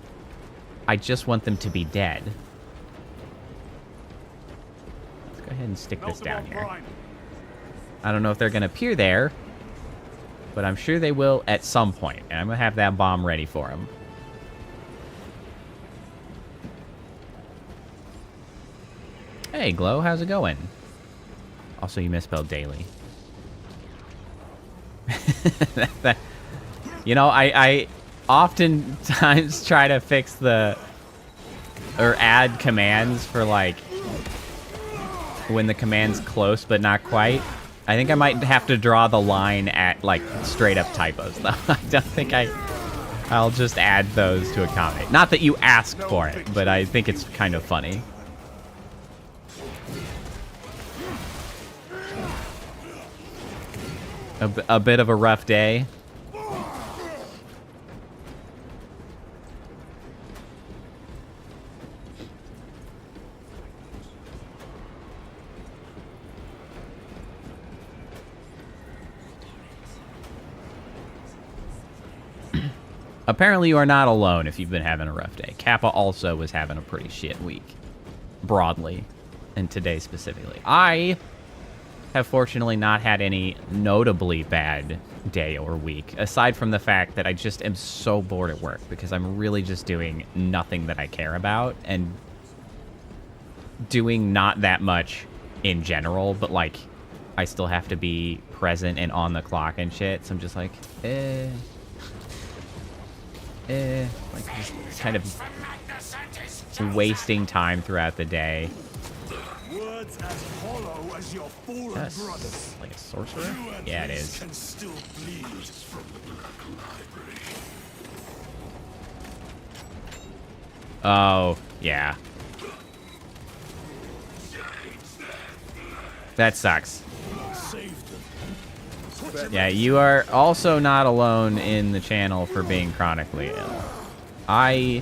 I just want them to be dead. Let's go ahead and stick this down here. I don't know if they're going to appear there, but I'm sure they will at some point, and I'm going to have that bomb ready for them. Hey, Glow, how's it going? Also, you misspelled daily. You know, I oftentimes try to fix or add commands for, like, when the command's close but not quite. I think I might have to draw the line at, like, straight up typos, though. I don't think I'll just add those to accommodate. Not that you asked for it, but I think it's kind of funny. A bit of a rough day. Apparently you are not alone if you've been having a rough day. Kappa also was having a pretty shit week. Broadly. And today specifically. I have fortunately not had any notably bad day or week, aside from the fact that I just am so bored at work because I'm really just doing nothing that I care about and doing not that much in general, but, like, I still have to be present and on the clock and shit, so I'm just like, like, just kind of wasting time throughout the day. Words as hollow as your fallen brothers. Like a sorcerer? Yeah, it is. Can still bleed. Oh, yeah. That sucks. Yeah, you are also not alone in the channel for being chronically ill. I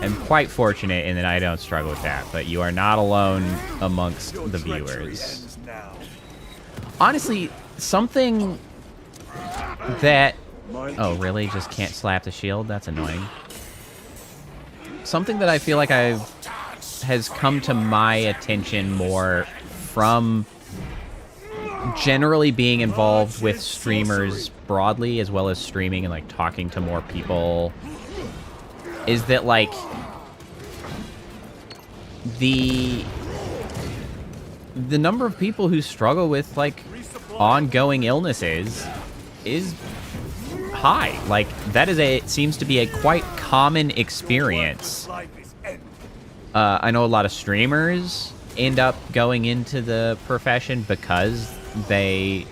am quite fortunate in that I don't struggle with that, but you are not alone amongst the viewers. Honestly, something that... Oh, really? Just can't slap the shield? That's annoying. Something that I feel like has come to my attention more from generally being involved with streamers broadly, as well as streaming and, like, talking to more people, is that, like, the number of people who struggle with like ongoing illnesses is high. Like that seems to be a quite common experience. I know a lot of streamers end up going into the profession because they,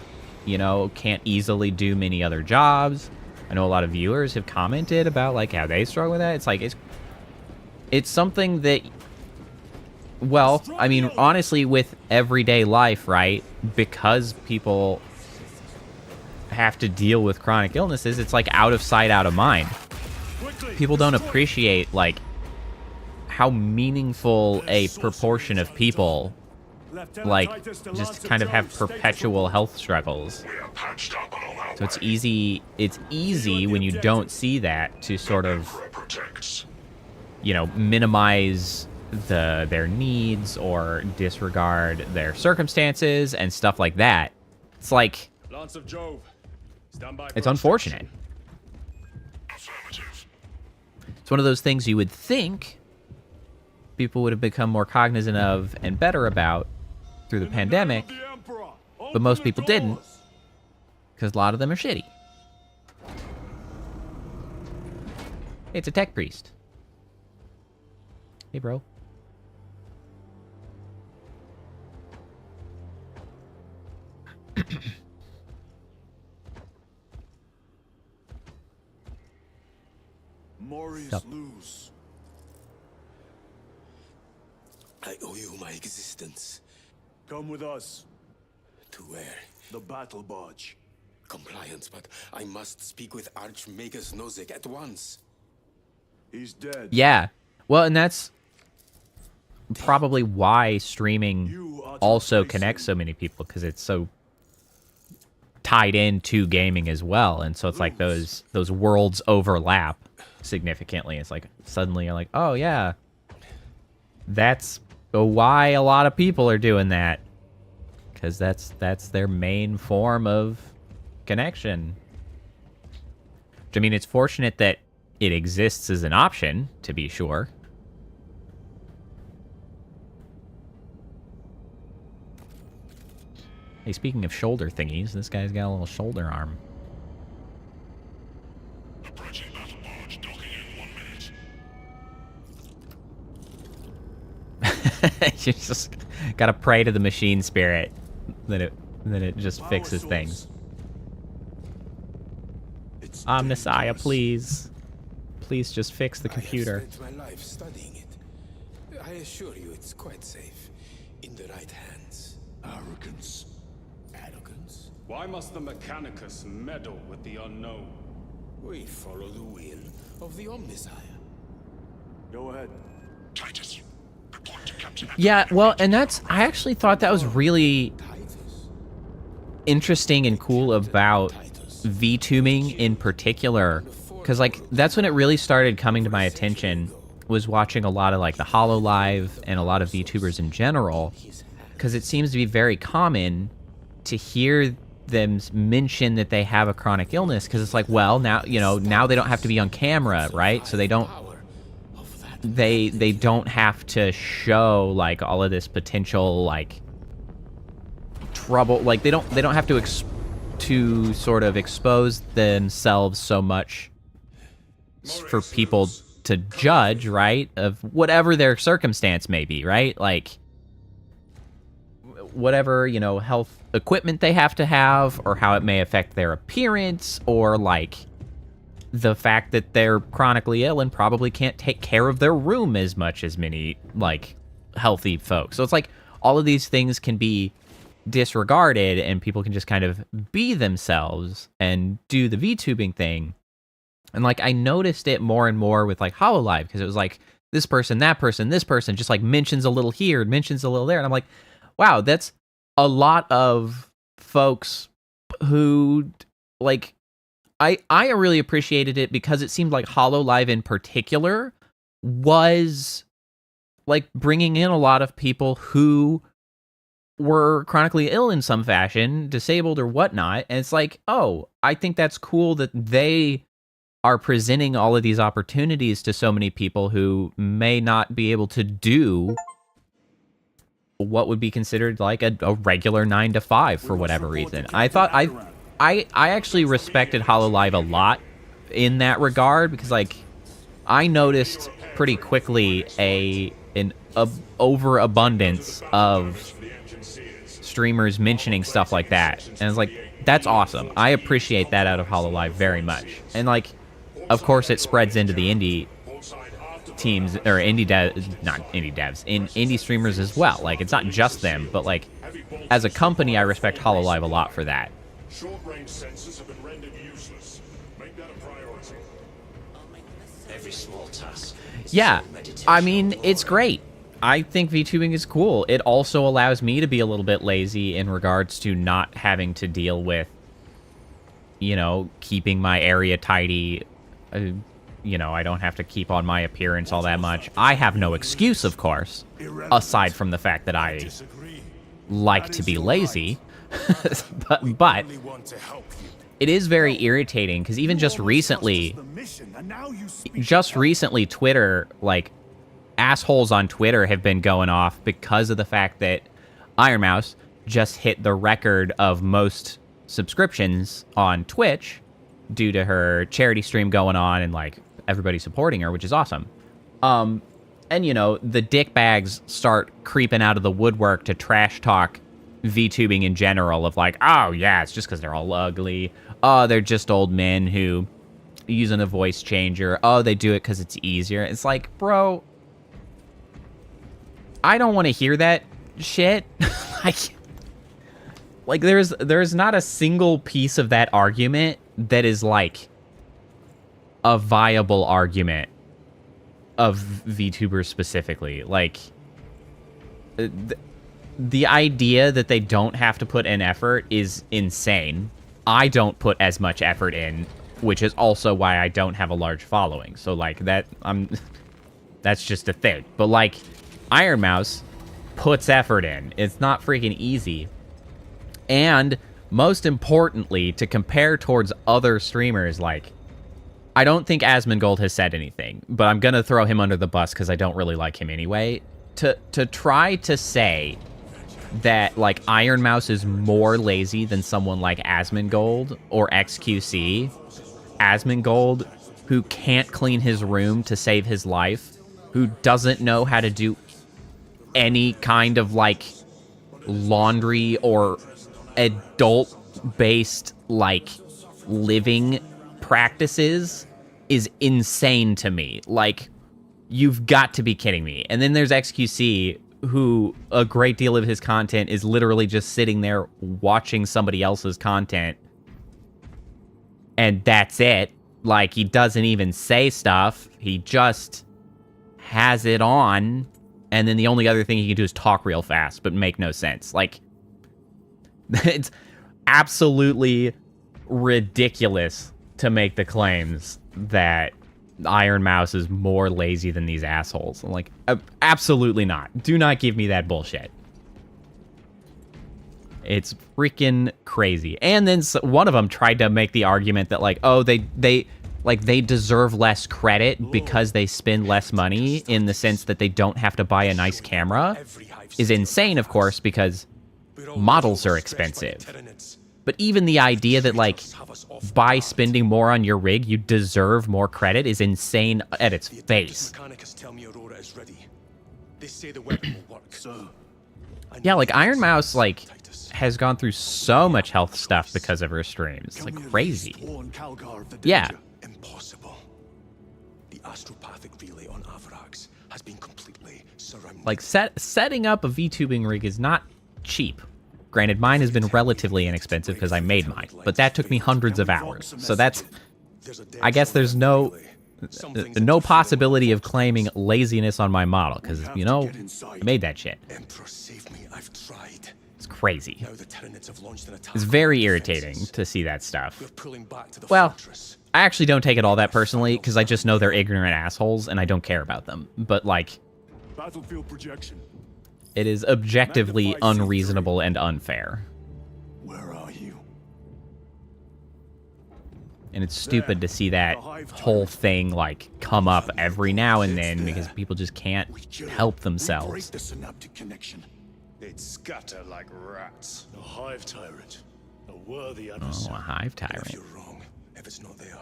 you know, can't easily do many other jobs. I know a lot of viewers have commented about like how they struggle with that. It's like it's something that, well, I mean, honestly, with everyday life, right? Because people have to deal with chronic illnesses, it's like out of sight, out of mind. People don't appreciate like how memeaningful a proportion of people like just kind of have perpetual health struggles. So it's easy when you don't see that to sort of, you know, minimize their needs or disregard their circumstances and stuff like that. It's like, it's unfortunate. It's one of those things you would think people would have become more cognizant of and better about through the pandemic, but most people didn't, because a lot of them are shitty. It's a tech priest. Hey, bro. Morius lose. I owe you my existence. Come with us. To where? The battle barge. Compliance, but I must speak with Archmagus Nozick at once. He's dead. Yeah. Well, and that's probably why streaming also connects so many people, because it's so tied into gaming as well. And so it's like those worlds overlap significantly. It's like suddenly you're like, oh yeah, that's why a lot of people are doing that, because that's their main form of connection. Which, I mean, it's fortunate that it exists as an option, to be sure. Hey, speaking of shoulder thingies, this guy's got a little shoulder arm. You just gotta pray to the machine spirit that it just fixes things. Omnissiah, please. Please just fix the computer. I have spent my life studying it. I assure you it's quite safe. In the right hands. Arrogance. Arrogance? Why must the Mechanicus meddle with the unknown? We follow the will of the Omnissiah. Go ahead. Titus. Report to Captain. Yeah, well, and I actually thought that was really interesting and cool about VTubing in particular, because like that's when it really started coming to my attention, was watching a lot of like the HoloLive and a lot of VTubers in general, because it seems to be very common to hear them mention that they have a chronic illness, because it's like, well, now, you know, now they don't have to be on camera, right? So they don't have to show like all of this potential like trouble, like they don't have to sort of expose themselves so much for people to judge, right, of whatever their circumstance may be, right? Like whatever, you know, health equipment they have to have, or how it may affect their appearance, or like the fact that they're chronically ill and probably can't take care of their room as much as many like healthy folks. So it's like all of these things can be disregarded and people can just kind of be themselves and do the VTubing thing. And like I noticed it more and more with like HoloLive, because it was like this person, that person, this person just like mentions a little here, mentions a little there, and I'm like, wow, that's a lot of folks who like I really appreciated it, because it seemed like HoloLive in particular was like bringing in a lot of people who were chronically ill in some fashion, disabled or whatnot. And it's like, oh, I think that's cool that they are presenting all of these opportunities to so many people who may not be able to do what would be considered like a regular 9 to 5 for whatever reason. I thought I actually respected Hololive a lot in that regard, because like I noticed pretty quickly an overabundance of streamers mentioning stuff like that, and it's like, that's awesome. I appreciate that out of Hololive very much. And like, of course, it spreads into the indie teams, or not indie devs, in indie streamers as well. Like, it's not just them, but like, as a company, I respect Hololive a lot for that. Short-range sensors have been rendered useless. Make that a priority. Every small task. Yeah, I mean, it's great. I think VTubing is cool. It also allows me to be a little bit lazy in regards to not having to deal with, you know, keeping my area tidy. You know, I don't have to keep on my appearance all that much. I have no excuse, of course, aside from the fact that I like to be lazy. but it is very irritating, because even just recently, Twitter, like, assholes on Twitter have been going off because of the fact that Iron Mouse just hit the record of most subscriptions on Twitch due to her charity stream going on and, like, everybody supporting her, which is awesome. And, you know, the dickbags start creeping out of the woodwork to trash talk VTubing in general, of like, oh, yeah, it's just because they're all ugly. Oh, they're just old men who using a voice changer. Oh, they do it because it's easier. It's like, bro, I don't want to hear that shit. like there's not a single piece of that argument that is like a viable argument of VTubers specifically. Like, the idea that they don't have to put in effort is insane. I don't put as much effort in, which is also why I don't have a large following. So like that's just a thing. But like, Iron Mouse puts effort in. It's not freaking easy. And most importantly, to compare towards other streamers, like, I don't think Asmongold has said anything, but I'm gonna throw him under the bus because I don't really like him anyway. To try to say that, like, Iron Mouse is more lazy than someone like Asmongold or XQC. Asmongold, who can't clean his room to save his life, who doesn't know how to do any kind of, like, laundry or adult-based, like, living practices, is insane to me. Like, you've got to be kidding me. And then there's XQC, who a great deal of his content is literally just sitting there watching somebody else's content, and that's it. Like, he doesn't even say stuff. He just has it on, and then the only other thing he can do is talk real fast, but make no sense. Like, it's absolutely ridiculous to make the claims that Iron Mouse is more lazy than these assholes. I'm like, absolutely not. Do not give me that bullshit. It's freaking crazy. And then one of them tried to make the argument that, like, oh, they deserve less credit because they spend less money, in the sense that they don't have to buy a nice camera, is insane, of course, because models are expensive. But even the idea that, like, by spending more on your rig, you deserve more credit is insane at its face. Yeah, like, Iron Mouse, like, has gone through so much health stuff because of her streams. It's, like, crazy. Yeah. Impossible. The astropathic relay on Avarax has been completely surrounded. Like, setting up a VTubing rig is not cheap. Granted, mine has been relatively inexpensive because I made mine, but that took me hundreds of hours. So that's, I guess there's no possibility of claiming laziness on my model, because, you know, I made that shit. It's crazy. It's very irritating to see that stuff. Well, I actually don't take it all that personally, because I just know they're ignorant assholes and I don't care about them. But, like, Battlefield projection. It is objectively unreasonable and unfair. Where are you? And it's stupid to see that whole thing, like, come up every now and then, because people just can't help themselves. Break the synaptic connection. They'd scatter like rats. A hive tyrant. A worthy Oh, adversary. a hive If tyrant. you're wrong, if it's not there,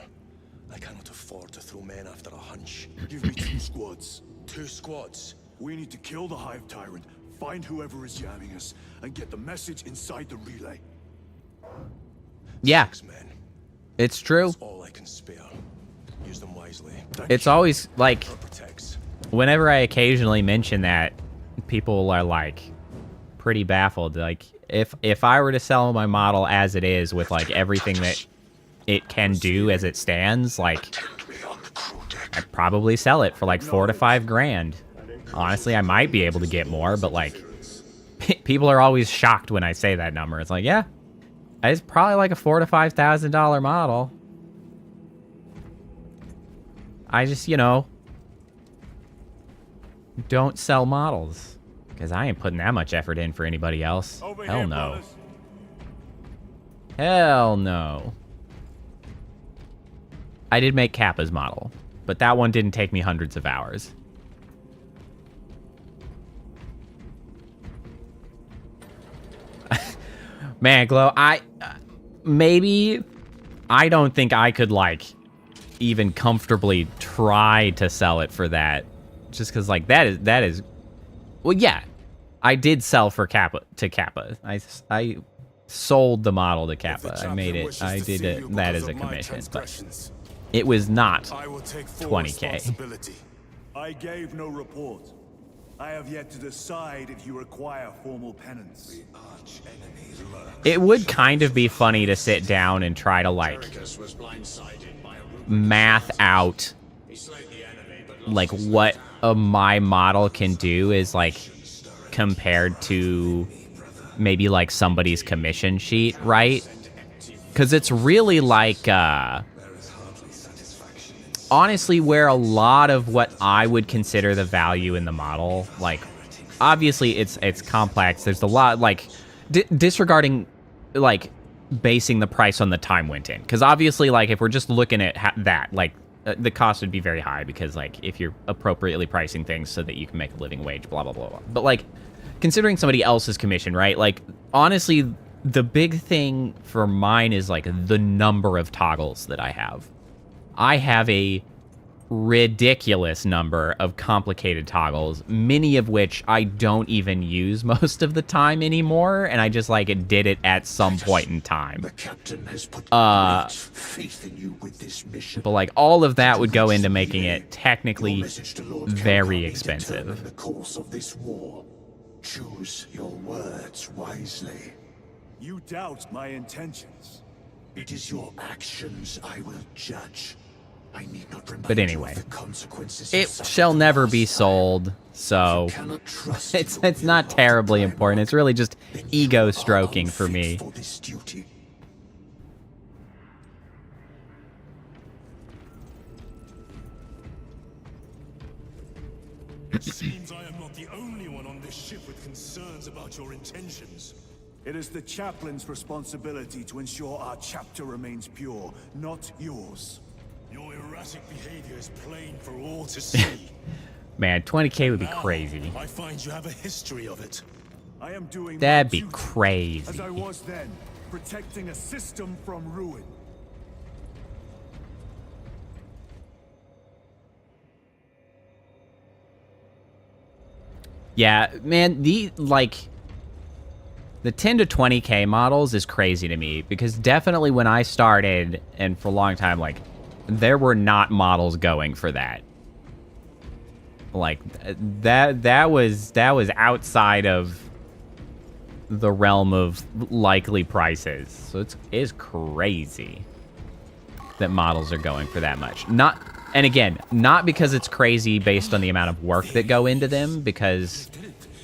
I cannot afford to throw men after a hunch. Give me 2 squads. 2 squads. We need to kill the hive tyrant, find whoever is jamming us, and get the message inside the relay. Yeah, 6 men. it's true. That's all I can spare. Use them wisely. It's always like, Protects. whenever I occasionally mention that, people are like pretty baffled. Like, if I were to sell my model as it is with like everything that it can do as it stands, like, I'd probably sell it for like 4 to 5 grand. Honestly, I might be able to get more, but like, people are always shocked when I say that number. It's like, yeah, it's probably like a $4,000 to $5,000 model. I just, you know, don't sell models because I ain't putting that much effort in for anybody else. Over Hell here, no. brothers. Hell no. I did make Kappa's model, but that one didn't take me hundreds of hours. Man, Glow, maybe I don't think I could like even comfortably try to sell it for that, just because like that is well, yeah, I did sell for Kappa. I sold the model to Kappa. I made it. I did it. That as a commission, but it was not I will take full 20K. responsibility. I gave no report. I have yet to decide if you require formal penance. It would kind of be funny to sit down and try to like math out like what my model can do is like compared to maybe like somebody's commission sheet, right? Because it's really like honestly where a lot of what I would consider the value in the model, like obviously it's complex. There's a lot like disregarding like basing the price on the time went in, because obviously like if we're just looking at that, like the cost would be very high, because like if you're appropriately pricing things so that you can make a living wage, blah blah blah blah. But like considering somebody else's commission, right? Like honestly the big thing for mine is like the number of toggles that I have. I have a ridiculous number of complicated toggles, many of which I don't even use most of the time anymore, and I just like did it at some point in time. The captain has put great faith in you with this mission. But like all of that would go into making it technically very expensive. The course of this war. Choose your words wisely. You doubt my intentions. It is your actions I will judge. I need not remind But anyway, you of the consequences it of such shall a never be lifestyle. sold, so Cannot trust it's you not will terribly time important. It's really just then you ego are stroking for unfit me. for this duty. It seems I am not the only one on this ship with concerns about your intentions. It is the chaplain's responsibility to ensure our chapter remains pure, not yours. Your erratic behavior is plain for all to see. Man, 20K would be Now, crazy. I find you have a history of it. I am doing That'd my be duty, crazy. as I was then, protecting a system from ruin. Yeah, man, the 10 to 20K models is crazy to me, because definitely when I started, and for a long time, like, there were not models going for that. Like, that was outside of the realm of likely prices. So it is crazy that models are going for that much. And again, not because it's crazy based on the amount of work that go into them, because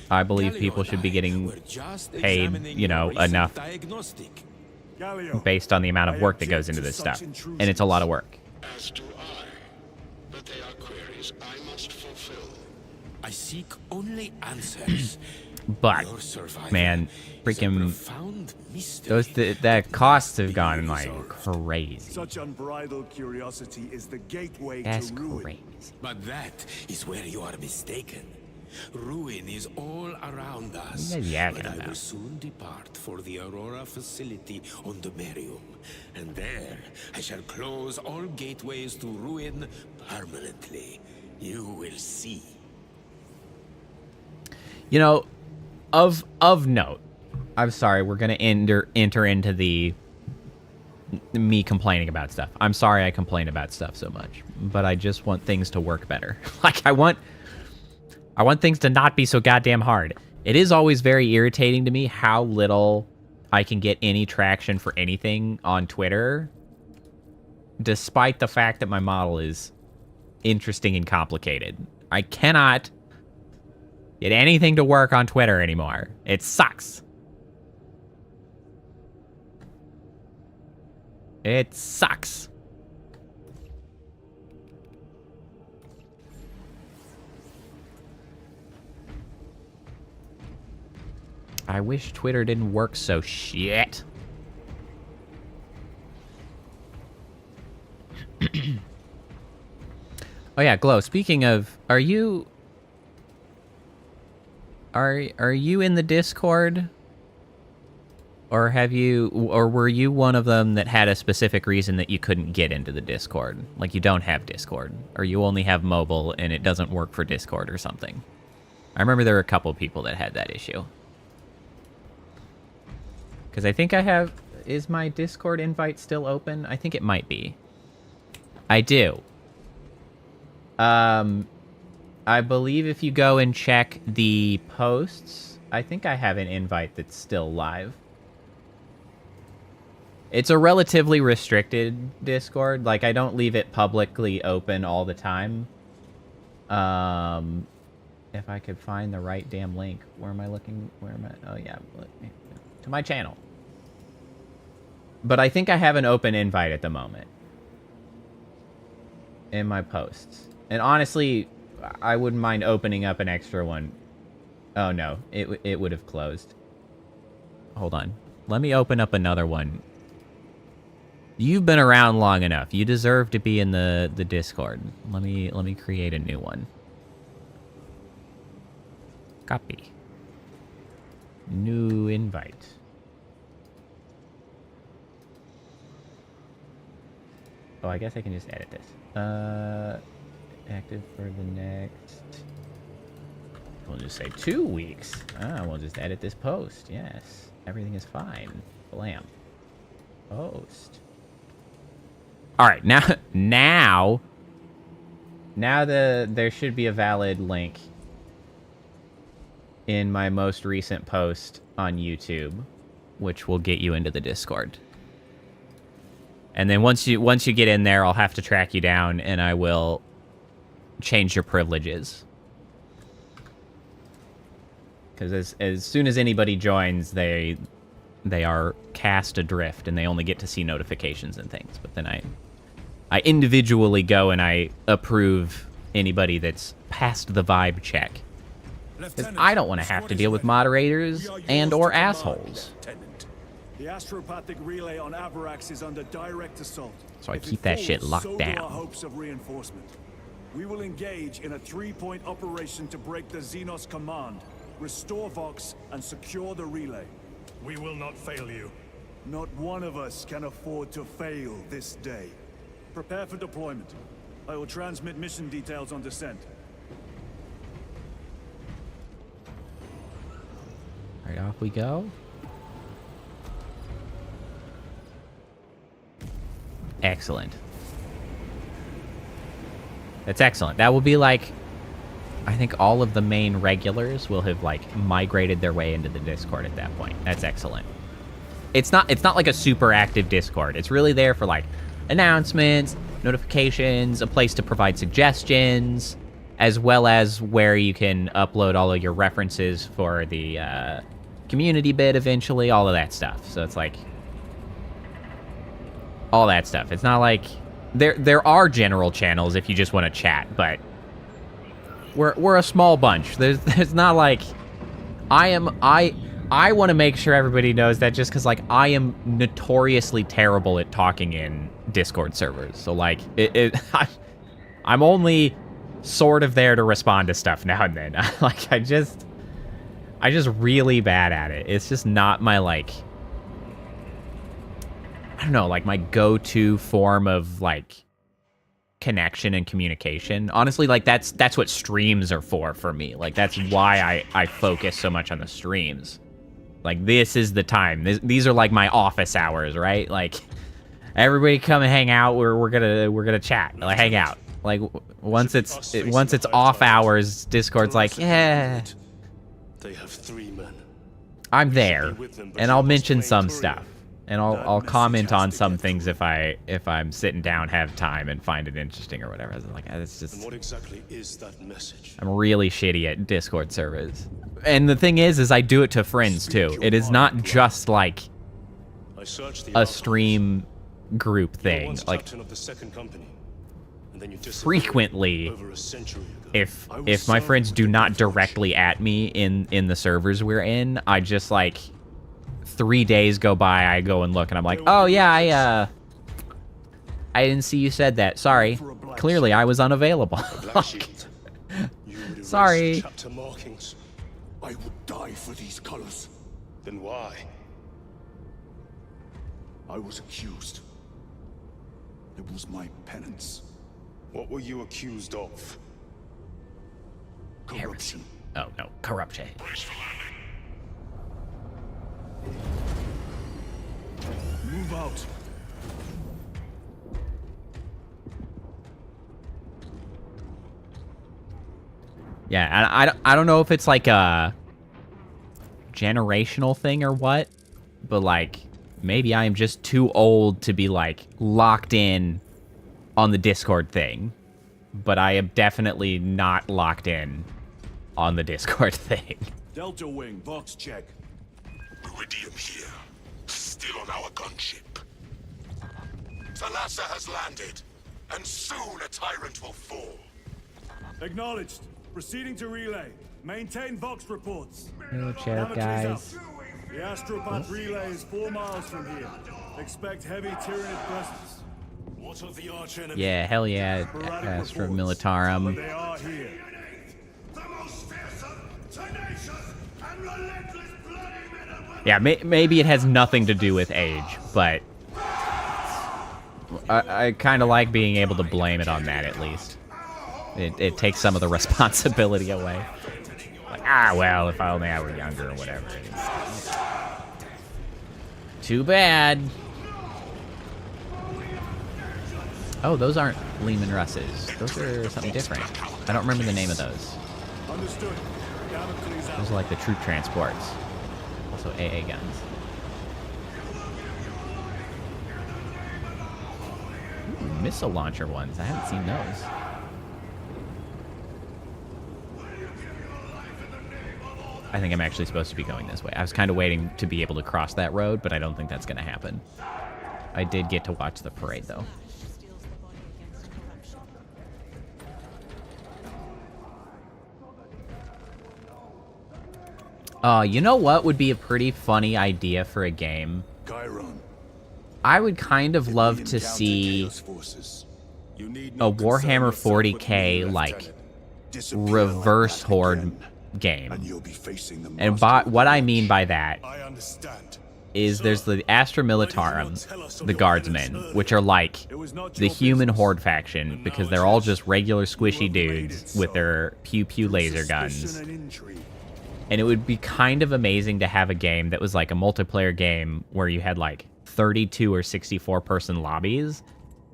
I believe people should be getting paid, you know, enough Galileo, based on the amount of work that goes into this stuff. And it's a lot of work. As do I. But they are queries I must fulfill. I seek only answers. But, Your survival man, is a freaking profound mystery. that costs have gone like crazy. such unbridled curiosity is the gateway That's to ruin. crazy. But that is where you are mistaken. Ruin is all around us. What are you yakking But I will about? soon depart for the Aurora facility on the Merium. And there, I shall close all gateways to ruin permanently. You will see. You know, of note, I'm sorry, we're gonna enter into the me complaining about stuff. I'm sorry I complain about stuff so much, but I just want things to work better. Like I want things to not be so goddamn hard. It is always very irritating to me how little I can get any traction for anything on Twitter, despite the fact that my model is interesting and complicated. I cannot get anything to work on Twitter anymore. It sucks. It sucks. I wish Twitter didn't work so shit. Oh yeah, Glow, speaking of, are you in the Discord? Or were you one of them that had a specific reason that you couldn't get into the Discord? Like you don't have Discord, or you only have mobile and it doesn't work for Discord or something. I remember there were a couple people that had that issue. Because I think I have... Is my Discord invite still open? I think it might be. I do. I believe if you go and check the posts, I think I have an invite that's still live. It's a relatively restricted Discord. Like, I don't leave it publicly open all the time. If I could find the right damn link. Where am I looking? Where am I? Oh, yeah. To my channel. But I think I have an open invite at the moment. In my posts. And honestly, I wouldn't mind opening up an extra one. Oh, no. It would have closed. Hold on. Let me open up another one. You've been around long enough. You deserve to be in the Discord. Let me create a new one. Copy. New invite. Oh, I guess I can just edit this. Active for the next... We'll just say 2 weeks. We'll just edit this post. Yes. Everything is fine. Blam. Post. Alright, now there should be a valid link in my most recent post on YouTube, which will get you into the Discord. And then once you get in there, I'll have to track you down and I will change your privileges. Because as soon as anybody joins, they are cast adrift and they only get to see notifications and things. But then I individually go and I approve anybody that's passed the vibe check. Because I don't want to have to deal with moderators and or assholes. The astropathic relay on Avarax is under direct assault. So I keep that shit locked so down. do our hopes of reinforcement. We will engage in a 3-point operation to break the Xenos command, restore Vox, and secure the relay. We will not fail you. Not one of us can afford to fail this day. Prepare for deployment. I will transmit mission details on descent. All right, off we go. Excellent. That's excellent. That will be like... I think all of the main regulars will have, like, migrated their way into the Discord at that point. That's excellent. It's not like a super active Discord. It's really there for, like, announcements, notifications, a place to provide suggestions, as well as where you can upload all of your references for the community bit eventually, all of that stuff. So it's like... all that stuff. It's not like... There are general channels if you just want to chat, but... We're a small bunch. There's not like... I want to make sure everybody knows that just because, like, I am notoriously terrible at talking in Discord servers. So, like, I'm only sort of there to respond to stuff now and then. Like, I just really bad at it. It's just not my, like, I don't know, like, my go-to form of, like, connection and communication. Honestly, like, that's what streams are for me. Like, that's why I focus so much on the streams. Like, this is the time. These are, like, my office hours, right? Like, everybody come and hang out. We're gonna chat. Like, hang out. Like, once it's off hours, Discord's like, yeah. They have 3 men. I'm there, and I'll mention some stuff, and I'll comment on some things if I'm sitting down, have time, and find it interesting or whatever. Like, it's just. And what exactly is that message? I'm really shitty at Discord servers, and the thing is I do it to friends too. It is not just like a stream group thing. Like, frequently, if my friends do not directly at me in the servers we're in, I just, like, 3 days go by, I go and look, and I'm like, oh yeah, I didn't see you said that. Sorry. Clearly, I was unavailable. Sorry. I would die for these colors. Then why? I was accused. It was my penance. What were you accused of? Corruption. Oh no, corruption. Move out. Yeah, and I don't know if it's like a generational thing or what, but like maybe I am just too old to be like locked in on the Discord thing, but I am definitely not locked in on the Discord thing. Delta Wing, box check. Iridium here, still on our gunship. Thalassa has landed, and soon a tyrant will fall. Acknowledged. Proceeding to relay. Maintain Vox reports. Wheelchair guys. The Astropath relay is 4 miles from here. Expect heavy Tyranid presence. What of the arch enemy? Yeah, hell yeah, Astra Militarum. They are here. Yeah, maybe it has nothing to do with age, but I kind of like being able to blame it on that at least. It takes some of the responsibility away. Like, well, if only I were younger or whatever. Too bad. Oh, those aren't Lehman Russes. Those are something different. I don't remember the name of those. Understood. Those are like the troop transports. Also AA guns. Ooh, missile launcher ones. I haven't seen those. I think I'm actually supposed to be going this way. I was kind of waiting to be able to cross that road, but I don't think that's going to happen. I did get to watch the parade, though. You know what would be a pretty funny idea for a game? I would kind of love to see a Warhammer 40k, like, reverse horde game. And what I mean by that is there's the Astra Militarum, the Guardsmen, which are like the human horde faction because they're all just regular squishy dudes with their pew-pew laser guns. And it would be kind of amazing to have a game that was like a multiplayer game where you had like 32 or 64 person lobbies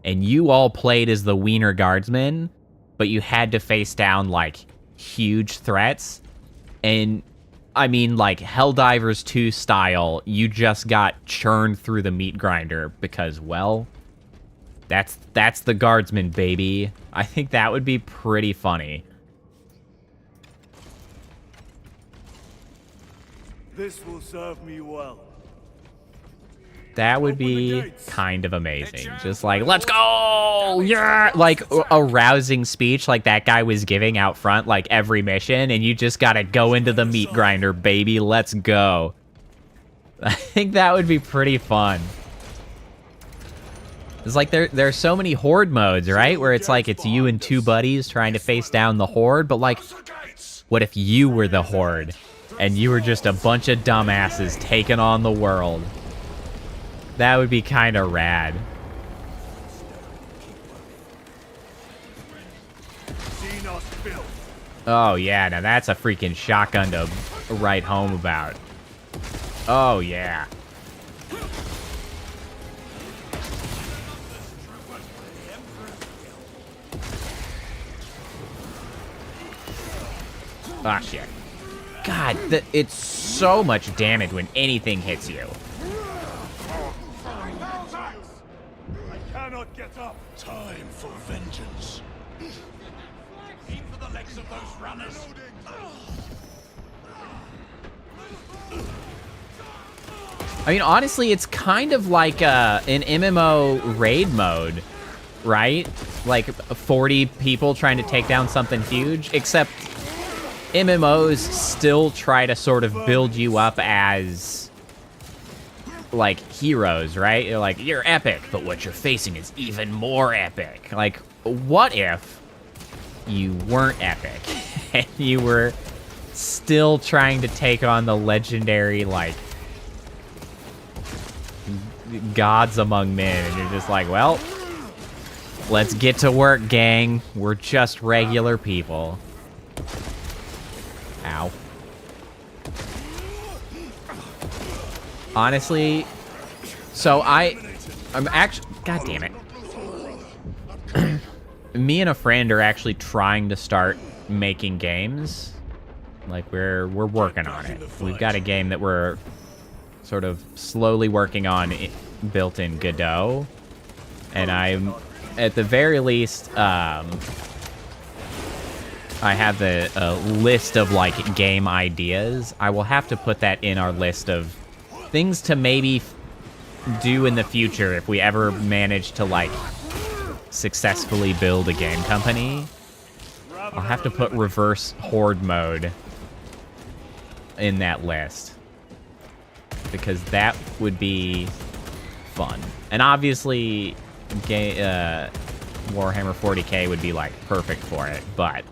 and you all played as the Wiener Guardsmen, but you had to face down like huge threats. And I mean, like Helldivers 2 style, you just got churned through the meat grinder because, well, that's the Guardsman, baby. I think that would be pretty funny. This will serve me well. That would be kind of amazing. Just like, let's go! Yeah! Like a rousing speech like that guy was giving out front, like every mission, and you just gotta go into the meat grinder, baby. Let's go. I think that would be pretty fun. It's like there are so many horde modes, right? Where it's like it's you and two buddies trying to face down the horde, but like, what if you were the horde and you were just a bunch of dumbasses taking on the world? That would be kind of rad. Oh yeah, now that's a freaking shotgun to write home about. Oh yeah. Ah, shit. God, it's so much damage when anything hits you. I cannot get up. Time for vengeance. Aim for the legs of those runners. I mean, honestly, it's kind of like an MMO raid mode, right? Like 40 people trying to take down something huge, except MMOs still try to sort of build you up as, like, heroes, right? You're like, you're epic, but what you're facing is even more epic. Like, what if you weren't epic and you were still trying to take on the legendary, like, gods among men, and you're just like, well, let's get to work, gang. We're just regular people. Ow. Honestly, so I'm actually, god damn it. Me and a friend are actually trying to start making games. Like, we're working on it. We've got a game that we're sort of slowly working on built in Godot. And I'm, at the very least, I have a list of, like, game ideas. I will have to put that in our list of things to maybe do in the future if we ever manage to, like, successfully build a game company. I'll have to put reverse horde mode in that list, because that would be fun. And obviously, Warhammer 40k would be, like, perfect for it, but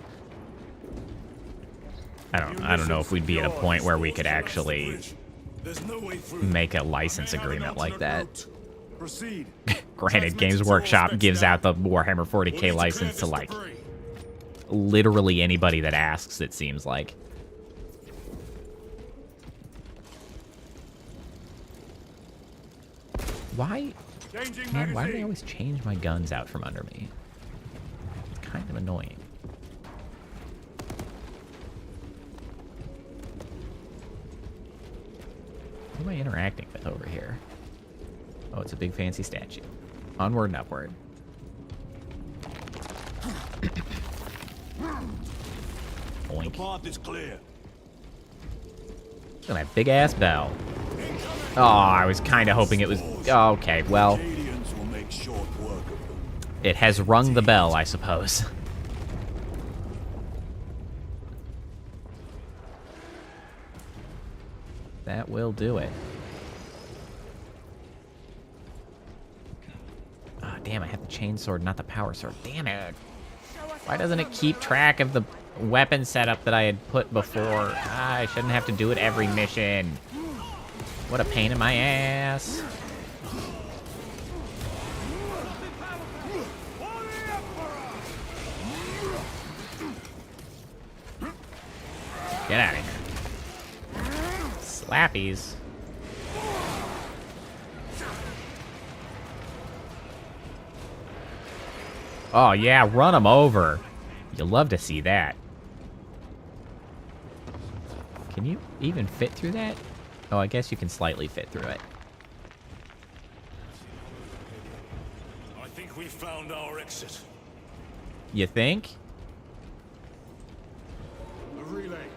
I don't know if we'd be at a point where we could actually make a license agreement like that. Granted, Games Workshop gives out the Warhammer 40k license to, like, literally anybody that asks, it seems like. Why? Man, why do they always change my guns out from under me? It's kind of annoying. Who am I interacting with over here? Oh, it's a big fancy statue. Onward and upward. Boink. The path is clear. Look at that big ass bell. Oh, I was kind of hoping it was. Oh, okay, well, it has rung the bell, I suppose. That will do it. Oh, damn, I have the chain sword, not the power sword. Damn it. Why doesn't it keep track of the weapon setup that I had put before? Ah, I shouldn't have to do it every mission. What a pain in my ass. Get out of here. Slappies. Oh, yeah, run them over. You'll love to see that. Can you even fit through that? Oh, I guess you can slightly fit through it. I think we found our exit. You think? A relay.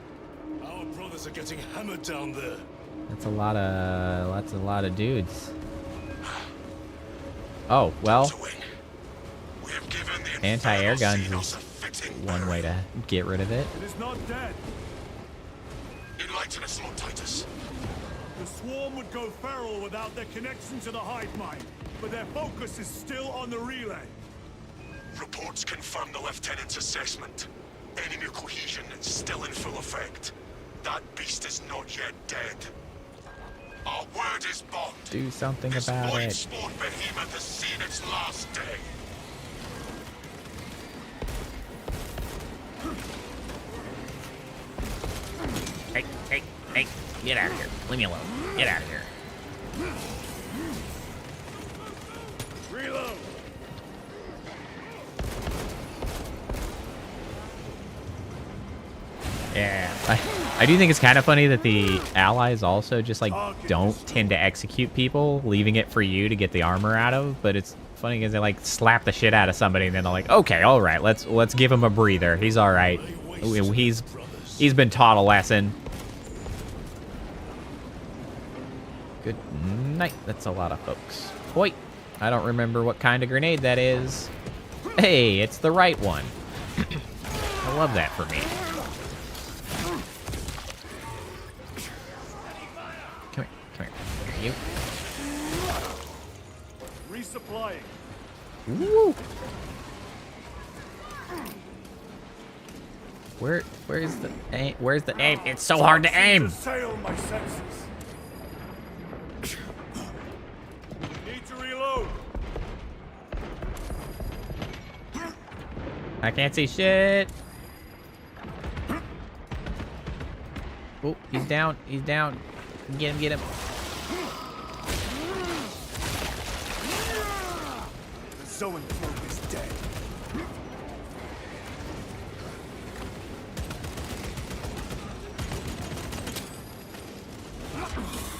Our brothers are getting hammered down there. That's a lot of dudes. Oh, well. Anti-air guns is one way to get rid of it. It is not dead. Enlighten us, Lord Titus. The swarm would go feral without their connection to the hive mind, but their focus is still on the relay. Reports confirm the Lieutenant's assessment. Enemy cohesion is still in full effect. That beast is not yet dead. Our word is bond. Do something This about it. void-spawn behemoth has seen its last day. Hey, get out of here. Leave me alone. Get out of here. Reload! Yeah. I do think it's kind of funny that the allies also just, like, don't tend to execute people, leaving it for you to get the armor out of, but it's funny because they, like, slap the shit out of somebody and then they're like, okay, all right, let's give him a breather. He's all right. He's been taught a lesson. Good night. That's a lot of folks. Wait, I don't remember what kind of grenade that is. Hey, it's the right one. I love that for me. Come here. You. Resupplying. Woo! Where's the aim? Where's the aim? It's so hard to aim. Assail my senses. Need to reload. I can't see shit. Oh, he's down. He's down. Get him, get him. The Zoan cloak is dead.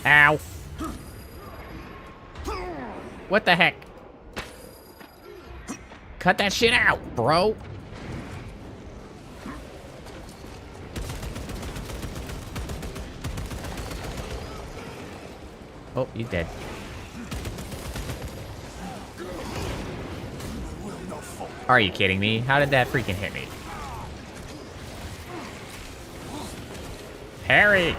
Ow. What the heck? Cut that shit out, bro. Oh, he's dead. Are you kidding me? How did that freaking hit me? Harry!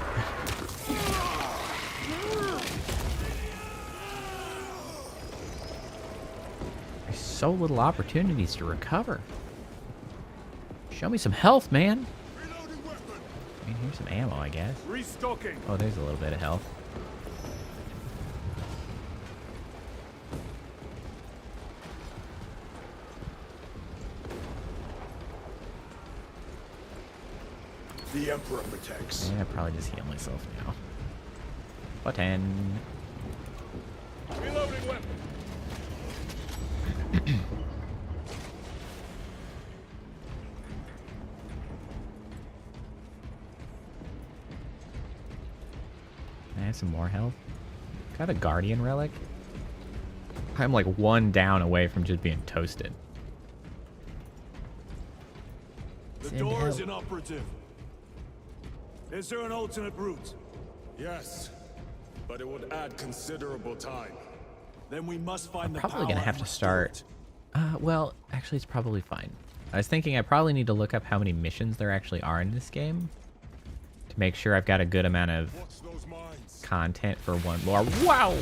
There's so little opportunities to recover. Show me some health, man. I mean, here's some ammo, I guess. Restocking. Oh, there's a little bit of health. The Emperor protects. Yeah, I'll probably just heal myself now. Button. Reloading weapon. I have some more health. Got a Guardian relic. I'm like one down away from just being toasted. The Send door is help. inoperative. Is there an alternate route? Yes, but it would add considerable time. Then we must find the Probably power gonna have and to restore start. it. Well, actually, it's probably fine. I was thinking I probably need to look up how many missions there actually are in this game to make sure I've got a good amount of content for one more. Wow!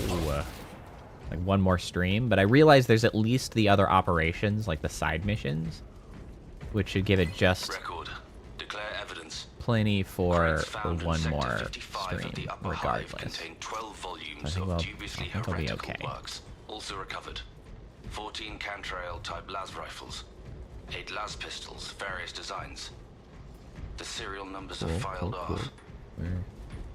Like one more stream. But I realize there's at least the other operations, like the side missions, which should give it just Record. Declare evidence. plenty for Found in one Sector more 55 of stream, the upper hive regardless. contain 12 volumes I think of we'll- dubiously I think we'll be heretical okay. works, also recovered. 14 Cantrail type las rifles, 8 las pistols, various designs. The serial numbers are filed off. We're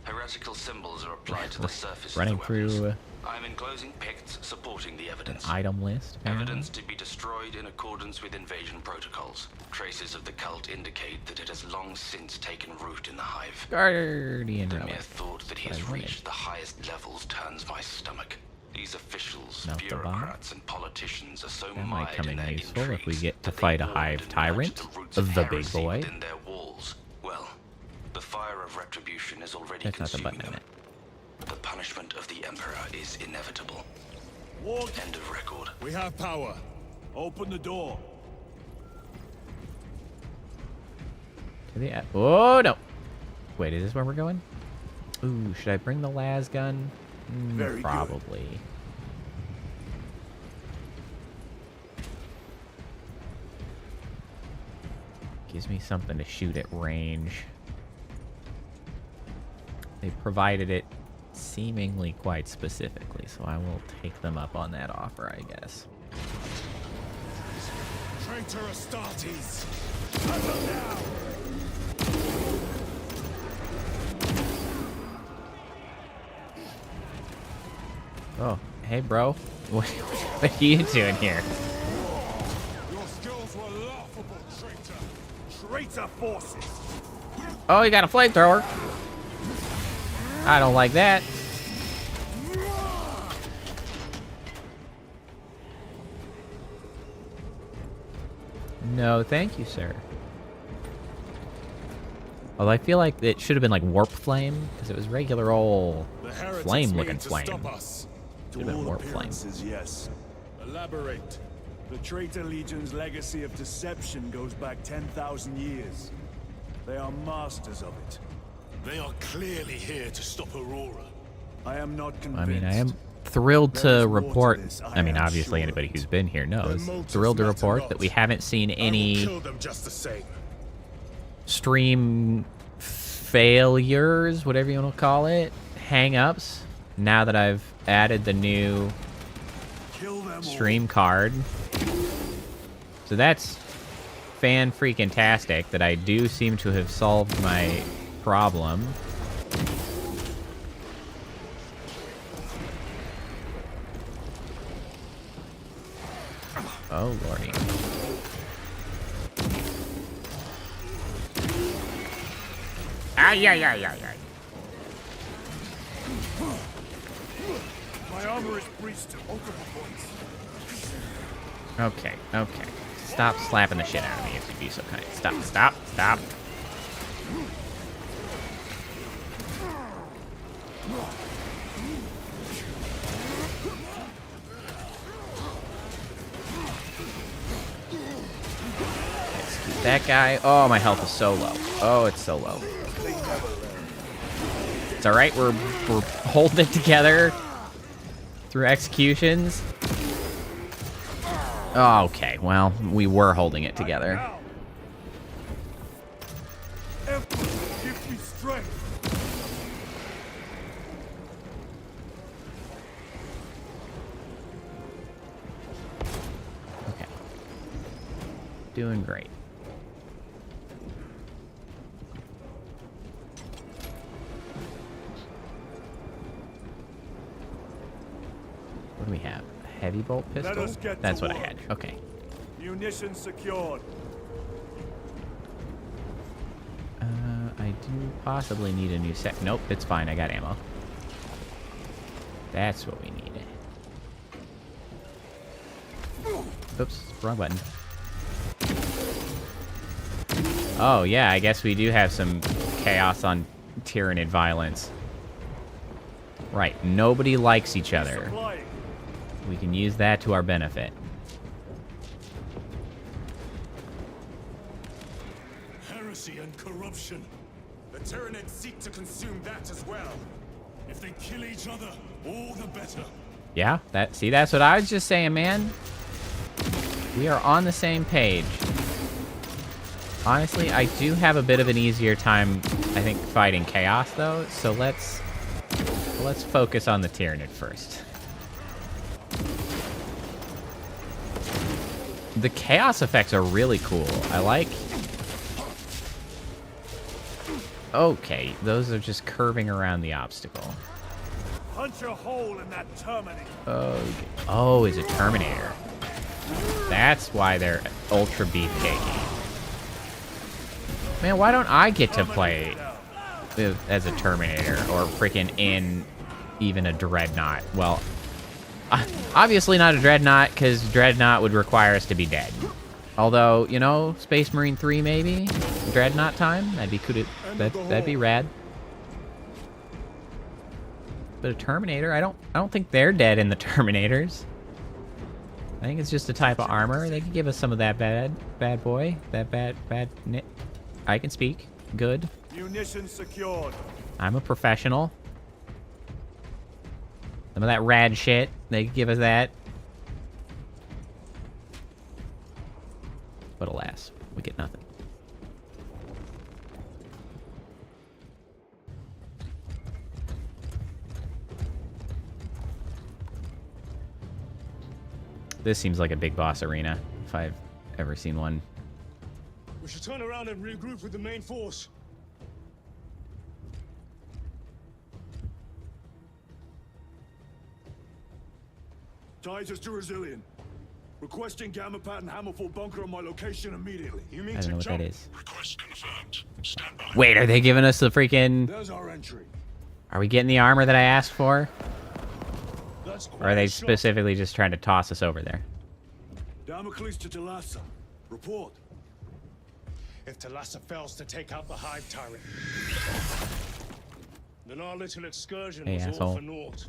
Heretical symbols are applied to the surface running of the weapons. through I'm enclosing picts supporting the an evidence. item list. apparently. Evidence to be destroyed in accordance with invasion protocols. Traces of the cult indicate that it has long since taken root in the hive. Guardian The relic. mere thought that he That's has what I wanted. reached the highest levels turns my stomach. These officials, Melt the bomb. bureaucrats, and politicians are so That might mired come in in their useful if we intrigues get to that they fight a hoard hive and nurture tyrant, the roots the of big heresy boy. within their walls. Well, the fire of retribution is already That's not the consuming button in them. The punishment of the Emperor is inevitable. Walk. End of record. We have power. Open the door. To the oh no! Wait, is this where we're going? Ooh, should I bring the las gun? Very good. Probably. Gives me something to shoot at range. They provided it seemingly quite specifically, so I will take them up on that offer, I guess. Traitor Astartes! Hunt them down! Oh, hey, bro. What are you doing here? Your skills were laughable, traitor! Traitor forces! Oh, you got a flamethrower. I don't like that. No, thank you, sir. Although I feel like it should have been like warp flame, because it was regular old flame-looking flame. Should have been warp flame. Yes. Elaborate. The Traitor Legion's legacy of deception goes back 10,000 years. They are masters of it. They are clearly here to stop Aurora. I am not I convinced. mean, I am thrilled There is to more to report. this, I mean, am obviously, sure. anybody who's been here knows. Their motives Thrilled to matter report not. that we haven't seen I will any kill them just the same. stream failures, whatever you want to call it, hang-ups. Now that I've added the new Kill them all. stream card. So that's fan-freaking-tastic that I do seem to have solved my problem. Oh, lordy. Ay, ay, ay, ay, ay. My armor is breached at multiple points. Okay, okay. Stop slapping the shit out of me if you'd be so kind. Stop, stop, stop. Execute that guy. Oh, my health is so low. Oh, it's so low. It's alright, we're holding it together through executions. Oh, okay, well, we were holding it together. Give me strength. Okay. Doing great. What do we have? A heavy bolt pistol? Let us get That's to what I work. had. Okay. Munitions secured. I do possibly need a new set. Nope, it's fine. I got ammo. That's what we need. Oops, wrong button. Oh, yeah, I guess we do have some chaos on Tyranid violence. Right, nobody likes each other. Supplying. We can use that to our benefit. Heresy and corruption. The Tyranids seek to consume that as well. If they kill each other, all the better. Yeah, that's what I was just saying, man. We are on the same page. Honestly, I do have a bit of an easier time, I think, fighting chaos, though. So let's focus on the Tyranid first. The chaos effects are really cool. I like... Okay, those are just curving around the obstacle. Punch a hole in that Terminator. Oh, it's a Terminator. That's why they're ultra beefcakey. Man, why don't I get to play as a Terminator or freaking in even a Dreadnought? Well, obviously not a Dreadnought, because Dreadnought would require us to be dead. Although, you know, Space Marine 3 maybe? Dreadnought time? That'd be rad. But a Terminator, I don't think they're dead in the Terminators. I think it's just a type of armor. They could give us some of that bad boy. I can speak. Good. Munitions secured. I'm a professional. Some of that rad shit, they could give us that. But alas, we get nothing. This seems like a big boss arena, if I've ever seen one. We should turn around and regroup with the main force. Titus to Resilient. Requesting Gamma Pad and Hammerfall bunker on my location immediately. You mean I don't know what jump? that is. Request confirmed. Stand by. Wait, are they giving us the freaking... There's our entry. Are we getting the armor that I asked for? That's Or are they quite a shot. specifically just trying to toss us over there? Damocles to Talassa. Report. If Talassa fails to take out the Hive Tyrant, then our little excursion Hey, was asshole. all for naught.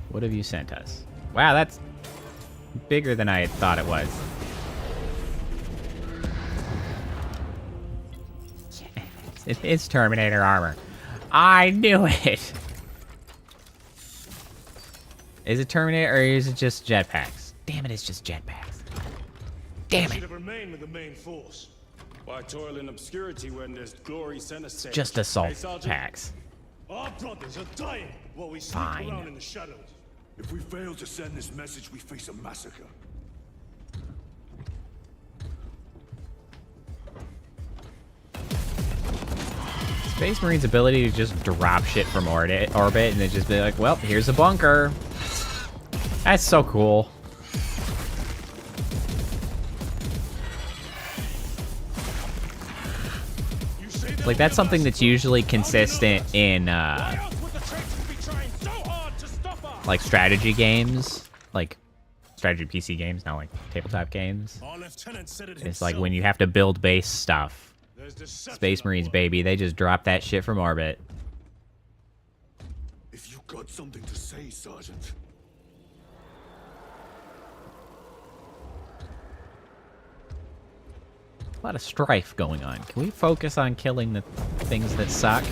What have you sent us? Wow, that's bigger than I had thought it was. It's Terminator armor. I knew it! Is it Terminator or is it just jetpacks? Damn it, it's just jetpacks. Damn Should it! have remained with the main force. Why toil in obscurity when there's glory center stage? Just assault Hey, Sergeant, packs. Our brothers are dying while we sneak Fine. around in the shadows. If we fail to send this message, we face a massacre. Space Marine's ability to just drop shit from orbit and then just be like, well, here's a bunker. That's so cool. Like, that's something that's usually consistent in, like, strategy games. Like, strategy PC games, not like tabletop games. Our lieutenant said it It's like himself. when you have to build base stuff. There's deception Space Marines, at work. baby, they just drop that shit from orbit. If you got something to say, Sergeant. A lot of strife going on. Can we focus on killing the things that suck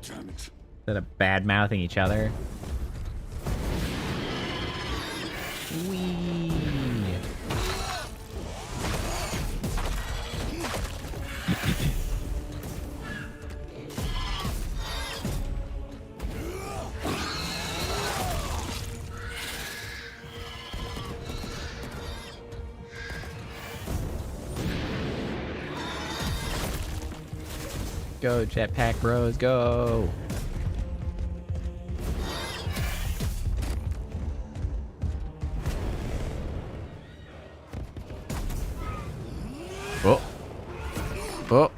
Damn it. instead of bad-mouthing each other? Whee! Go, jetpack bros, go! Oh. Oh.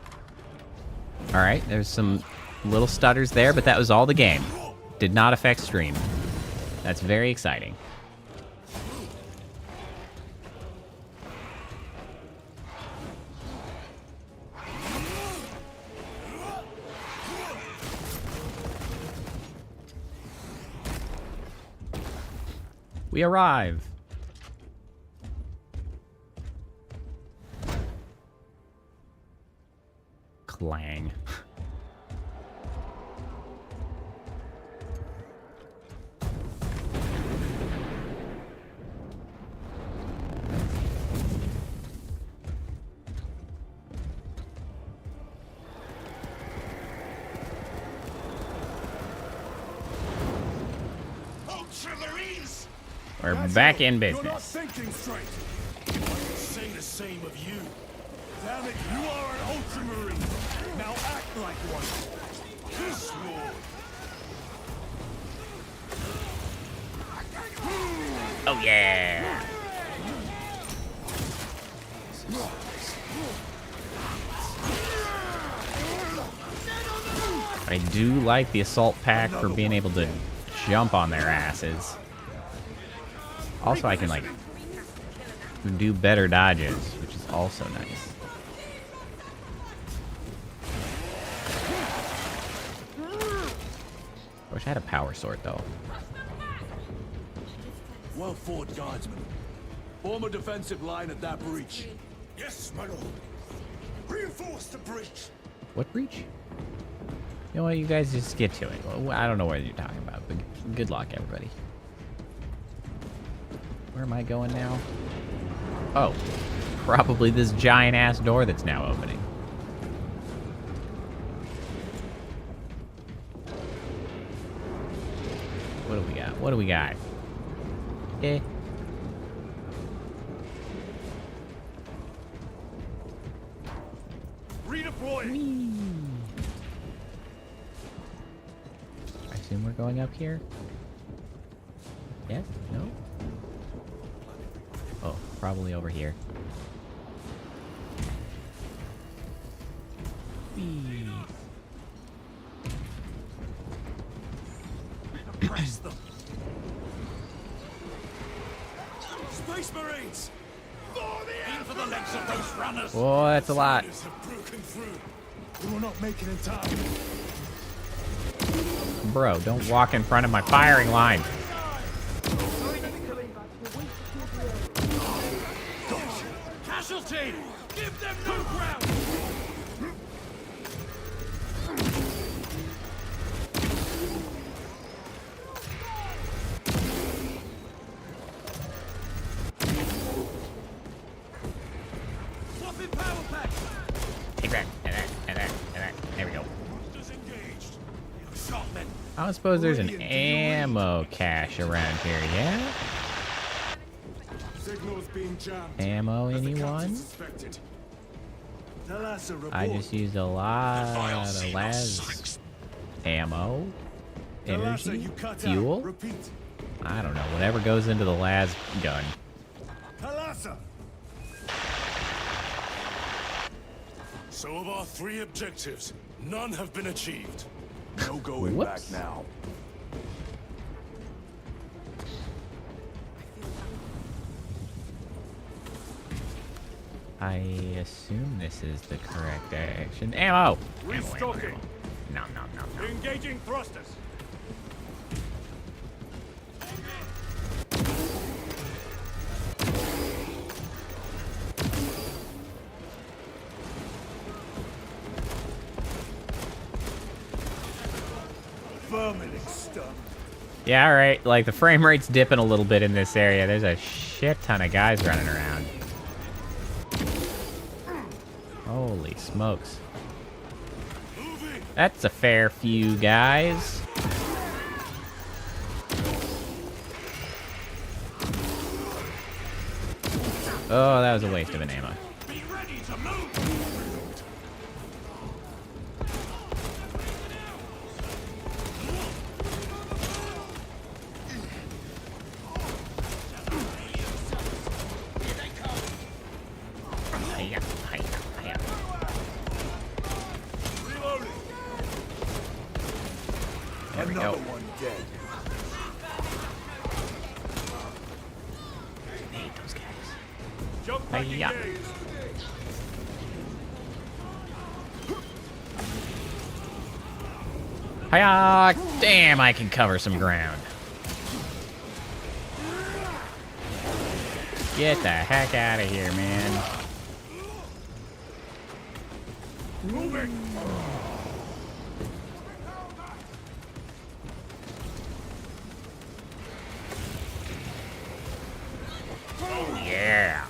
Alright, there's some little stutters there, but that was all the game. Did not affect stream. That's very exciting. We arrive. Clang. Ultramarines! We're back in You're not business. thinking straight. I can say the same of you. Damn it, you are an ultramarine. Now act like one. This war. Oh yeah! I do like the assault pack for being able to jump on their asses. Also, I can like do better dodges, which is also nice. Wish I had a power sword though. Well fought, guardsman. Form a defensive line at that breach. Yes, my lord. Reinforce the breach. What breach? You know what, you guys just get to it. Well, I don't know what you're talking about, but good luck, everybody. Where am I going now? Oh, probably this giant-ass door that's now opening. What do we got? What do we got? Eh. Redeploy. I assume we're going up here? Yes? No? Oh, probably over here. Whee. Press them. Space Marines! Aim for the legs of those runners! Oh, that's a lot. Have broken through. We will not make it in time. Bro, don't walk in front of my firing line. Casualty! Give them no ground! Swapping power pack! Take that, and that, and that, and that. There we go. Disengaged. Shot men. I don't suppose there's an ammo cache around here, yeah? Signals being jammed. Ammo, As the captain anyone? suspected. Thalassa, report. I just used a lot of las ammo, Thalassa, energy, you cut out. fuel. Repeat. I don't know, whatever goes into the las gun. Thalassa. So of our 3 objectives, none have been achieved. No going Whoops. back now. I assume this is the correct direction. Ammo! Restocking. No, no, no, no. Engaging thrusters. Vermin exterminated. Yeah, alright. Like, the frame rate's dipping a little bit in this area. There's a shit ton of guys running around. Holy smokes. That's a fair few guys. Oh, that was a waste of an ammo. Be ready to move. Hiya, hiya, hiya. Reloading. There we Another go. one dead. Hate those guys. Jump back Hiya. engaged. Hiya! Damn, I can cover some ground. Get the heck out of here, man. Moving. Oh, yeah.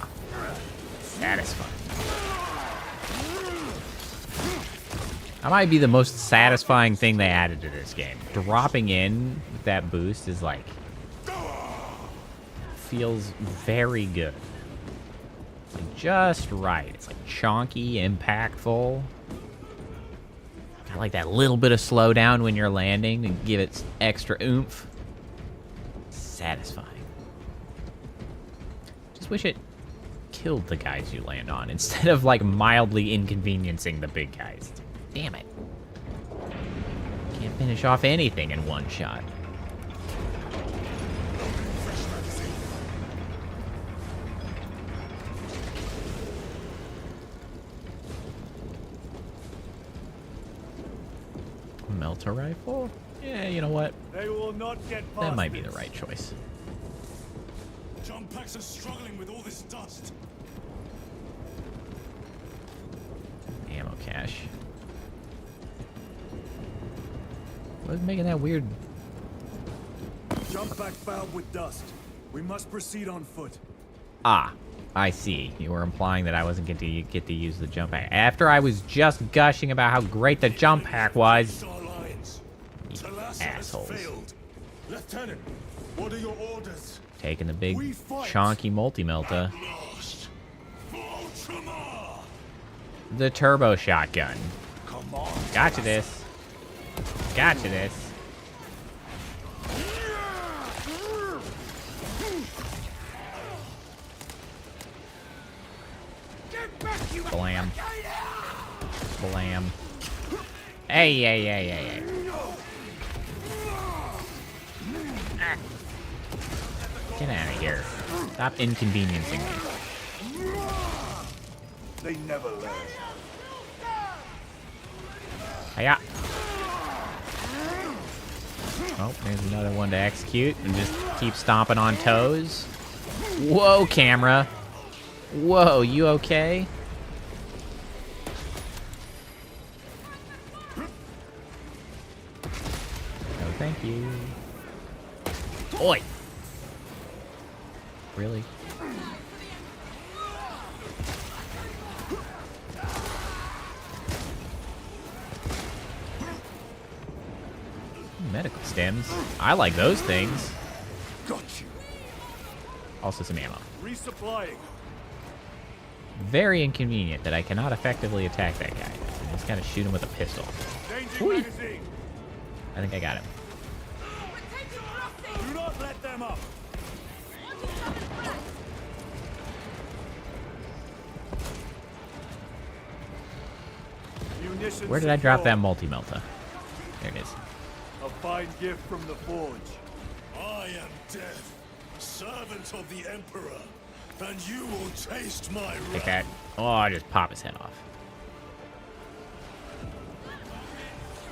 Satisfying. That might be the most satisfying thing they added to this game. Dropping in with that boost is like... feels very good. Like, just right. It's like chonky, impactful. Got like that little bit of slowdown when you're landing to give it extra oomph. Satisfying. Just wish it killed the guys you land on instead of like mildly inconveniencing the big guys. Damn it. Can't finish off anything in one shot. Melter rifle? Yeah, you know what? They will not get past That might be the this. right choice. Jump packs are struggling with all this dust. Ammo cache. What's making that weird? Jump pack fouled with dust. We must proceed on foot. Ah, I see. You were implying that I wasn't get to use the jump pack after I was just gushing about how great the jump pack was. You assholes. Lieutenant, what are your orders? Taking the big chonky multi-melta. The turbo shotgun. Come on. Gotcha this. Gotcha this. Blam. Blam. Hey, hey, hey, hey, hey. Get out of here. Stop inconveniencing me. They never learn. Hiya. Oh, there's another one to execute and just keep stomping on toes. Whoa, camera. Whoa, you okay? No, thank you. Oi! Really? Medical stems. I like those things. Got you. Also some ammo. Resupplying. Very inconvenient that I cannot effectively attack that guy. I just gotta shoot him with a pistol. Changing magazine. I think I got him. Do not let them up. Munitions Where did I drop secure. that multi-melta? There it is. A fine gift from the forge. I am death, servant of the Emperor, and you will taste my Take wrath. that. Oh, I just pop his head off.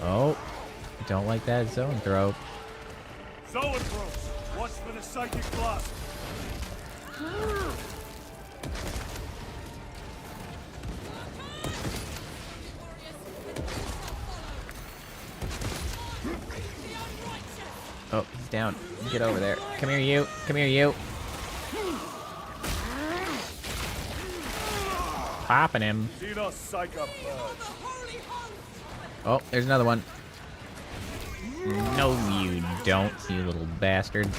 Oh, don't like that zone throw. Zoanthropes, watch for the psychic blast. Oh, he's down. Get over there. Come here, you. Come here, you. Popping him. Oh, there's another one. No, you don't, you little bastard.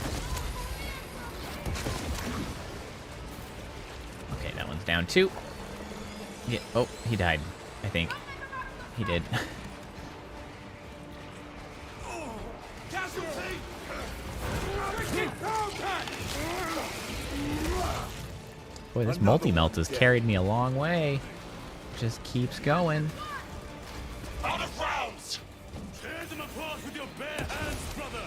Okay, that one's down too. Yeah, oh, he died, I think. He did. Boy, this multi-melt has carried me a long way. Just keeps going. Out of rounds! Tear them apart with your bare hands, brother!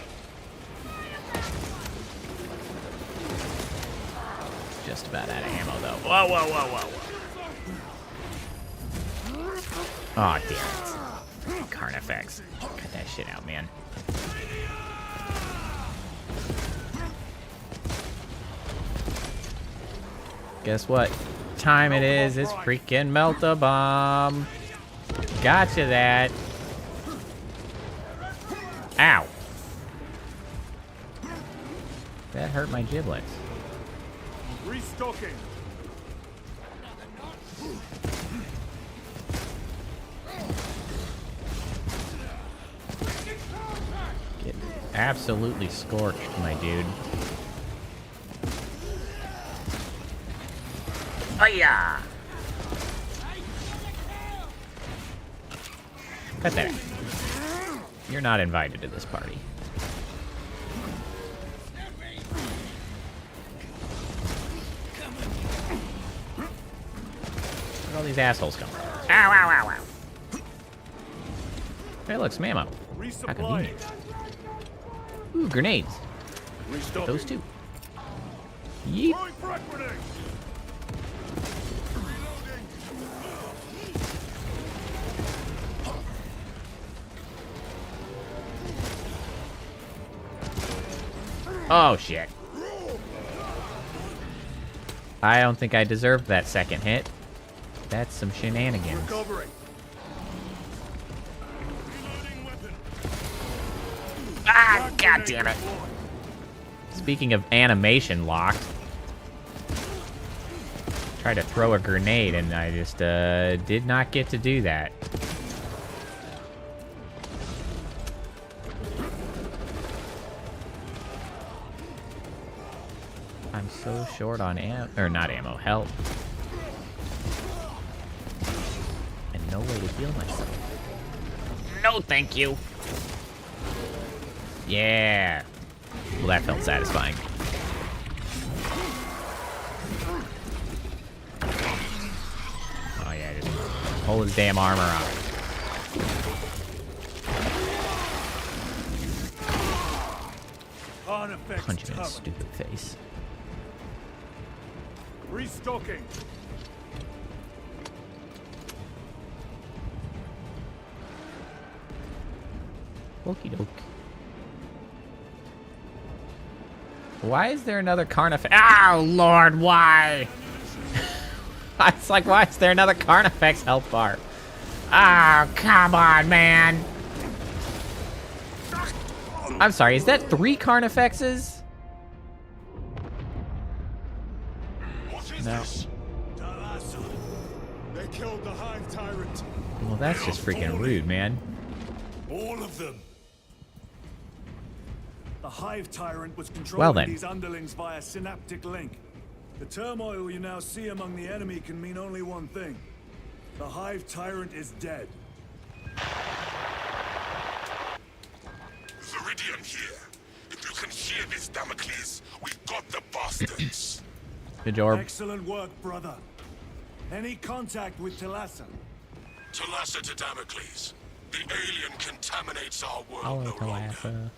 Just about out of ammo, though. Whoa, whoa, whoa, whoa, whoa. Oh, damn it. Carnifex. Cut that shit out, man. Guess what time it is? It's freaking melt-a-bomb. Gotcha that. Ow. That hurt my giblets. Restocking. Get absolutely scorched, my dude. Hiya! Cut that. You're not invited to this party. Where'd all these assholes come from? Ow, ow, ow, ow. Hey, look, some ammo. How convenient. Ooh, grenades. Get those too. Yeet. Oh, shit. I don't think I deserved that second hit. That's some shenanigans. Recovering. Ah, god damn it. Speaking of animation locked, tried to throw a grenade and I just did not get to do that. I'm so short on ammo, or not ammo, health. And no way to heal myself. No, thank you. Yeah. Well, that felt satisfying. Oh yeah, just pull his damn armor off. Punch him in his stupid face. Restocking. Okie doke. Why is there another Carnifex? Oh, Lord, why? It's like, why is there another Carnifex health bar? Oh, come on, man. I'm sorry, is that 3 Carnifexes? No. They killed the Hive Tyrant. Well, that's just freaking rude, man. All of them. The Hive Tyrant was controlling Well, then. these underlings via synaptic link. The turmoil you now see among the enemy can mean only one thing. The Hive Tyrant is dead. Viridian here. If you can hear this, Damocles, we've got the bastards. Good job. Excellent work, brother. Any contact with Talassa? Talassa to Damocles. The alien contaminates our world Hello, no longer. Talassa.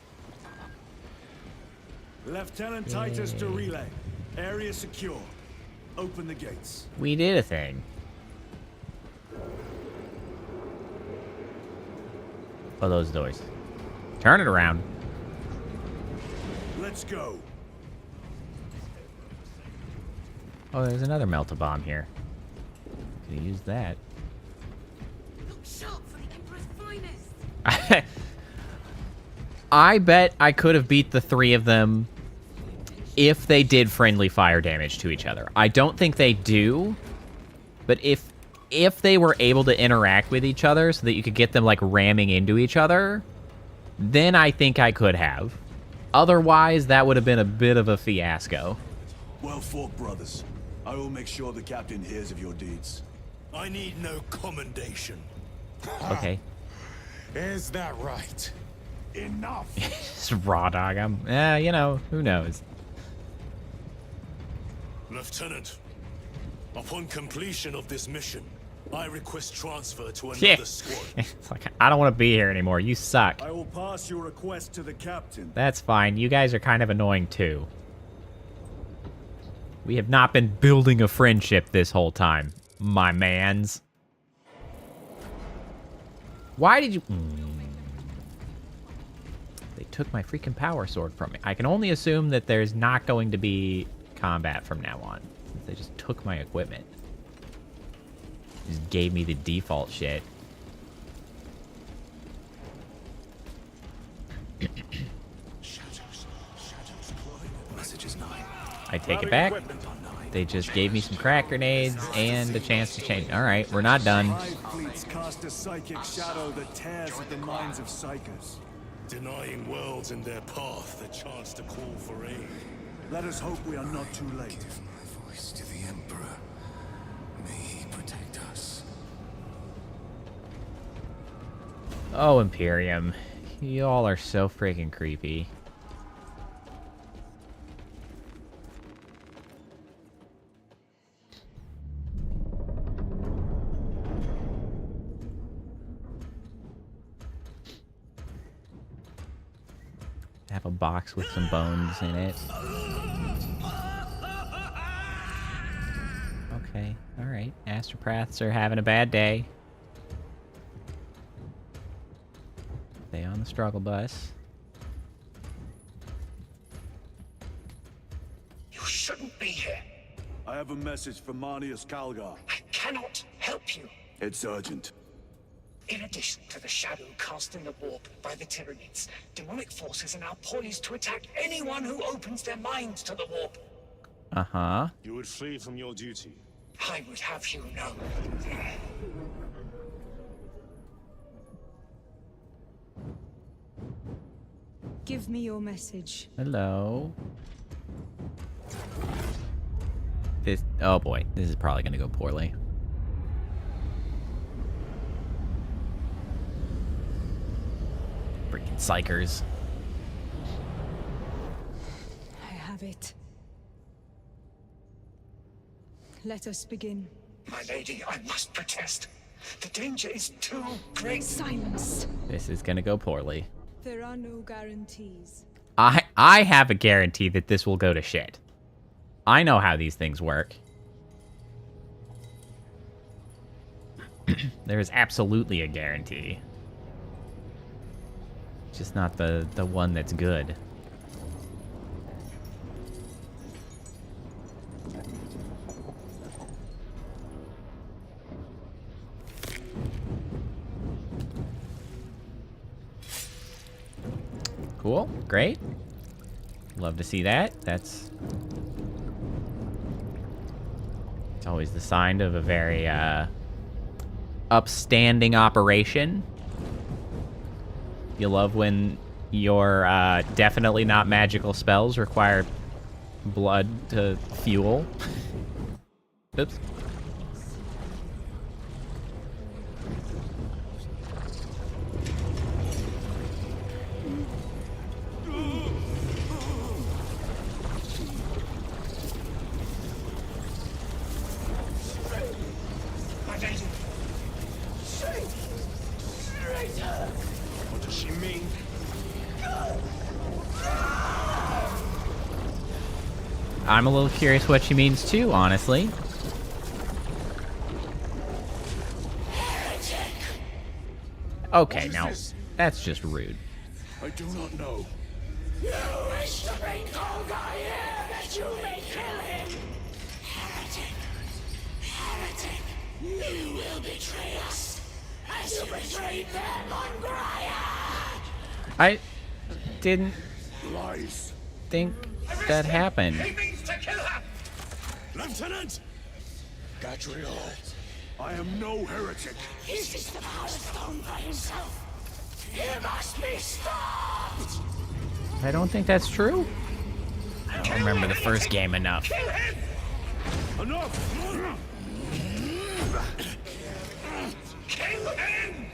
Lieutenant Titus to relay. Area secure. Open the gates. We did a thing. Oh, those doors. Turn it around. Let's go. Oh, there's another melt-a-bomb here. Could use that. Look sharp for the Emperor's finest. I bet I could have beat the 3 of them if they did friendly fire damage to each other. I don't think they do, but if they were able to interact with each other so that you could get them, like, ramming into each other, then I think I could have. Otherwise, that would have been a bit of a fiasco. Well fought, brothers. I will make sure the captain hears of your deeds. I need no commendation. Okay. Is that right? Enough. Just raw dog. You know, who knows? Lieutenant, upon completion of this mission, I request transfer to Yeah. another squad. It's like, I don't want to be here anymore. You suck. I will pass your request to the captain. That's fine. You guys are kind of annoying, too. We have not been building a friendship this whole time, my mans. Why did you... They took my freaking power sword from me. I can only assume that there's not going to be combat from now on. They just took my equipment. Just gave me the default shit. Messages 9. I take it back. They just gave me some crack grenades and a chance to change. All right, we're not done. Hive fleets cast a psychic shadow that tears at the minds of psychers, denying worlds in their path the chance to call for aid. Let us hope we are not too late. Give my voice to the Emperor. May he protect us. Oh, Imperium. Y'all are so freaking creepy. Have a box with some bones in it. Okay, alright. Astropaths are having a bad day. Stay on the struggle bus. You shouldn't be here. I have a message from Marnius Calgar. I cannot help you. It's urgent. In addition to the shadow cast in the warp by the Tyranids, demonic forces are now poised to attack anyone who opens their minds to the warp. Uh-huh. You would flee from your duty. I would have you know. Give me your message. Hello. Oh boy, this is probably gonna go poorly. Freaking psychers. I have it. Let us begin. My lady, I must protest. The danger is too great. Silence. This is gonna go poorly. There are no guarantees. I have a guarantee that this will go to shit. I know how these things work. There is absolutely a guarantee. Just not the one that's good. Cool, great. Love to see that. It's always the sign of a very upstanding operation. You love when your definitely not magical spells require blood to fuel. Oops. What does she mean? I'm a little curious what she means too, honestly. Okay, now that's just rude. I do not know. You wish to bring Golgai here that you may kill him! Heretic! Heretic! You will betray us as you betrayed them on Graia! I didn't Lies. think that happened. He means to kill her! Lieutenant! Gadriel, I am no heretic. He seeks the power stone by himself. He must be stopped! I don't think that's true. I don't remember the first game enough. Enough! Kill him!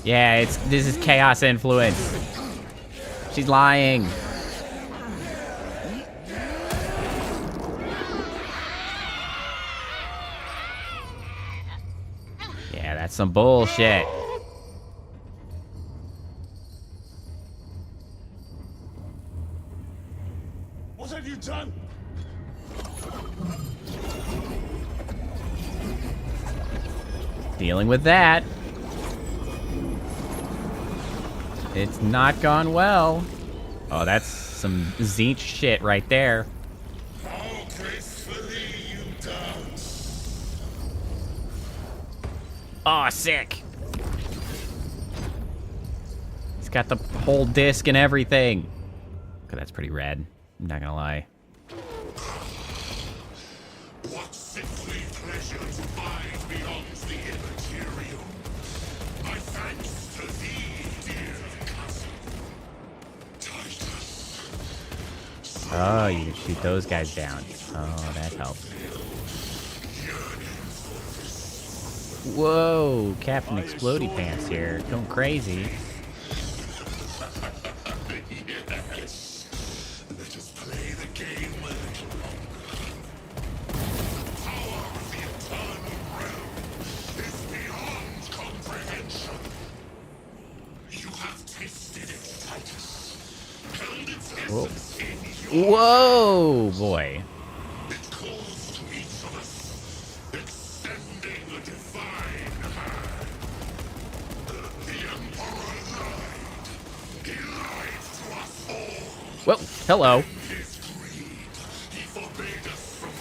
Yeah, this is chaos influence. She's lying. Yeah, that's some bullshit. What have you done? Dealing with that. It's not gone well. Oh, that's some Zinch shit right there. How gracefully you dance. Oh, sick. He's got the whole disc and everything. Okay, that's pretty rad. I'm not gonna lie. What sickly pleasure to find beyond the immaterial. My thanks to thee, dear cousin. Titus. Oh, you can shoot those guys down. Oh, that helps. Whoa, Captain Explodey Pants here. Going crazy. Yes. Let us play the game a little longer. The power of the eternal realm is beyond comprehension. You have tasted it, Titus. Held its essence in your Whoa, boy. It calls to each of us, extending a divine hand. The Emperor lied. He lied to us all. Whoa, hello. His greed, he forbade us from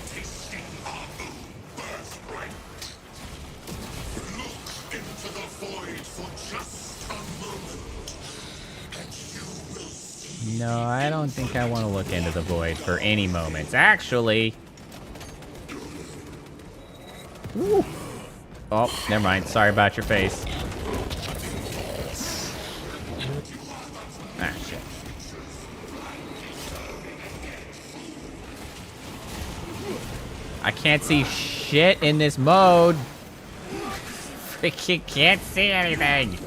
No, I don't think I want to look into the void for any moments. Actually... Woo. Oh, never mind. Sorry about your face. Ah, shit. I can't see shit in this mode. Freaking can't see anything.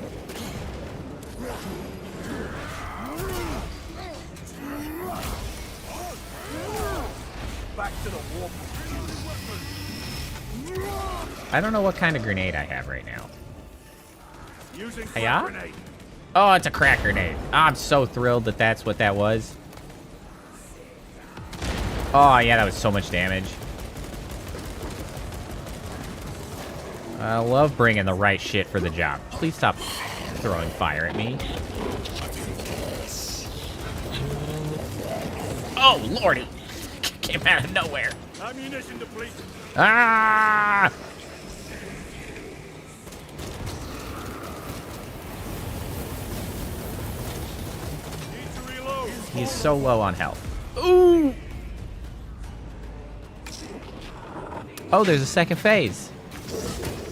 Back to the warp. I don't know what kind of grenade I have right now. Using Hiya? grenade. Oh, it's a crack grenade. I'm so thrilled that that's what that was. Oh, yeah, that was so much damage. I love bringing the right shit for the job. Please stop throwing fire at me. Oh, lordy. Came out of nowhere. Ammunition depleted. Ah! Need to reload. He's so low on health. Ooh! Oh, there's a second phase.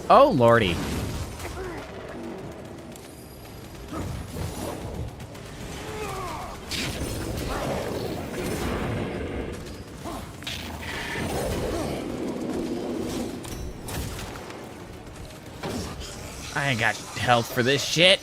Oh, lordy. I ain't got health for this shit.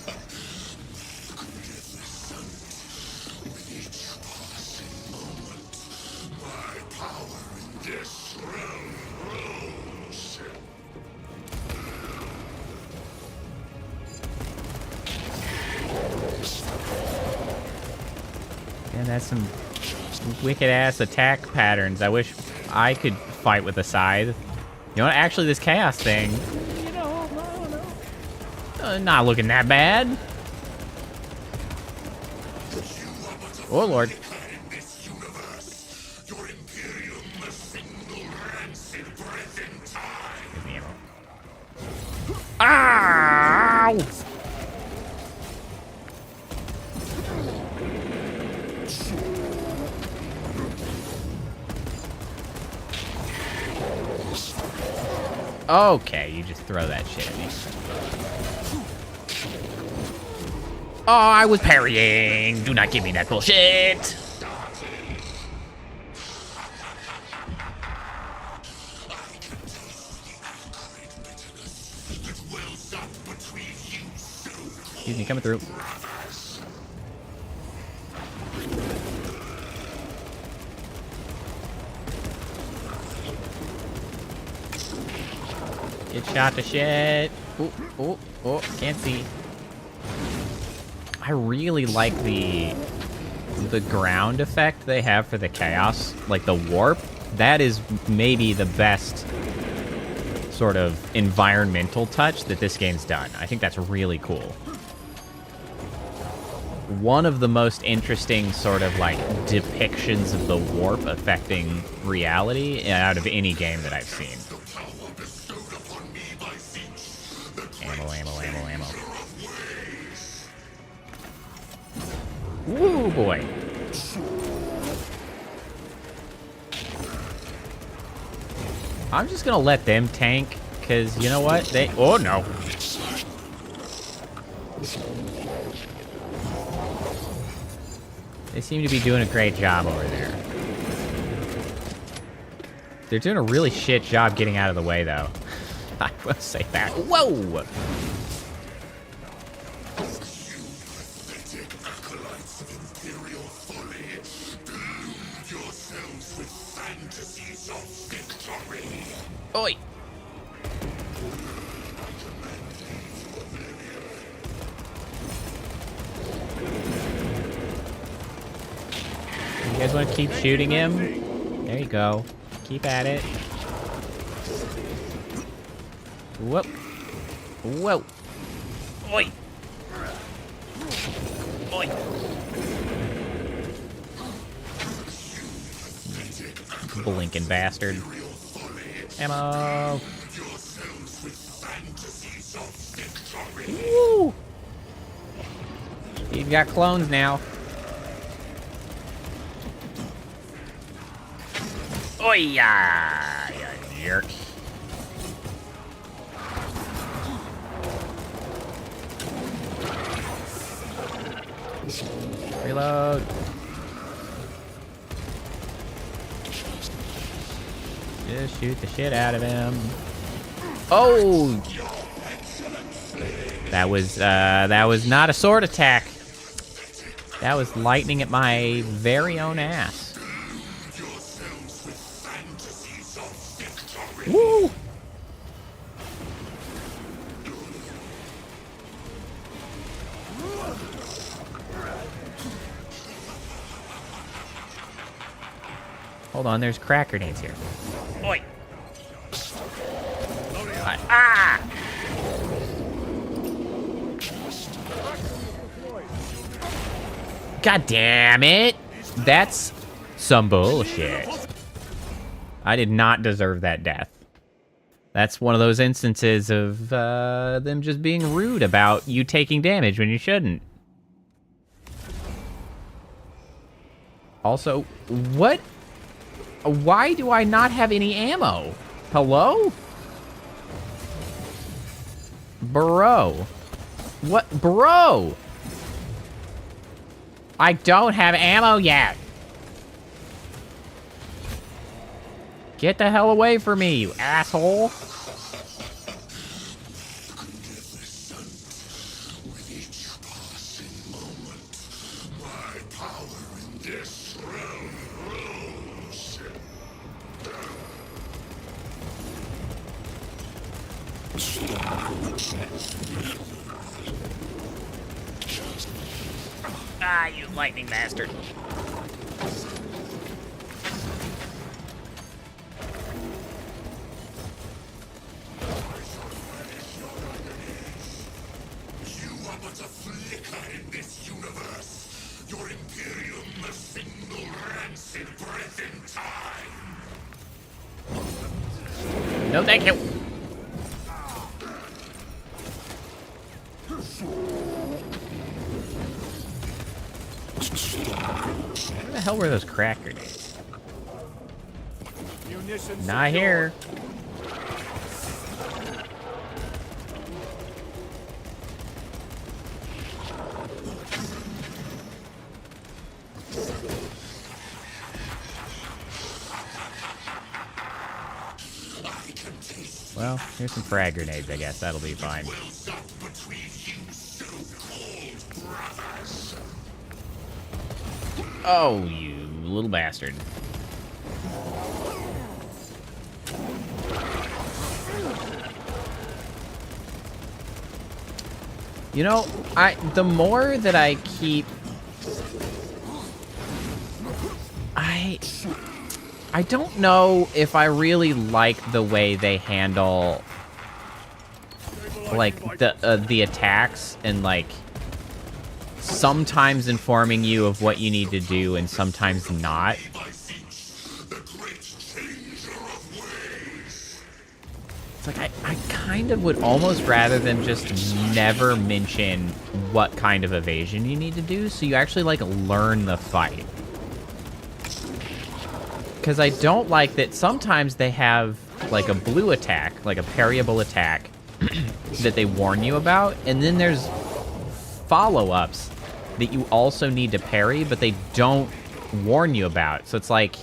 And that's some wicked-ass attack patterns. I wish I could fight with a scythe. You know what? Actually, this chaos thing... You know, I don't know. Not looking that bad. Oh, Lord. Ow! Okay, you just throw that shit at me. Oh, I was parrying. Do not give me that bullshit. Excuse me, coming through. Get shot to shit. Oh, can't see. I really like the ground effect they have for the chaos, like the warp. That is maybe the best sort of environmental touch that this game's done. I think that's really cool. One of the most interesting sort of like depictions of the warp affecting reality out of any game that I've seen. Ammo. Woo, boy. I'm just gonna let them tank, because you know what? They... Oh, no. They seem to be doing a great job over there. They're doing a really shit job getting out of the way, though. I will say that. Whoa! Oi! You guys want to keep shooting him? There you go. Keep at it. Whoop. Whoa. Oi! Oi! Blinking bastard. Ammo! Woo! He's got clones now. Oh yeah, you jerk. Reload. Just shoot the shit out of him. Oh! That was not a sword attack. That was lightning at my very own ass. Woo! Hold on, there's crack grenades here. Oi! Ah! God damn it! That's some bullshit. I did not deserve that death. That's one of those instances of them just being rude about you taking damage when you shouldn't. Also, what? Why do I not have any ammo? Hello? Bro. What? Bro! I don't have ammo yet. Get the hell away from me, you asshole. With each passing moment, my power in this realm grows. Ah, you lightning bastard. You are but a flicker in this universe. Your Imperium a single rancid breath in time. No, thank you. Where the hell were those crack grenades? Not here. Well, here's some frag grenades, I guess. That'll be fine. Oh, you little bastard. You know, the more that I keep... I don't know if I really like the way they handle, like, the attacks and, like, sometimes informing you of what you need to do and sometimes not. It's like, I kind of would almost rather them just never mention what kind of evasion you need to do, so you actually, like, learn the fight. Because I don't like that sometimes they have, like, a blue attack, like a parryable attack, that they warn you about, and then there's follow-ups that you also need to parry, but they don't warn you about. So it's like...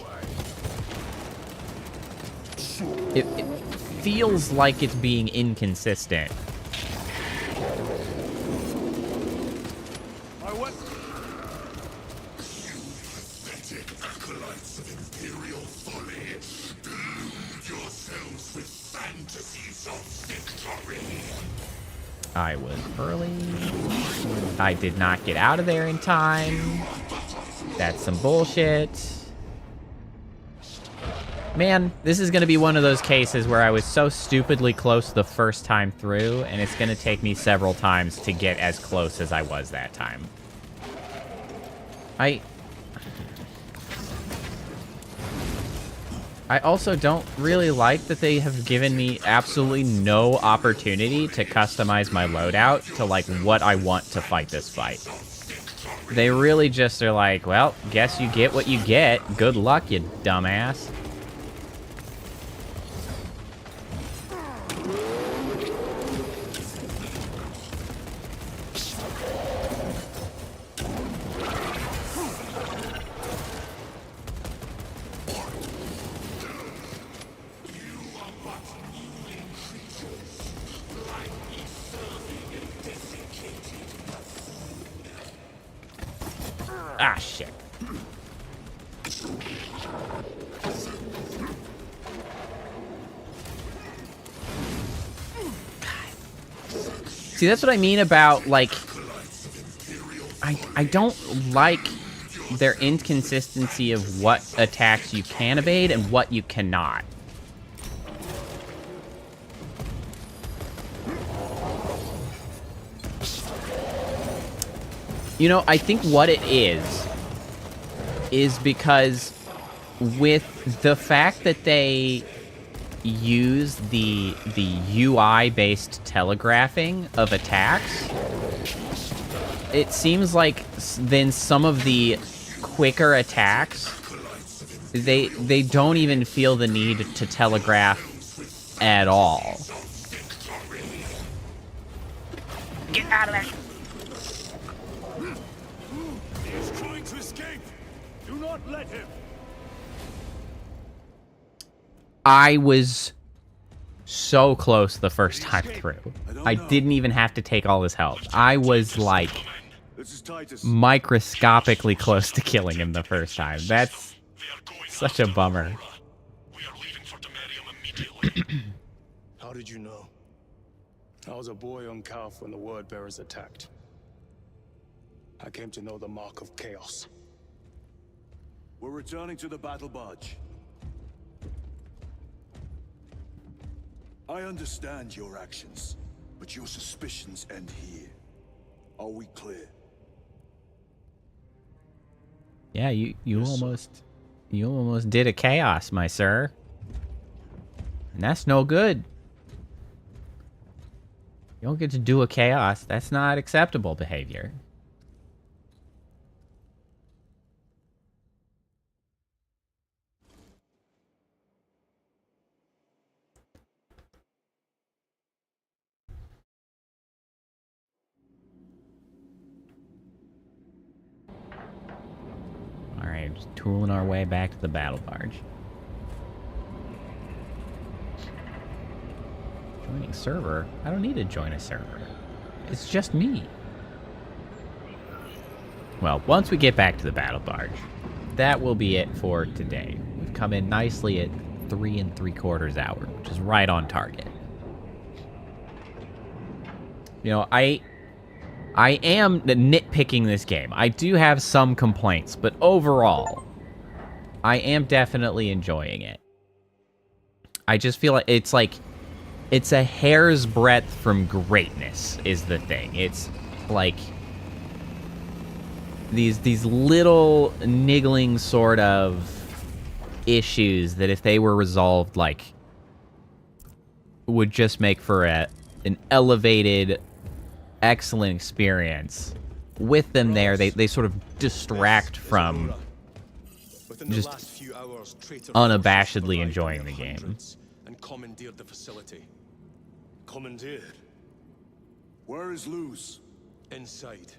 It feels like it's being inconsistent. I was early. I did not get out of there in time. That's some bullshit. Man, this is going to be one of those cases where I was so stupidly close the first time through, and it's going to take me several times to get as close as I was that time. I also don't really like that they have given me absolutely no opportunity to customize my loadout to, like, what I want to fight this fight. They really just are like, well, guess you get what you get. Good luck, you dumbass. Ah, shit. See, that's what I mean about, like... I don't like their inconsistency of what attacks you can evade and what you cannot. You know, I think what it is because with the fact that they use the UI-based telegraphing of attacks, it seems like then some of the quicker attacks, they don't even feel the need to telegraph at all. Get out of there! He's trying to escape! Do not let him! I was so close the first time through. I didn't even have to take all his health. I was like microscopically close to killing him the first time. That's such a bummer. How did you know? I was a boy on Calf when the word bearers attacked. I came to know the mark of chaos. We're returning to the battle barge. I understand your actions, but your suspicions end here. Are we clear? Yeah, you almost did a chaos, my sir. And that's no good. You don't get to do a chaos. That's not acceptable behavior. Alright, just tooling our way back to the battle barge. Joining server? I don't need to join a server. It's just me. Well, once we get back to the battle barge, that will be it for today. We've come in nicely at 3 3/4 hours, which is right on target. You know, I am nitpicking this game. I do have some complaints, but overall, I am definitely enjoying it. I just feel like it's a hair's breadth from greatness is the thing. It's like these little niggling sort of issues that if they were resolved, like, would just make for an elevated, excellent experience. With them there, they sort of distract from just unabashedly enjoying the game. And commandeered the facility. Commandeered? Where is Luz? Inside.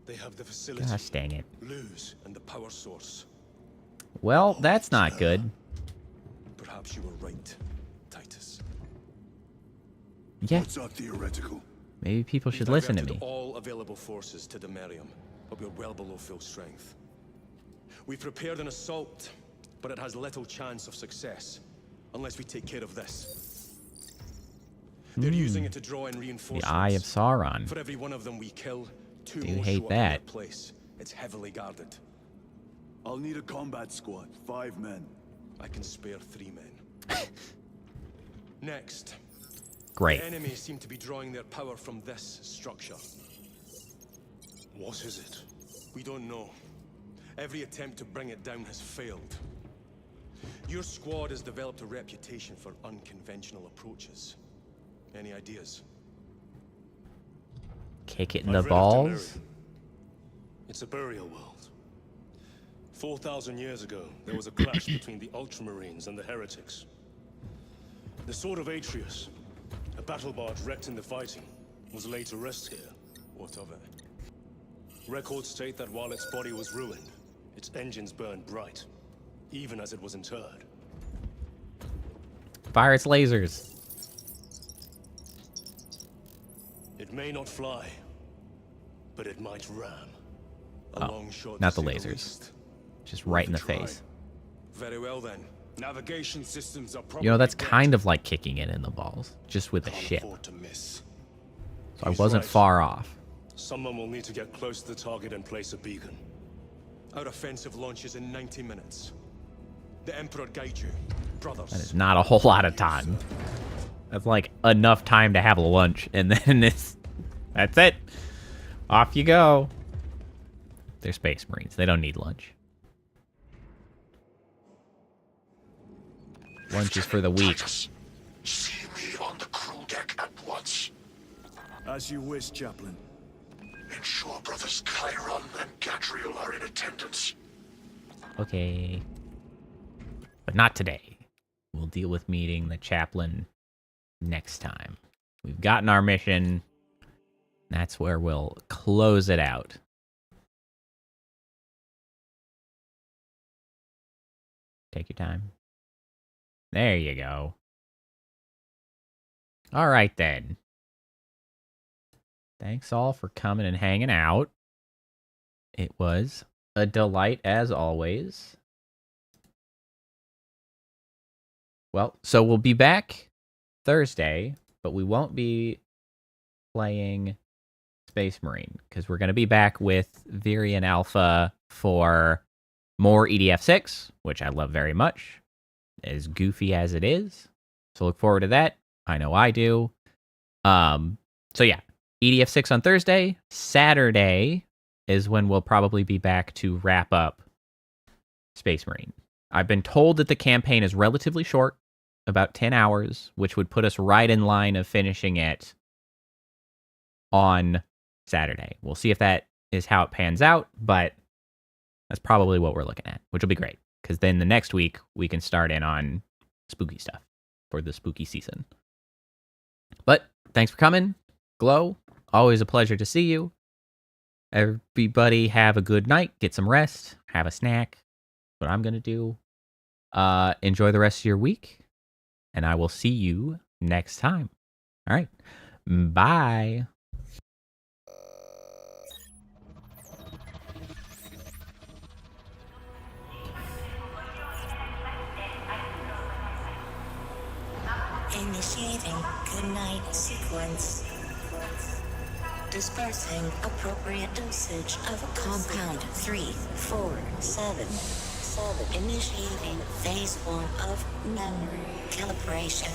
They have the facility. Gosh dang it. Luz and the power source. Well, that's not good. Perhaps you were right, Titus. Yeah. What's our theoretical? Maybe people should listen to me. All available forces to Demarium, but we're well below full strength. We've prepared an assault, but it has little chance of success unless we take care of this. They're using it to draw in reinforcements. The Eye of Sauron. For every one of them we kill, two Do more hate show up that. in their place. It's heavily guarded. I'll need a combat squad, 5 men. I can spare 3 men. Next. Great. The enemy seem to be drawing their power from this structure. What is it? We don't know. Every attempt to bring it down has failed. Your squad has developed a reputation for unconventional approaches. Any ideas? Kick it in the balls? Demarium. It's a burial world. 4,000 years ago, there was a clash between the Ultramarines and the heretics. The Sword of Atreus, a battle barge wrecked in the fighting, was laid to rest here. What of it? Records state that while its body was ruined, its engines burned bright, even as it was interred. Fire its lasers. It may not fly, but it might ram. A long shot, not to the say lasers. least. Just right in the Worth a try. face. Very well then. Navigation systems are probably You know, that's dead. kind of like kicking it in the balls, just with a Can't ship. afford to miss. So I He's wasn't right. far off. Someone will need to get close to the target and place a beacon. Our offensive launches in 90 minutes. The Emperor guide you, brothers. That is not a whole lot of time. That's like enough time to have a lunch, and then that's it. Off you go. They're Space Marines. They don't need lunch. Lunch is for the weak. Titus, see me on the crew deck at once. As you wish, Chaplain. Ensure brothers Chiron and Gadriel are in attendance. Okay. But not today. We'll deal with meeting the chaplain next time. We've gotten our mission. That's where we'll close it out. Take your time. There you go. All right, then. Thanks all for coming and hanging out. It was a delight as always. Well, so we'll be back Thursday, but we won't be playing Space Marine because we're going to be back with Virion Alpha for more EDF6, which I love very much, as goofy as it is. So look forward to that. I know I do. So yeah, EDF6 on Thursday. Saturday is when we'll probably be back to wrap up Space Marine. I've been told that the campaign is relatively short, about 10 hours, which would put us right in line of finishing it on Saturday. We'll see if that is how it pans out, but that's probably what we're looking at, which will be great, because then the next week we can start in on spooky stuff for the spooky season. But thanks for coming. Glow, always a pleasure to see you. Everybody have a good night. Get some rest. Have a snack. What I'm going to do. Enjoy the rest of your week. And I will see you next time. All right. Bye. Initiating goodnight sequence. Dispersing appropriate dosage of compound 347. Initiating phase 1 of memory calibration.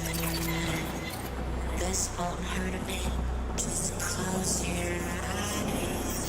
This won't hurt a bit. Just close your eyes.